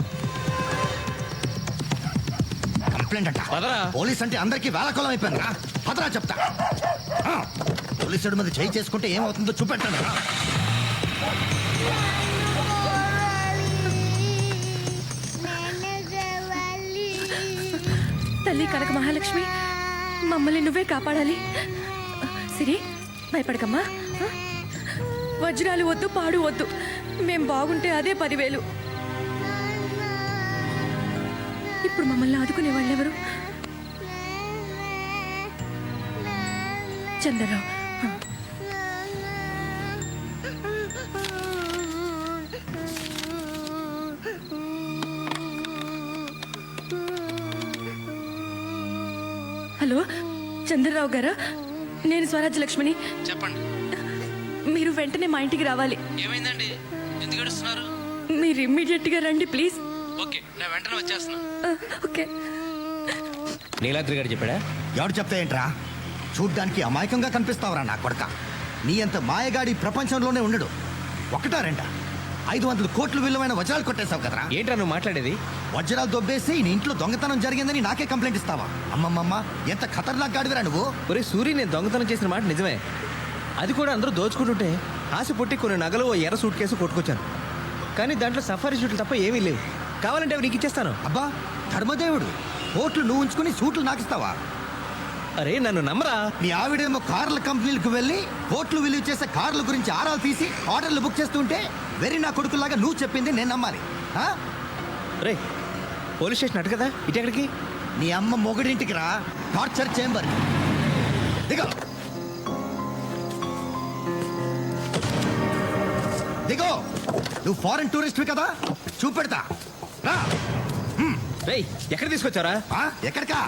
కంప్లైంట్ అంట. పదరా. పోలీస్ అంటే అందరికీ వేళకోళం అయిపోయింది రా. పదరా చెప్తా. పోలీసుడి మీద చేయి చేసుకుంటే ఏమవుతుందో చూపెట్టాను రా. తల్లి కనక మహాలక్ష్మి, మమ్మల్ని నువ్వే కాపాడాలి. సిరి, భయపడకమ్మా. వజ్రాలు వద్దు, పాడు వద్దు. మేం బాగుంటే అదే 10,000. ఇప్పుడు మమ్మల్ని ఆదుకునే వాళ్ళెవరు? చంద్రరావు. హలో, చంద్రరావు గారా? నేను స్వరాజ్య లక్ష్మిని. చెప్పండి. మీరు వెంటనే మా ఇంటికి రావాలి. ఏమైందండి? ఎందుకు ఏడుస్తున్నారు? మీరు ఇమ్మీడియట్ గా రండి ప్లీజ్. ఓకే, నేను వెంటనే వచ్చేస్తున్నా. ఓకే. నీలాద్రి గారు చెప్పాడా? ఎవడు చెప్తా ఏంట్రా? చూడ్డానికి అమాయకంగా కనిపిస్తావురా నా కొడక. నీ అంత మాయగాడి ప్రపంచంలోనే ఉండడు. ఒకటా రెండా? 500 కోట్లు విలువైన వజ్రాలు కొట్టేశావు కదరా. ఏంట్రా నువ్వు మాట్లాడేది? వజ్రాలు దొబ్బేసి నీ ఇంట్లో దొంగతనం జరిగిందని నాకే కంప్లైంట్ ఇస్తావా? అమ్మమ్మమ్మ, ఎంత ఖతర్నాక్ గాడివిరా నువ్వు. ఒరే సూరి, నేను దొంగతనం చేసిన మాట నిజమే. అది కూడా అందరూ దోచుకుంటుంటే ఆశ పుట్టి కొన్ని నగలు ఓ ఎర్ర సూట్ కేసు కొట్టుకొచ్చాను. కానీ దాంట్లో సఫారీ షూట్లు తప్ప ఏమీ లేవు. కావాలంటే అవి నీకు ఇచ్చేస్తాను. అబ్బా ధర్మదేవుడు, కోట్లు నువ్వు ఉంచుకుని సూట్లు నాకిస్తావా? అరే నన్ను నమ్మరా. మీ ఆవిడేమో కార్ల కంపెనీలకు వెళ్ళి కోట్లు విలువ చేసే కార్ల గురించి ఆరాలు తీసి ఆర్డర్లు బుక్ చేస్తుంటే వెరీ నా కొడుకులాగా నువ్వు చెప్పింది నేను నమ్మాలి. రే పోలీస్ స్టేషన్ అటు కదా, ఇటు ఎక్కడికి? నీ అమ్మ మొగుడింటికి రా, టార్చర్ చేంబర్. దిగో దిగో, నువ్వు ఫారెన్ టూరిస్ట్వి కదా, చూపెడతా రా. రేయ్ ఎక్కడ తీసుకొచ్చారా? ఎక్కడికా?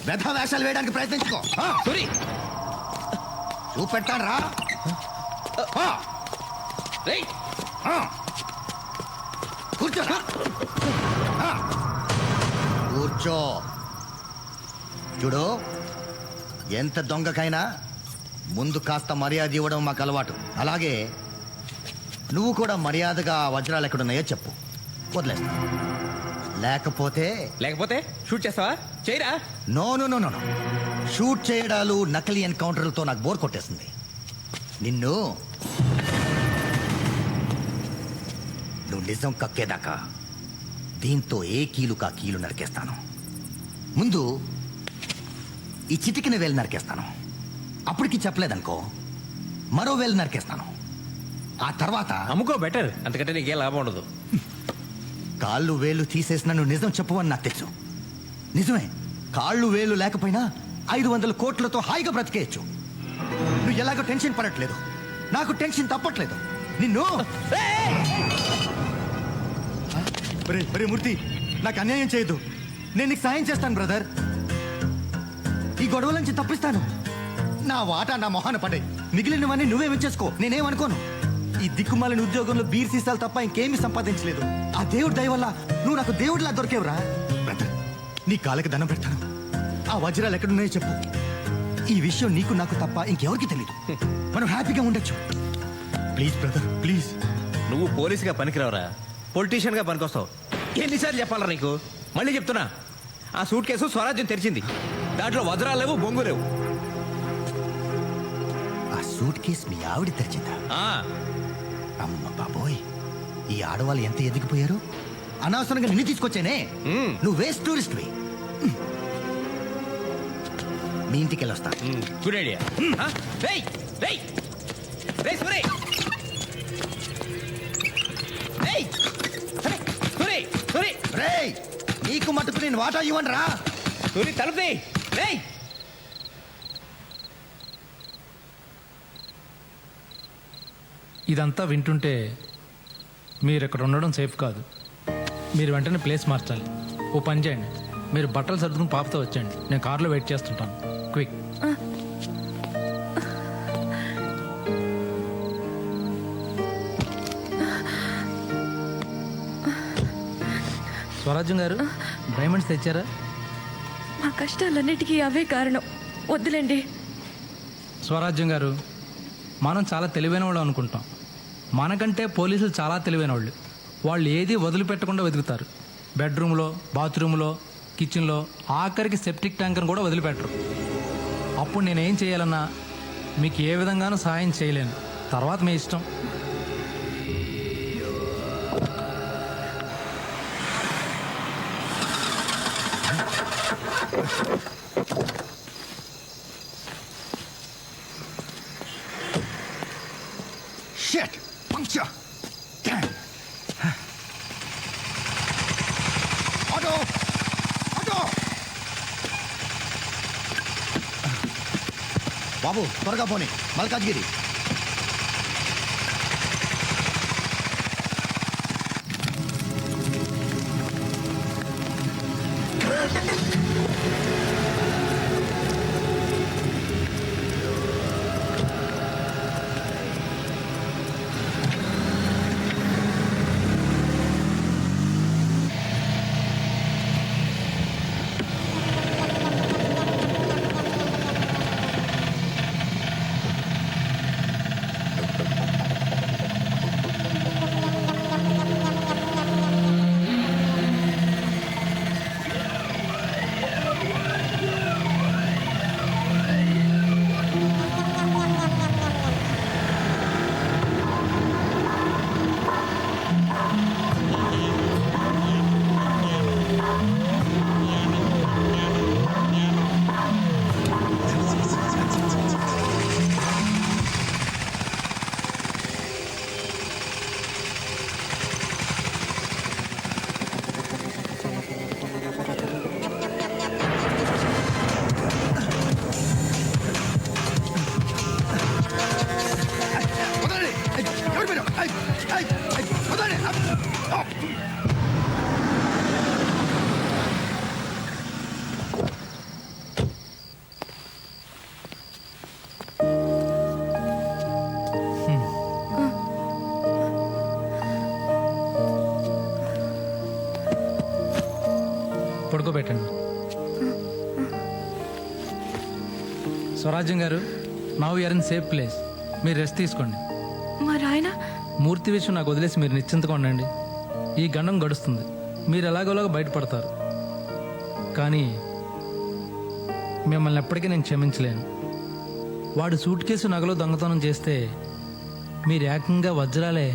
వ్యధ వేషాలు వేయడానికి ప్రయత్నించుకో. చూపెట్టాను రా. కూర్చో కూర్చో. చూడు, ఎంత దొంగకైనా ముందు కాస్త మర్యాద ఇవ్వడం మాకు అలవాటు. అలాగే నువ్వు కూడా మర్యాదగా వజ్రాలు ఎక్కడున్నాయో చెప్పు, వదిలేస్తా. లేకపోతే షూట్ చేస్తావా? చేయరా. No no no no, shoot చేయడాలు నకిలీ ఎన్కౌంటర్లతో నాకు బోర్ కొట్టేసింది. నువ్వు నిజం కక్కేదాకా దీంతో ఏ కీలు కా కీలు నరికేస్తాను. ముందు ఈ చిటికిన వేలు నరికేస్తాను. అప్పటికి చెప్పలేదనుకో, మరో వేలు నరికేస్తాను. ఆ తర్వాత అమ్ముకో, బెటర్. అంతకంటే నీకేం లాభం ఉండదు. కాళ్ళు వేలు తీసేసిన నువ్వు నిజం చెప్పవని నాకు తెలుసు. నిజమే, కాళ్ళు వేలు లేకపోయినా 500 కోట్లతో హాయిగా బ్రతికేయచ్చు. నువ్వు ఎలాగో టెన్షన్ పడట్లేదు, నాకు టెన్షన్ తప్పట్లేదు. నిన్ను మూర్తి, నాకు అన్యాయం చేయదు. నేను నీకు సాయం చేస్తాను బ్రదర్. ఈ గొడవల నుంచి తప్పిస్తాను. నా వాటా నా మొహాన పడే, మిగిలినవన్నీ నువ్వే ఉంచేసుకో, నేనేమనుకోను. ఈ దిక్కుమాలిన ఉద్యోగంలో బీర్ సీసాలు తప్ప ఇంకేమీ సంపాదించలేదు. ఆ దేవుడి దయ వల్ల నువ్వు నాకు దేవుడిలా దొరికేవురా. బ్రదర్, నీ కాళ్ళకి దండం పెడతాను. ఆ వజ్రాలు ఎక్కడున్నాయో చెప్పు. ఈ విషయం నీకు నాకు తప్ప ఇంకెవరికి తెలియదు. మనం హ్యాపీగా ఉండొచ్చు. Please brother, please. నువ్వు పోలీసుగా పనికిరావురా, పొలిటీషియన్గా పనికొస్తావు. ఎన్నిసార్లు చెప్పాలరా నీకు? మళ్ళీ చెప్తున్నా, ఆ సూట్ కేసు స్వరాజ్యం తెరిచింది. దాంట్లో వజ్రాలు లేవు, బొంగు లేవు. ఆ సూట్ కేసు మీ ఆవిడ తెరిచిందా? అమ్మ బాబోయ్, ఈ ఆడవాళ్ళు ఎంత ఎదిగిపోయారు. అనవసరంగా నిన్ను తీసుకొచ్చానే. నువ్వు వేస్ట్ టూరిస్ట్వి. మీ ఇంటికి వెళ్ళొస్తా. Good idea. నీకు మటుకు నేను వాటా ఇవ్వండి రా. తలుపు. ఇదంతా వింటుంటే మీరు ఇక్కడ ఉండడం సేఫ్ కాదు. మీరు వెంటనే ప్లేస్ మార్చాలి. ఓ పని చేయండి, మీరు బట్టలు సర్దుకుని పాపతో వచ్చేయండి. నేను కార్లో వెయిట్ చేస్తుంటాను. క్విక్. స్వరాజ్యం గారు, డైమండ్స్ తెచ్చారా? మా కష్టాలన్నిటికీ అవే కారణం. వద్దులేండి. స్వరాజ్యం గారు, మనం చాలా తెలివైన వాళ్ళు అనుకుంటాం. మనకంటే పోలీసులు చాలా తెలివైన వాళ్ళు. వాళ్ళు ఏది వదిలిపెట్టకుండా వెతుకుతారు. బెడ్రూమ్లో, బాత్రూంలో, కిచెన్లో, ఆఖరికి సెప్టిక్ ట్యాంకర్ని కూడా వదిలిపెట్టరు. అప్పుడు నేనేం చేయాలన్నా మీకు ఏ విధంగానూ సహాయం చేయలేను. తర్వాత మీ ఇష్టం. Shit! Puncture! Damn! Auto! Auto! బాబు త్వరగా పోనీ, మల్కాజ్గిరి. పెట్టండి. స్వరాజ్యం గారు, now you're in safe place. మీరు రెస్ట్ తీసుకోండి. మరి ఆయన మూర్తి విషయం నాకు వదిలేసి మీరు నిశ్చింతగా ఉండండి. ఈ గండం గడుస్తుంది, మీరు ఎలాగోలాగా బయటపడతారు. కానీ మిమ్మల్ని ఎప్పటికీ నేను క్షమించలేను. వాడు సూట్ కేసు నగలో దొంగతనం చేస్తే మీరు ఏకంగా వజ్రాలే.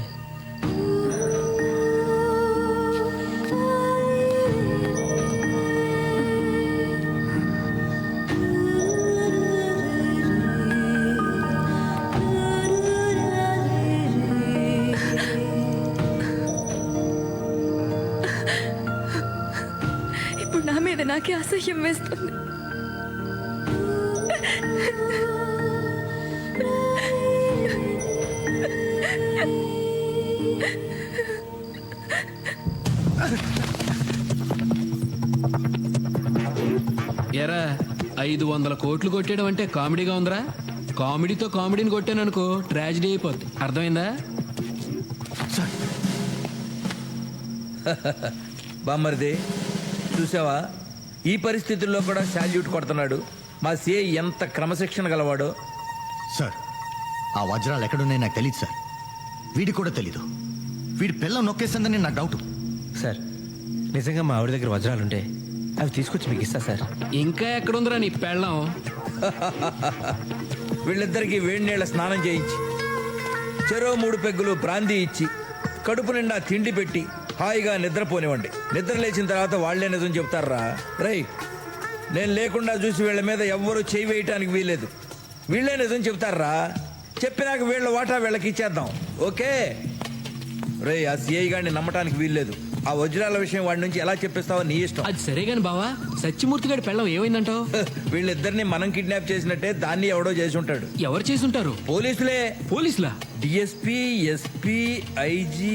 ఇప్పుడు నా మీద నాకే అసహ్యం వేస్తుంది. ఎరా 500 కోట్లు కొట్టేయడం అంటే కామెడీగా ఉందిరా. కామెడీతో కామెడీని కొట్టాను అనుకో, ట్రాజిడీ అయిపోద్ది. అర్థమైందా? బామ్మరిది చూసావా, ఈ పరిస్థితుల్లో కూడా శాల్యూట్ కొడుతున్నాడు. మా సిఐ ఎంత క్రమశిక్షణ గలవాడో. సార్, ఆ వజ్రాలు ఎక్కడున్నాయి నాకు తెలియదు సార్. వీడికి కూడా తెలీదు. వీడి పిల్లం నొక్కేసిందని నా డౌట్. సార్, నిజంగా మా ఆవిడ దగ్గర వజ్రాలుంటే అవి తీసుకొచ్చి మీకు ఇస్తా సార్. ఇంకా ఎక్కడుందిరా నీ పెళ్ళం? వీళ్ళిద్దరికి వేడి నీళ్ళ స్నానం చేయించి, చెరో 3 పెగ్గులు బ్రాందీ ఇచ్చి, కడుపు నిండా తిండి పెట్టి హాయిగా నిద్రపోనివ్వండి. నిద్ర లేచిన తర్వాత వాళ్లే నిజం చెప్తారా. రైట్, నేను లేకుండా చూసి వీళ్ళ మీద ఎవ్వరూ చేయి వేయటానికి వీలేదు. వీళ్ళే నిజం చెప్తారా. చెప్పినాక వీళ్ళ వాటా వీళ్ళకి ఇచ్చేద్దాం. ఓకే రే, ఆ సిఐ గారిని నమ్మటానికి వీల్లేదు. ఆ వజ్రాల విషయం వాడి నుంచి ఎలా చెప్పిస్తావో నీ ఇష్టం. అది సరే గాని బావా, సత్యమూర్తి గారి పెళ్ళం ఏమైందంటావు? వీళ్ళిద్దరిని మనం కిడ్నాప్ చేసినట్టే దాన్ని ఎవడో చేసి ఉంటాడు. ఎవరు చేసి ఉంటారు? పోలీసులే. పోలీసులా? DSP, SP, IG.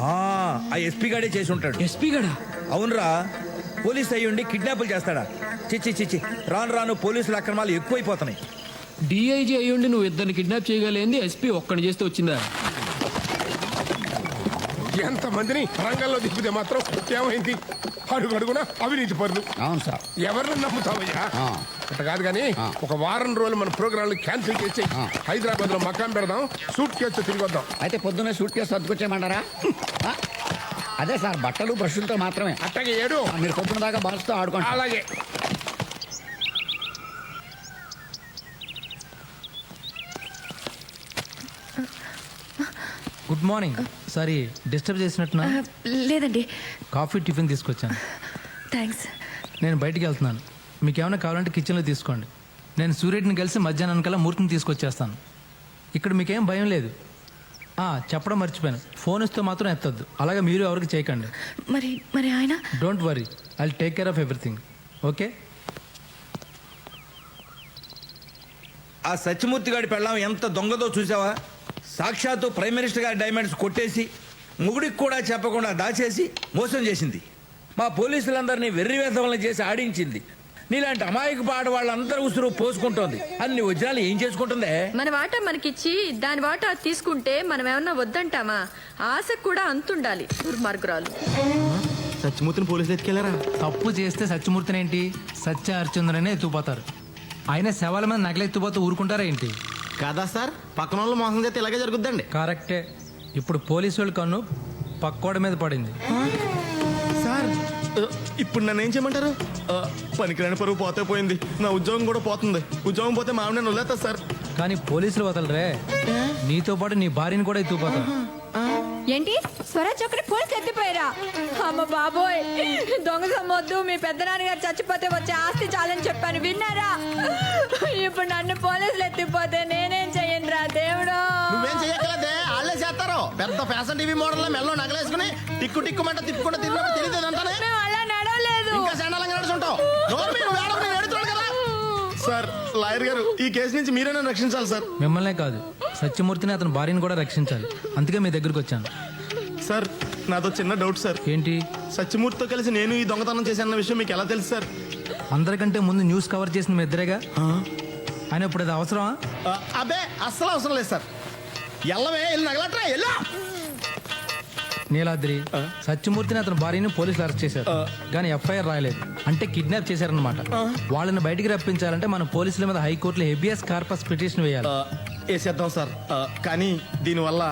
ఆ ఎస్పీ గాడే చేసి ఉంటాడు. ఎస్పీ గడా? అవునరా, పోలీస్ అయ్యుండి కిడ్నాపులు చేస్తాడా? చిచ్చి చిచ్చి, రాను రాను పోలీసుల అక్రమాలు ఎక్కువైపోతున్నాయి. డిఐజీ అయ్యుండి నువ్వు ఇద్దరిని కిడ్నాప్ చేయగలేంది ఎస్పీ ఒక్కడిని చేస్తే వచ్చిందా? ఎంతమందిని రంగంలో దిప్పితే మాత్రం ఏమైంది? అడుగడుగునా అవినీతి పరులు. అవును సార్. ఎవరిని నమ్ముతావయ్యా? అట్లా కాదు కానీ ఒక వారం రోజులు మన ప్రోగ్రాంలు క్యాన్సిల్ చేసి హైదరాబాద్ లో మకాం పెడదాం, సూట్ కేసు తిరిగి వద్దాం. అయితే పొద్దున్నే సూట్ కేసు సర్దుకొచ్చేయమంటారా? అదే సార్, బట్టలు బ్రష్లతో మాత్రమే. అట్టగే ఏడు మీరు పొద్దున దాకా బాల్స్తో ఆడుకోండి. అలాగే. Good morning. సారీ డిస్టర్బ్ చేసినట్టున్నా? లేదండి, కాఫీ టిఫిన్ తీసుకొచ్చాను. థ్యాంక్స్. నేను బయటికి వెళ్తున్నాను. మీకు ఏమైనా కావాలంటే కిచెన్లో తీసుకోండి. నేను సూర్యుడిని కలిసి మధ్యాహ్నం కల్లా మూర్తిని తీసుకొచ్చేస్తాను. ఇక్కడ మీకేం భయం లేదు. చెప్పడం మర్చిపోయాను, ఫోన్ ఇస్తే మాత్రం ఎత్తద్దు. అలాగే మీరు ఎవరికి చేయకండి. మరి మరి ఆయన? Don't worry, I will take care of everything. Okay? ఆ సత్యమూర్తి గారి పెళ్ళాం ఎంత దొంగదో చూసావా? సాక్షాత్తు ప్రైమ్ మినిస్టర్ గారి డైమండ్స్ కొట్టేసి ముగుడికి కూడా చెప్పకుండా దాచేసి మోసం చేసింది. మా పోలీసులందరినీ వెర్రివేధవలను చేసి ఆడించింది. నీలాంటి అమాయక ఆడవాళ్ళందరూ ఉసురు పోసుకుంటోంది. అన్ని వజ్రాలు ఏం చేసుకుంటుందే? మన వాటా మనకిచ్చి దాని వాటా తీసుకుంటే మనం ఏమన్నా వద్దంటామా? ఆశకు కూడా అంతుండాలి. దుర్మార్గురాలు. సత్యమూర్తిని పోలీసులు ఎత్తుకెళ్లారా? తప్పు చేస్తే సత్యమూర్తిని ఏంటి, సత్య హరిచంద్రనే ఎత్తుకుపోతారు. అయినా శవాల మీద నగలెత్తుపోతూ ఊరుకుంటారా ఏంటి? కాదా సార్, పక్కన వాళ్ళు మోసం చేస్తే ఇలాగే జరుగుద్దండి. కరెక్టే. ఇప్పుడు పోలీసు వాళ్ళ కన్ను పక్కోడి మీద పడింది. సార్, ఇప్పుడు నన్ను ఏం చేయమంటారు? పనికిరాని పరువు పోతే పోయింది, నా ఉద్యోగం కూడా పోతుంది. ఉద్యోగం పోతే మా ఆవిడ వదిలేస్తా సార్. కానీ పోలీసులు వదలరే, నీతో పాటు నీ భార్యని కూడా ఎత్తుకుపోతారు. ఏంటి స్వరాజ్ ఒకటి పోలీసులు ఎత్తిపోయారా? అమ్మ బాబోయ్, దొంగ సమ్మొద్దు, మీ పెద్ద నాన్నగారు చచ్చిపోతే వచ్చే ఆస్తి చాలని చెప్పాను, విన్నారా? ఇప్పుడు నన్ను పోలీసులు ఎత్తిపోతే నేనేం చెయ్యను రా దేవుడు. నువ్వేం చెయ్యగలదే, వాళ్ళే చేస్తారు. పెద్ద ఫ్యాషన్ టీవీ మోడల్ మెల్లో నగలేసుకుని టిక్కు టిక్కుమంట తిప్పుకుంటూ తిరిగినప్పుడు తెలియదు అంటానే. మేము అలా నడవలేదు. ఇంకా శాండాలంగా నడుచుంటావు. సార్, లాయర్ గారు, ఈ కేసు నుంచి మీరైనా రక్షించాలి సార్. మిమ్మల్నే కాదు, సత్యమూర్తిని అతని భార్యని కూడా రక్షించాలి. అందుకే మీ దగ్గరికి వచ్చాను. సార్, నాతో చిన్న డౌట్ సార్. ఏంటి? సత్యమూర్తితో కలిసి నేను ఈ దొంగతనం చేశానన్న విషయం మీకు ఎలా తెలుసు సార్? అందరికంటే ముందు న్యూస్ కవర్ చేసిన మీ ఇద్దరేగా. ఆయన ఇప్పుడు అది అవసరమా? అబ్బే, అస్సలు అవసరం లేదు సార్. ఎల్లవే, వెళ్ళి నగలట్రా, ఎల్లా. నీలాద్రి సత్యమూర్తిని అతని భార్యని పోలీసులు అరెస్ట్ చేశారు కానీ ఎఫ్ఐఆర్ రాయలేదు అంటే కిడ్నాప్ చేశారన్నమాట. వాళ్ళని బయటికి రప్పించాలంటే మన పోలీసుల మీద హైకోర్టులో హెబియస్ కార్పస్ పిటిషన్ వేయాలి. వేసేద్దాం సార్. కానీ దీనివల్ల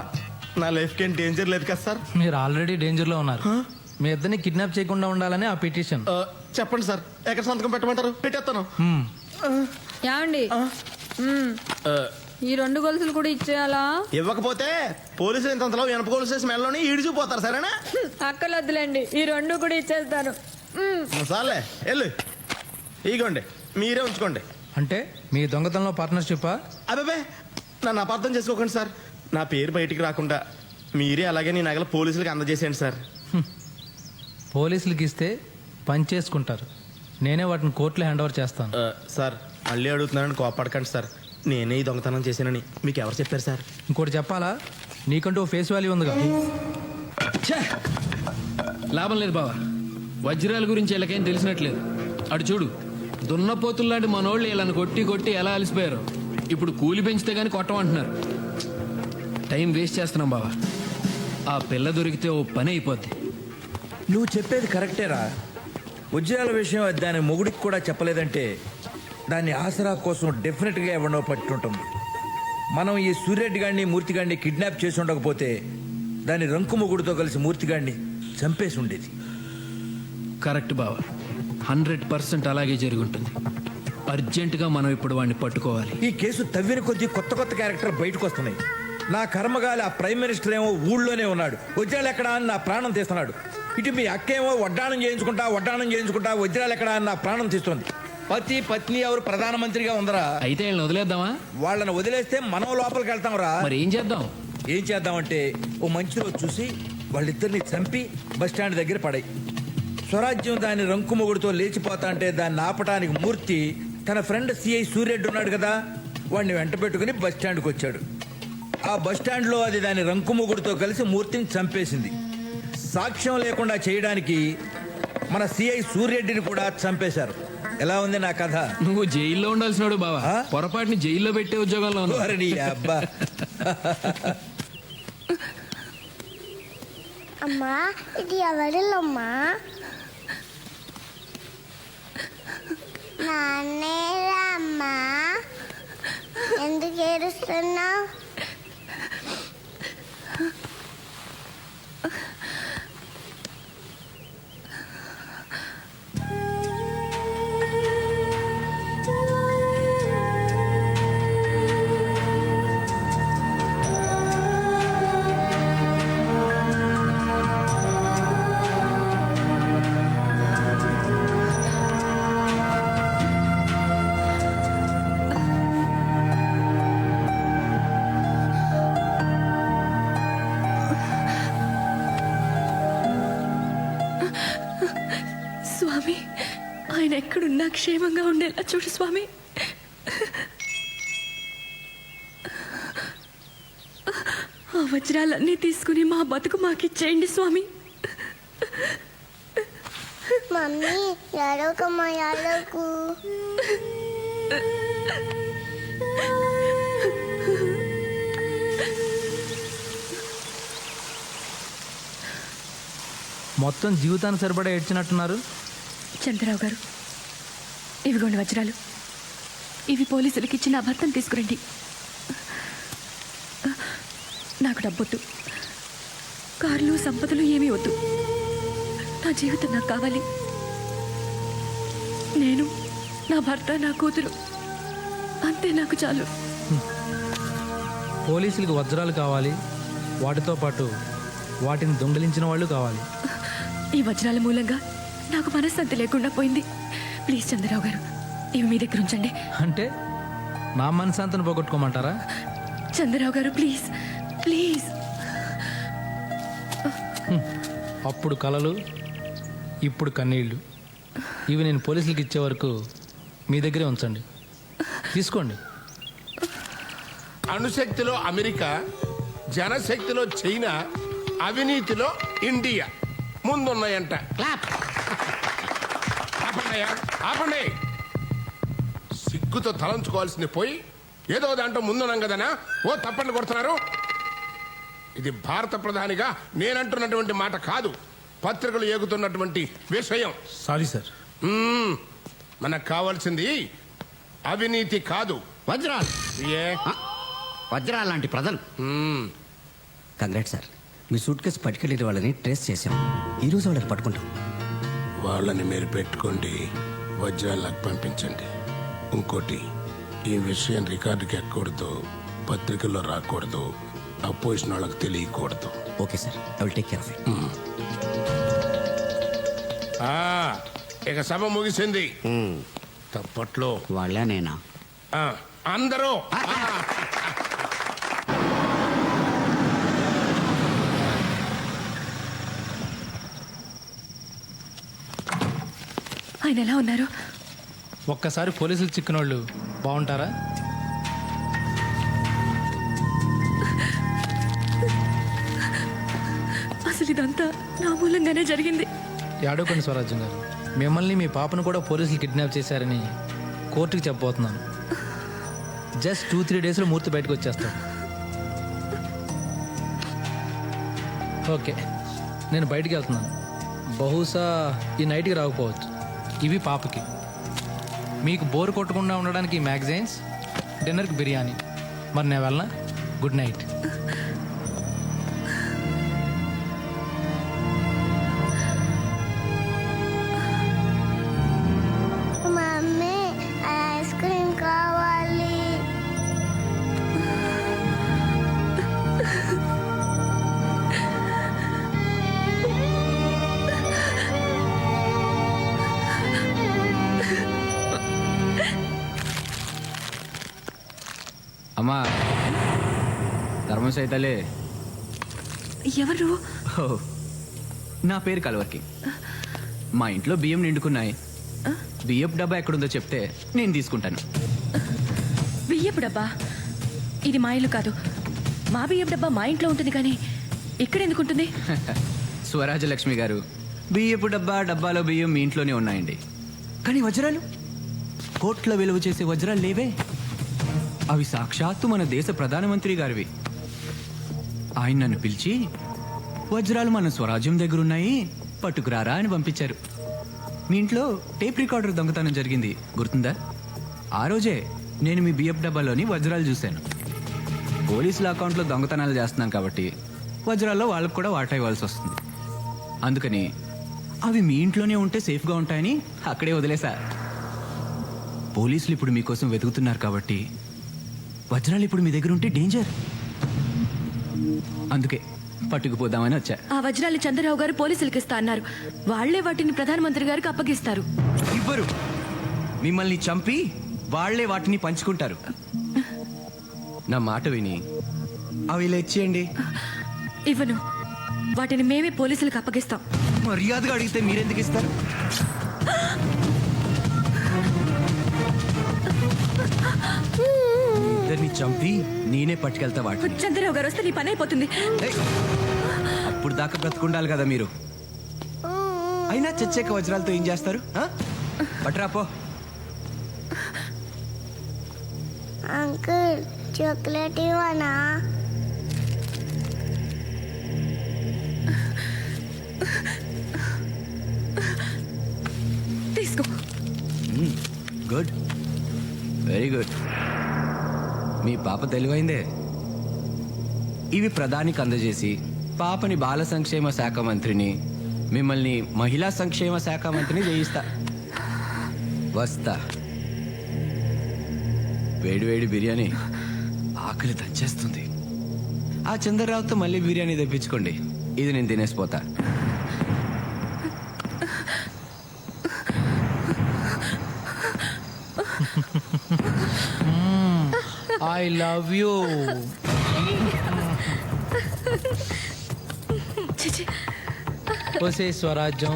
నా లైఫ్కి ఏం డేంజర్ లేదు కదా సార్? మీరు ఆల్రెడీ డేంజర్ లో ఉన్నారు. మీ ఇద్దరిని కిడ్నాప్ చేయకుండా ఉండాలని ఆ పిటిషన్. చెప్పండి సార్, ఎక్కడ సంతకం పెట్టమంటారు? పెట్టేస్తాను. ఏమండి ఈ 2 గొలుసులు కూడా ఇచ్చేయాలా? ఇవ్వకపోతే పోలీసులు ఇంతలో వెనప గొలుసు వేసి మెడలోని ఈడిచిపోతారు. సరేనా? అక్కలొద్దులేండి, ఈ 2 కూడా ఇచ్చేస్తాను. సార్లే వెళ్ళు. ఇగోండి, మీరే ఉంచుకోండి. అంటే మీ దొంగతనంలో పార్ట్నర్షిప్పా? అబ్బాబే, నన్ను అపార్థం చేసుకోకండి సార్. నా పేరు బయటికి రాకుండా మీరే అలాగే నీ నగలు పోలీసులకు అందజేసేయండి సార్. పోలీసులకి ఇస్తే పని చేసుకుంటారు, నేనే వాటిని కోర్టులో హ్యాండ్ ఓవర్ చేస్తాను. సార్ మళ్ళీ అడుగుతున్నానని కోపడకండి సార్. నేనే ఈ దొంగతనం చేశానని మీకు ఎవరు చెప్పారు సార్? ఇంకోటి చెప్పాలా, నీకంటూ ఫేస్ వాల్యూ ఉందిగా. లాభం లేదు బావా, వజ్రాల గురించి వీళ్ళకేం తెలిసినట్లేదు. అటు చూడు, దున్నపోతుల్లాంటి మనోళ్ళు వీళ్ళని కొట్టి కొట్టి ఎలా అలసిపోయారు. ఇప్పుడు కూలి పెంచితే గానీ కొట్టమంటున్నారు. టైం వేస్ట్ చేస్తున్నాం బావా. ఆ పిల్ల దొరికితే ఓ పని అయిపోద్ది. నువ్వు చెప్పేది కరెక్టేరా. వజ్రాల విషయం దాని మొగుడికి కూడా చెప్పలేదంటే దాన్ని ఆసరా కోసం డెఫినెట్గా ఎవరినో పట్టుంటుంది. మనం ఈ సూర్యరెడ్డి గారిని మూర్తిగాడిని కిడ్నాప్ చేసి ఉండకపోతే దాని రంకు మొగుడితో కలిసి మూర్తిగాడిని చంపేసి ఉండేది. కరెక్ట్ బావా, 100% అలాగే జరిగి ఉంటుంది. అర్జెంటుగా మనం ఇప్పుడు వాడిని పట్టుకోవాలి. ఈ కేసు తవ్విన కొద్దీ కొత్త కొత్త క్యారెక్టర్లు బయటకు వస్తున్నాయి. నా కర్మగాలి ఆ ప్రైమ్ మినిస్టర్ ఏమో ఊళ్ళోనే ఉన్నాడు, వజ్రాలు ఎక్కడా అని నా ప్రాణం తీస్తున్నాడు. ఇటు మీ అక్కేమో వడ్డాణం చేయించుకుంటా వజ్రాలు ఎక్కడా అని నా ప్రాణం తీస్తుంది. పత్ని ఎవరు ప్రధానమంత్రిగా ఉందరా? అయితే వీళ్ళని వదిలేద్దామా? వాళ్ళని వదిలేస్తే మనం లోపలికి వెళ్తాం రా. మరి ఏం చేద్దామంటే ఓ మంచి రోజు చూసి వాళ్ళిద్దరిని చంపి బస్టాండ్ దగ్గర పడాయి. స్వరాజ్యం దాని రంకు మొగుడుతో లేచిపోతా అంటే దాన్ని ఆపటానికి మూర్తి తన ఫ్రెండ్ సిఐ సూర్యరెడ్డి ఉన్నాడు కదా, వాడిని వెంట పెట్టుకుని బస్టాండ్కి వచ్చాడు. ఆ బస్టాండ్లో అది దాని రంకు మొగుడుతో కలిసి మూర్తిని చంపేసింది. సాక్ష్యం లేకుండా చేయడానికి మన సిఐ సూర్యరెడ్డిని కూడా చంపేశారు. ఎలా ఉంది నా కథ? నువ్వు జైల్లో ఉండాల్సినాడు బావా, పొరపాటుని జైల్లో పెట్టే ఉద్యోగంలో అబ్బా. అమ్మా, ఇది ఎవరిల్లమ్మా? నాన్నేరా అమ్మా, ఎందుకు ఏడుస్తున్నావు? స్వామి, ఆయన ఎక్కడున్నా క్షేమంగా ఉండేలా చూడు స్వామి. ఆ వజ్రాలన్నీ తీసుకుని మా బతుకు మాకిచ్చేయండి స్వామి. మమ్మీ ఎడవకమ్మా, ఎడవకు. మొత్తం జీవితాన్ని సరిపడా ఏడ్చినట్టున్నారు. చంద్రరావు గారు, ఇవిగోండి వజ్రాలు. ఇవి పోలీసులకి ఇచ్చి నా భర్తను తీసుకురండి. నాకు డబ్బొద్దు, కార్లు సంపదలు ఏమీ వద్దు. నా జీవితం నాకు కావాలి. నేను, నా భర్త, నా కూతురు, అంతే నాకు చాలు. పోలీసులకు వజ్రాలు కావాలి, వాటితో పాటు వాటిని దొంగిలించిన వాళ్ళు కావాలి. ఈ వజ్రాల మూలంగా నాకు మనశ్శాంతి లేకుండా పోయింది. ప్లీజ్ చంద్రరావు గారు, ఇవి మీ దగ్గర ఉంచండి. అంటే నా మనశ్శాంతిని పోగొట్టుకోమంటారా? చంద్రరావు గారు ప్లీజ్ ప్లీజ్. అప్పుడు కలలు, ఇప్పుడు కన్నీళ్ళు. ఇవి నేను పోలీసులకు ఇచ్చే వరకు మీ దగ్గరే ఉంచండి. తీసుకోండి. అణుశక్తిలో అమెరికా, జనశక్తిలో చైనా, అవినీతిలో ఇండియా ముందున్నాయంట. ఆపండి. సిగ్గుతో తలంచుకోవాల్సింది పోయి ఏదో దాంట్లో ముందున్నాం కదనా ఓ తప్పండి కొడుతున్నారు. ఇది భారత ప్రధానిగా నేనంటున్నటువంటి మాట కాదు, పత్రికలు ఏగుతున్నటువంటి విషయం. Sorry sir. మనకు కావాల్సింది అవినీతి కాదు, వజ్రాలు. ఏ వజ్రాలు లాంటి ప్రజలు. కంగ్రాట్ సార్, మీ సూట్ కేసు పట్టుకెళ్ళిన వాళ్ళని ట్రేస్ చేశాం. ఈ రోజు వాళ్ళని పట్టుకుంటాం. వాళ్ళని మీరు పెట్టుకోండి, వజ్రాలకు పంపించండి. ఇంకోటి, ఈ విషయం రికార్డుకి ఎక్కకూడదు, పత్రికల్లో రాకూడదు, అపోజిషన్ వాళ్ళకి తెలియకూడదు. Okay sir, I will take care of it. ఇక సభ ముగిసింది. తప్పట్లో వాళ్ళే నేనా? అందరూ ఆయన ఎలా ఉన్నారు? ఒక్కసారి పోలీసులు చిక్కినోళ్ళు బాగుంటారా? అసలు ఇదంతా నా మూలంగానే జరిగింది. యాడోకండి స్వరాజ్యం గారు, మిమ్మల్ని మీ పాపను కూడా పోలీసులు కిడ్నాప్ చేశారని కోర్టుకి చెప్పబోతున్నాను. జస్ట్ 2-3 డేస్లో మూర్తి బయటకు వచ్చేస్తాను. ఓకే, నేను బయటికి వెళ్తున్నాను. బహుశా ఈ నైట్కి రాకపోవచ్చు. ఇవి పాపకి. మీకు బోర్ కొట్టకుండా ఉండడానికి మ్యాగజైన్స్, డిన్నర్కి బిర్యానీ. మరి నేను వెళ్ళనా? Good night. Mummy ice cream కావాలి. అమ్మా ధర్మసైతలే. ఎవరు? నా పేరు కలవర్కి. మా ఇంట్లో బియ్యం నిండుకున్నాయి. బియ్యపు డబ్బా ఎక్కడుందో చెప్తే నేను తీసుకుంటాను. బియ్యపు డబ్బా? ఇది మా ఇల్లు కాదు. మా బియ్యపు డబ్బా మా ఇంట్లో ఉంటుంది, కానీ ఇక్కడ ఎందుకు ఉంటుంది? స్వరాజలక్ష్మి గారు, బియ్యపు డబ్బాలో బియ్యం మీ ఇంట్లోనే ఉన్నాయండి. కానీ వజ్రాలు, కోట్ల విలువ చేసే వజ్రాలు లేవే. అవి సాక్షాత్తు మన దేశ ప్రధానమంత్రి గారివి. ఆయన నన్ను పిలిచి వజ్రాలు మన స్వరాజ్యం దగ్గరున్నాయి, పట్టుకురారా అని పంపించారు. మీ ఇంట్లో టేప్ రికార్డర్ దొంగతనం జరిగింది, గుర్తుందా? ఆ రోజే నేను మీ బియ్యపు డబ్బాలోని వజ్రాలు చూశాను. పోలీసుల అకౌంట్లో దొంగతనాలు చేస్తున్నాను కాబట్టి వజ్రాల్లో వాళ్ళకు కూడా వాటా ఇవ్వాల్సి వస్తుంది. అందుకని అవి మీ ఇంట్లోనే ఉంటే సేఫ్గా ఉంటాయని అక్కడే వదిలేసా. పోలీసులు ఇప్పుడు మీకోసం వెతుకుతున్నారు కాబట్టి వజ్రాలు ఇప్పుడు మీ దగ్గర ఉంటే డేంజర్. అందుకే పట్టుకుపోదామని వచ్చా. ఆ వజ్రాలు చంద్రరావు గారు పోలీసులకి ఇస్తా అన్నారు. వాళ్లే వాటిని ప్రధానమంత్రి గారికి అప్పగిస్తారు. ఇవ్వరు. మిమ్మల్ని చంపి వాళ్లే వాటిని పంచుకుంటారు. నా మాట విని అవి ఇలా ఇచ్చేయండి. ఇవ్వను. వాటిని మేమే పోలీసులకు అప్పగిస్తాం. మర్యాదగా అడిగితే మీరెందుకు ఇస్తారు? ఇద్దరిని చంపి నేనే పట్టుకెళ్తా వాటిని. చంద్రరావు గారు వస్తే నీ పని అయిపోతుంది. అప్పుడు దాకా బ్రతుకుండాలి కదా మీరు. అయినా చచ్చాక వజ్రాలతో ఏం చేస్తారు? పట్టురాపో. అంకుల్ చాక్లెట్ ఇవ్వనా? తీసుకో. Good, very good. మీ పాప తెలివైందే. ఇవి ప్రధానికి అందజేసి పాపని బాల సంక్షేమ శాఖ మంత్రిని, మిమ్మల్ని మహిళా సంక్షేమ శాఖ మంత్రిని చేయిస్తా. వస్తా. వేడివేడి బిర్యానీ ఆకలి దంచేస్తుంది. ఆ చంద్రరావుతో మళ్ళీ బిర్యానీ తెప్పించుకోండి. ఇది నేను తినేసిపోతా. I love you. ఒసే స్వరాజ్యం,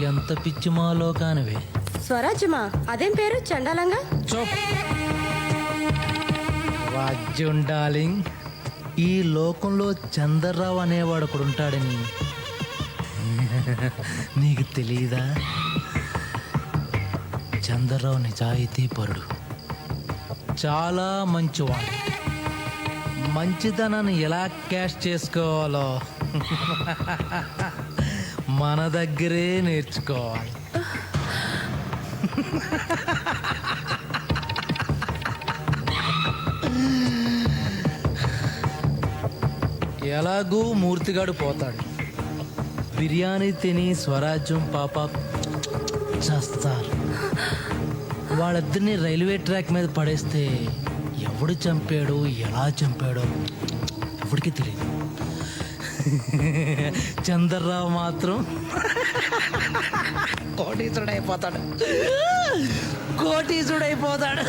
ఎంత పిచ్చి మాలో కానివే. స్వరాజ్యమా? అదేం పేరు చండాలంగా? రాజ్యం డార్లింగ్, ఈ లోకంలో చంద్రరావు అనేవాడు ఒకడు ఉంటాడని నీకు తెలీదా? చంద్రరావు నిజాయితీ పరుడు, చాలా మంచివాడు. మంచితనాన్ని ఎలా క్యాష్ చేసుకోవాలో మన దగ్గరే నేర్చుకోవాలి. ఎలాగూ మూర్తిగాడు పోతాడు. బిర్యానీ తిని స్వరాజ్యం పాప చేస్తారు. వాళ్ళిద్దరిని రైల్వే ట్రాక్ మీద పడేస్తే ఎవడు చంపాడో ఎలా చంపాడో ఎవడికి తెలియదు. చంద్రరావు మాత్రం కోటీసుడైపోతాడు. కోటీసుడైపోతాడు.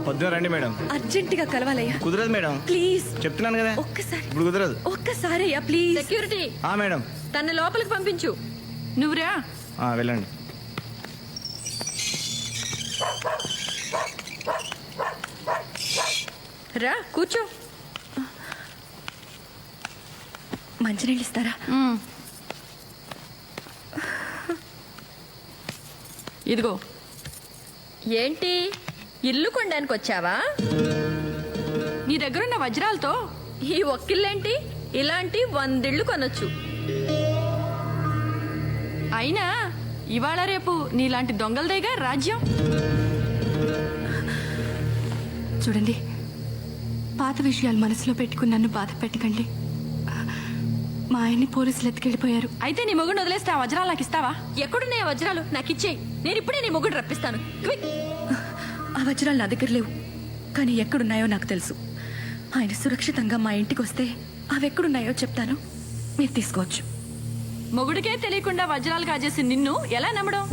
పొద్దున రండి మేడం. అర్జెంటుగా కలవాలయ్యా. కుదరదు మేడం. ప్లీజ్ చెప్తున్నాను కదా, ఒక్కసారి. ఇప్పుడు కుదరదు. ఒక్కసారి అయ్యా ప్లీజ్. సెక్యూరిటీ మేడం తన లోపలికి పంపించు. నువ్వురా. వెళ్ళండి. రా కూర్చో. మంచినీళ్ళు ఇస్తారా? ఇదిగో. ఏంటి ఇల్లు కొనడానికి వచ్చావా? నీ దగ్గరున్న వజ్రాలతో ఈ ఒక్కిళ్ళేంటి? ఇలాంటి 100 ఇళ్ళు కొనొచ్చు. అయినా ఇవాళ రేపు నీలాంటి దొంగలదేగా రాజ్యం. చూడండి, పాత విషయాలు మనసులో పెట్టుకుని నన్ను బాధ పెట్టకండి. మా ఆయన్ని పోలీసులు ఎత్తుకెళ్ళిపోయారు. అయితే నీ మొగుడు వదిలేస్తే ఆ వజ్రాలు నాకు ఇస్తావా? ఎక్కడున్నాయి ఆ వజ్రాలు? నాకు ఇచ్చేయి. నేను ఇప్పుడే నీ మొగుడు రప్పిస్తాను. క్విక్. ఆ వజ్రాలు నా దగ్గర లేవు, కానీ ఎక్కడున్నాయో నాకు తెలుసు. ఆయన సురక్షితంగా మా ఇంటికి వస్తే అవి ఎక్కడున్నాయో చెప్తాను, మీరు తీసుకోవచ్చు. మొగుడికే తెలియకుండా వజ్రాలు కాజేసి నిన్ను ఎలా నమ్మడం?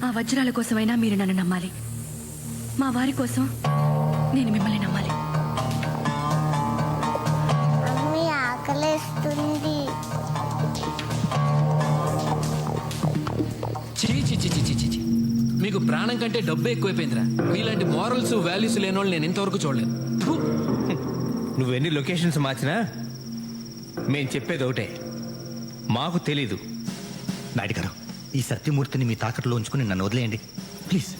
ఆ వజ్రాల కోసమైనా మీరు నన్ను నమ్మాలి. మా వారి కోసం నేను మిమ్మల్ని నమ్మాలి. మమ్మీ ఆకలేస్తుంది. మీకు ప్రాణం కంటే డబ్బు ఎక్కువైపోయిందిరా. మీలాంటి మారల్స్ వాల్యూస్ లేని వాళ్ళు నేను ఇంతవరకు చూడలేదు. నువ్వెన్ని లొకేషన్స్ మార్చినా మేం చెప్పేది ఒకటే, మాకు తెలీదు. నాయుడు గారు, ఈ సత్యమూర్తిని మీ తాకట్లో ఉంచుకుని నన్ను వదిలేయండి ప్లీజ్.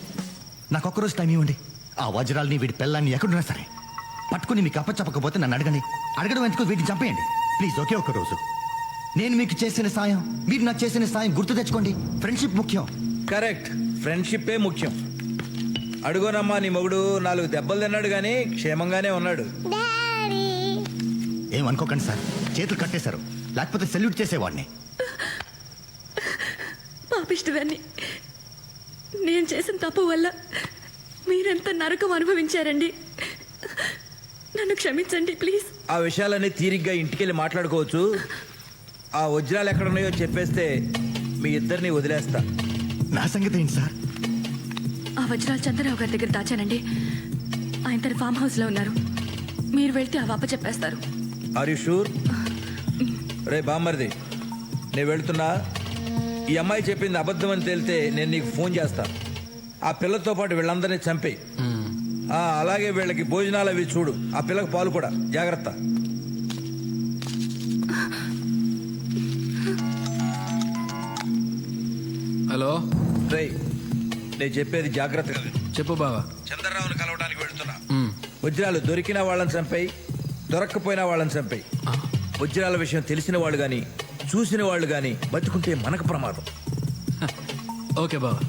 నాకు ఒక్కరోజు టైం ఇవ్వండి. ఆ వజ్రాలని వీడి పిల్లల్ని ఎక్కడున్నా సరే పట్టుకుని మీకు అప్పచెప్పకపోతే నన్ను అడగండి. అడగడం ఎందుకు, వీటిని చంపేయండి ప్లీజ్. ఒకే ఒక్క రోజు. నేను మీకు చేసిన సాయం, మీరు నాకు చేసిన సాయం గుర్తు తెచ్చుకోండి. ఫ్రెండ్షిప్ ముఖ్యం. కరెక్ట్, ఫ్రెండ్షిప్పే ముఖ్యం. అడుగోనమ్మా, నీ మొగుడు 4 దెబ్బలు తిన్నాడు కానీ క్షేమంగానే ఉన్నాడు. ఏమనుకోకండి సార్, చేతులు కట్టేశారు, లేకపోతే సెల్యూట్ చేసేవాడిని. పాపిష్టిదాన్ని. నేను చేసిన తప్పు వల్ల మీరెంత నరకం అనుభవించారండి. నన్ను క్షమించండి ప్లీజ్. ఆ విషయాలన్నీ తీరిగ్గా ఇంటికెళ్ళి మాట్లాడుకోవచ్చు. ఆ వజ్రాలు ఎక్కడున్నాయో చెప్పేస్తే మీ ఇద్దరిని వదిలేస్తా. నా సంగతి ఏంటి సార్? ఆ వజ్రాలు చంద్రరావు గారి దగ్గర దాచానండి. ఆయన తన ఫామ్ హౌస్లో ఉన్నారు. మీరు వెళ్తే ఆ వాప చెప్పేస్తారు. Are you sure? రే బామ్మర్ది, నేను వెళ్తున్నా. ఈ అమ్మాయి చెప్పింది అబద్ధం అని తేలితే నేను నీకు ఫోన్ చేస్తా. ఆ పిల్లతో పాటు వీళ్ళందరినీ చంపి, అలాగే వీళ్ళకి భోజనాలు అవి చూడు. ఆ పిల్లకి పాలు కూడా. జాగ్రత్త. హలో రే, నేను చెప్పేది జాగ్రత్తగా విను. చెప్పు బావా. చంద్రరావుని కలవడానికి వెళ్తున్నా. వజ్రాలు దొరికిన వాళ్ళని చంపాయి, దొరక్కపోయినా వాళ్ళని చంపాయి. వజ్రాల విషయం తెలిసిన వాళ్ళు గాని చూసిన వాళ్ళు గాని బతుకుంటే మనకు ప్రమాదం. ఓకే బావా.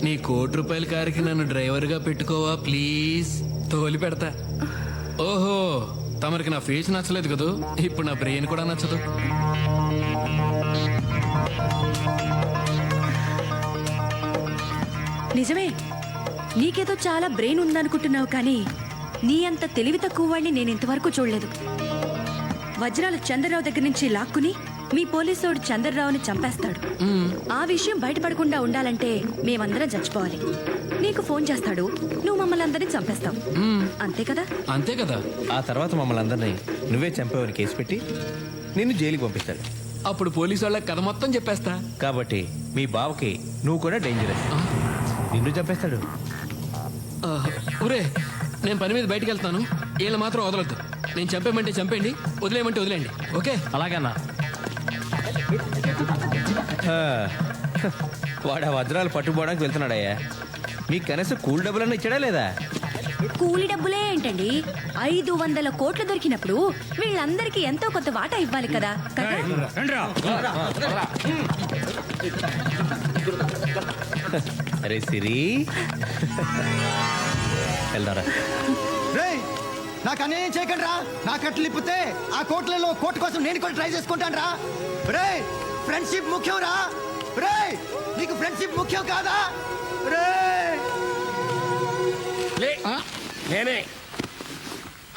నీ ₹1,00,00,000 కారుకి నన్ను డ్రైవర్గా పెట్టుకోవా ప్లీజ్? తోలి పెడతా. ఓహో, తమరికి నా ఫేస్ నచ్చలేదు కదూ, ఇప్పుడు నా బ్రెయిన్ కూడా నచ్చదు. నిజమే, నీకేదో చాలా బ్రెయిన్ ఉందనుకుంటున్నావు కానీ నీ అంత తెలివి తక్కువ వాడిని నేను ఇంతవరకు చూడలేదు. వజ్రాలు చంద్రరావు దగ్గర నుంచి లాక్కుని మీ పోలీసోడు చంద్రరావుని చంపేస్తాడు. ఆ విషయం బయటపడకుండా ఉండాలంటే మేమందరం చచ్చిపోవాలి. నీకు ఫోన్ చేస్తాడు, నువ్వు మమ్మల్ని అందరినీ చంపేస్తావు. అంతే కదా? అంతే కదా. ఆ తర్వాత మమ్మల్ని అందరినీ నువ్వే చంపావని కేసు పెట్టి నిన్ను జైలుకి పంపిస్తాడు. అప్పుడు పోలీసు వాళ్ళకి కథ మొత్తం చెప్పేస్తా. కాబట్టి మీ బావకి నువ్వు కూడా డేంజరస్. నిన్ను చంపేస్తాడు. ఒరే, నేను పని మీద బయటికి వెళ్తాను, వీళ్ళు మాత్రం వదలొద్దు. నేను చంపేయమంటే చంపేయండి, వదిలేయమంటే వదిలేండి. ఓకే? అలాగన్నా. వాడు ఆ వజ్రాలు పట్టుకోవడానికి వెళ్తున్నాడయ్యా. మీకు కనీసం కూల్ డబ్బులన్నా ఇచ్చాడా లేదా? కూలి డబ్బులే ఏంటండి, 500 కోట్లు దొరికినప్పుడు వీళ్ళందరికీ ఎంతో కొంత వాటా ఇవ్వాలి కదా. అరే సిరి, వెళ్దారా. నాకు అన్యాయం చేయకండి రా. నా కట్లు ఇప్పితే ఆ కోట్లలో కోర్టు కోసం నేను కూడా ట్రై చేసుకుంటాను రా. రే, ఫ్రెండ్షిప్ ముఖ్యం రా. రే, నీకు ఫ్రెండ్షిప్ ముఖ్యం కాదా? రే, నేనే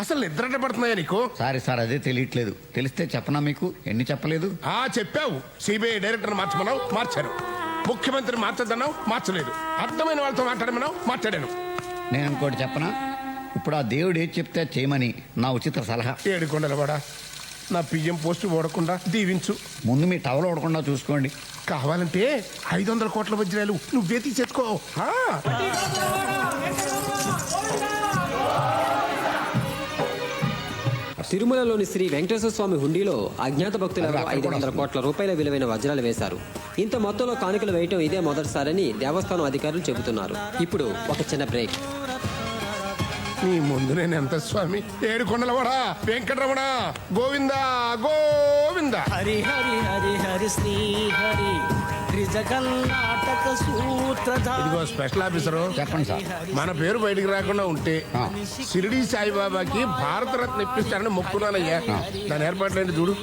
అసలు నిద్ర పడుతున్నాయా నీకు? సారీ సార్, అదే తెలియట్లేదు. తెలిస్తే చెప్పనా మీకు? ఎన్ని చెప్పలేదు? చెప్పావు. సిబిఐ డైరెక్టర్ మార్చమన్నావు, మార్చాను. ముఖ్యమంత్రి మార్చదన్నావు, మార్చలేదు. అర్థమైన వాళ్ళతో మాట్లాడమన్నావు, మాట్లాడాను. నేను ఇంకోటి చెప్పనా? ఇప్పుడు ఆ దేవుడు ఏది చెప్తే అది చేయమని నా ఉచిత సలహా. ఏడుకొండలవాడా, నా పిఎం పోస్ట్ ఓడకుండా దీవించు. ముందు మీ టవల్ ఓడకుండా చూసుకోండి. కావాలంటే 500 కోట్ల వజ్రాలు నువ్వే తీసేసుకో. తిరుమలలోని శ్రీ వెంకటేశ్వర స్వామి హుండీలో అజ్ఞాత భక్తులకు 500 కోట్ల రూపాయల విలువైన వజ్రాలు వేశారు. ఇంత మొత్తంలో కానుకలు వేయటం ఇదే మొదటిసారని దేవస్థానం అధికారులు చెబుతున్నారు. ఇప్పుడు ఒక చిన్న బ్రేక్. నీ ముందు నేను ఎంత స్వామి? ఏడుకొండలవాడా, వెంకటరమణ, గోవింద గోవింద. హరి హరి హరి హరి శ్రీ హరి కర్ణాటక సూత్రధారి. ఇదిగో స్పెషల్ ఆఫీసరు, చెప్పండి సార్. మన పేరు బయటికి రాకుండా ఉంటే షిరిడి సాయిబాబాకి భారతరత్న ఇప్పిస్తారని మొక్కున్నానయ్యా. దాని ఏర్పాట్లేంటి చూడు.